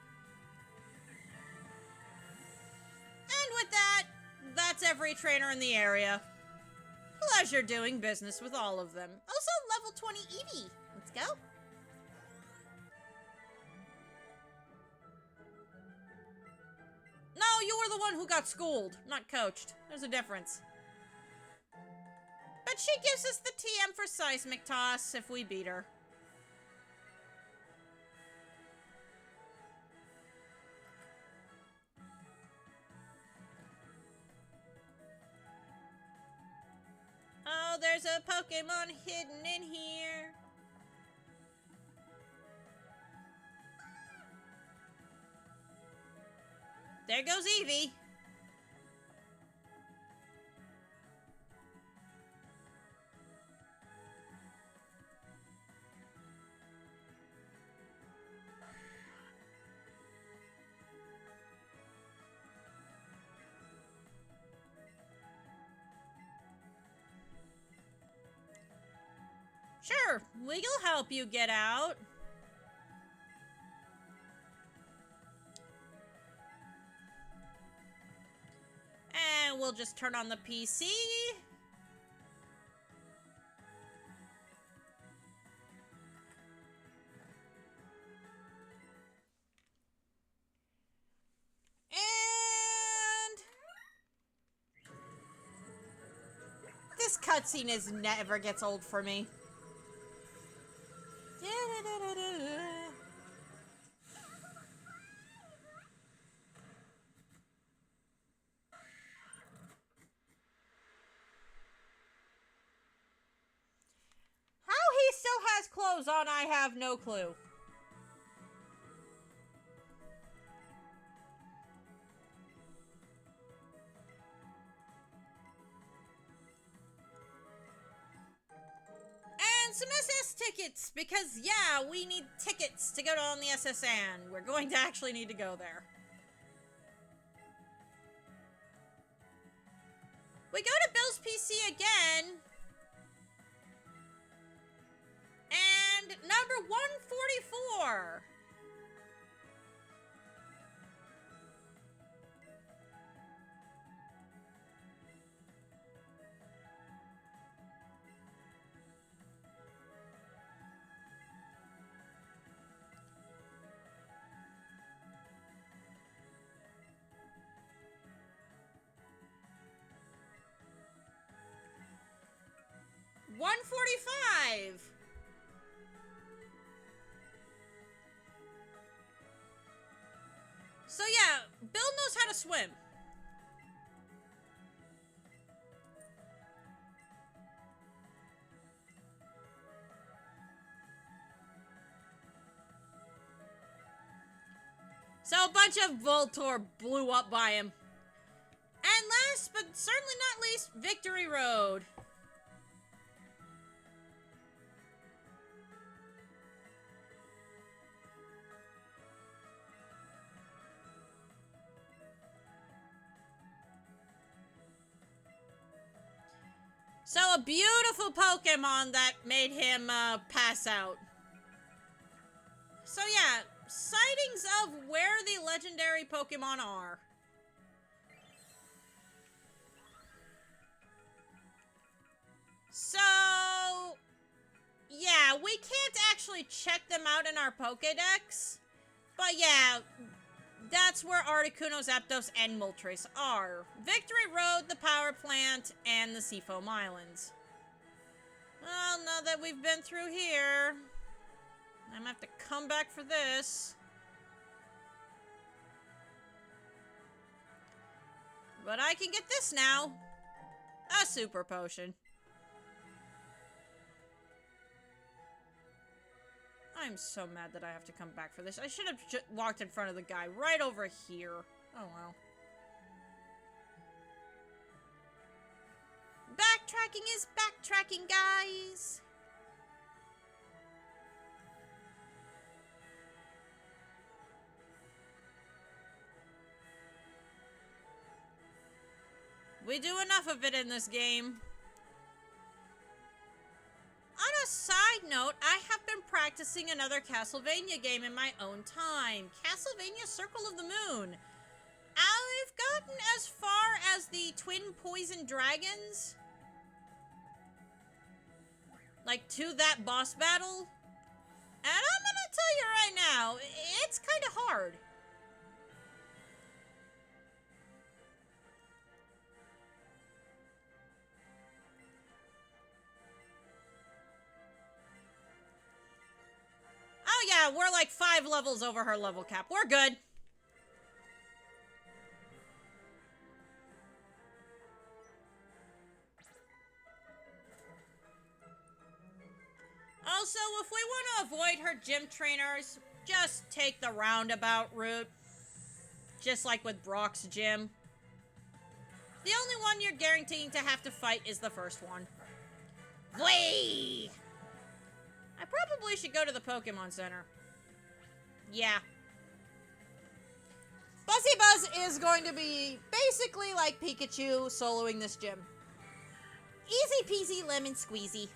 And with that, that's every trainer in the area. Pleasure doing business with all of them. Also, level 20 Eevee. Let's go. No, you were the one who got schooled, not coached. There's a difference. But she gives us the TM for Seismic Toss if we beat her. Oh, there's a Pokemon hidden in here. There goes Eevee. Sure, we'll help you get out. And we'll just turn on the PC. And this cutscene never gets old for me. How he still has clothes on, I have no clue. And some SS tickets, because yeah, we need tickets to go on the SSN. We're going to actually need to go there. We go to Bill's PC again. And number 144. $145. So yeah, Bill knows how to swim. So a bunch of Voltorb blew up by him. And last, but certainly not least, Victory Road. So a beautiful Pokemon that made him pass out. So yeah, sightings of where the legendary Pokemon are. So, yeah, we can't actually check them out in our Pokedex. But yeah, that's where Articuno, Zapdos, and Moltres are. Victory Road, the Power Plant, and the Seafoam Islands. Well, now that we've been through here, I'm gonna have to come back for this. But I can get this now. A Super Potion. I'm so mad that I have to come back for this. I should have walked in front of the guy right over here. Oh, well. Backtracking is backtracking, guys. We do enough of it in this game. On a side note, I have been practicing another Castlevania game in my own time. Castlevania Circle of the Moon. I've gotten as far as the Twin Poison Dragons. Like, to that boss battle. And I'm gonna tell you right now, it's kind of hard. Oh yeah, we're like 5 levels over her level cap. We're good. avoid her gym trainers, just take the roundabout route. Just like with Brock's gym. The only one you're guaranteeing to have to fight is the first one. Whee! I probably should go to the Pokemon Center. Yeah. Buzzy Buzz is going to be basically like Pikachu soloing this gym. Easy peasy lemon squeezy.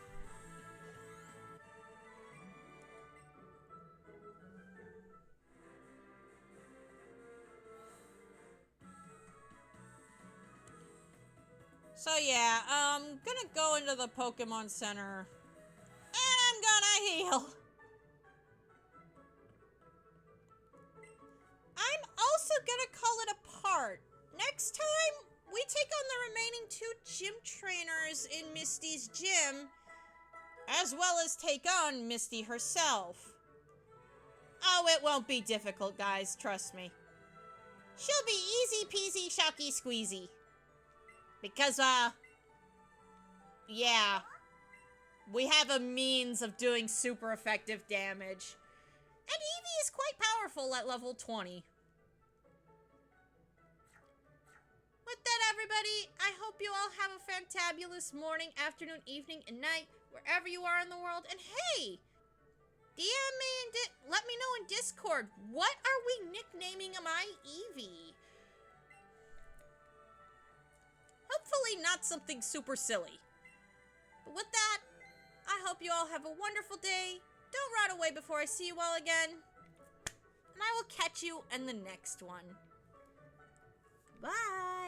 So yeah, I'm gonna go into the Pokemon Center. And I'm gonna heal. I'm also gonna call it a part. Next time, we take on the remaining 2 gym trainers in Misty's gym, as well as take on Misty herself. Oh, it won't be difficult, guys, trust me. She'll be easy peasy shocky squeezy. Because, yeah. We have a means of doing super effective damage. And Eevee is quite powerful at level 20. With that, everybody, I hope you all have a fantabulous morning, afternoon, evening, and night, wherever you are in the world. And hey, DM me and let me know in Discord, what are we nicknaming my Eevee? Hopefully not something super silly. But with that, I hope you all have a wonderful day. Don't run away before I see you all again. And I will catch you in the next one. Bye!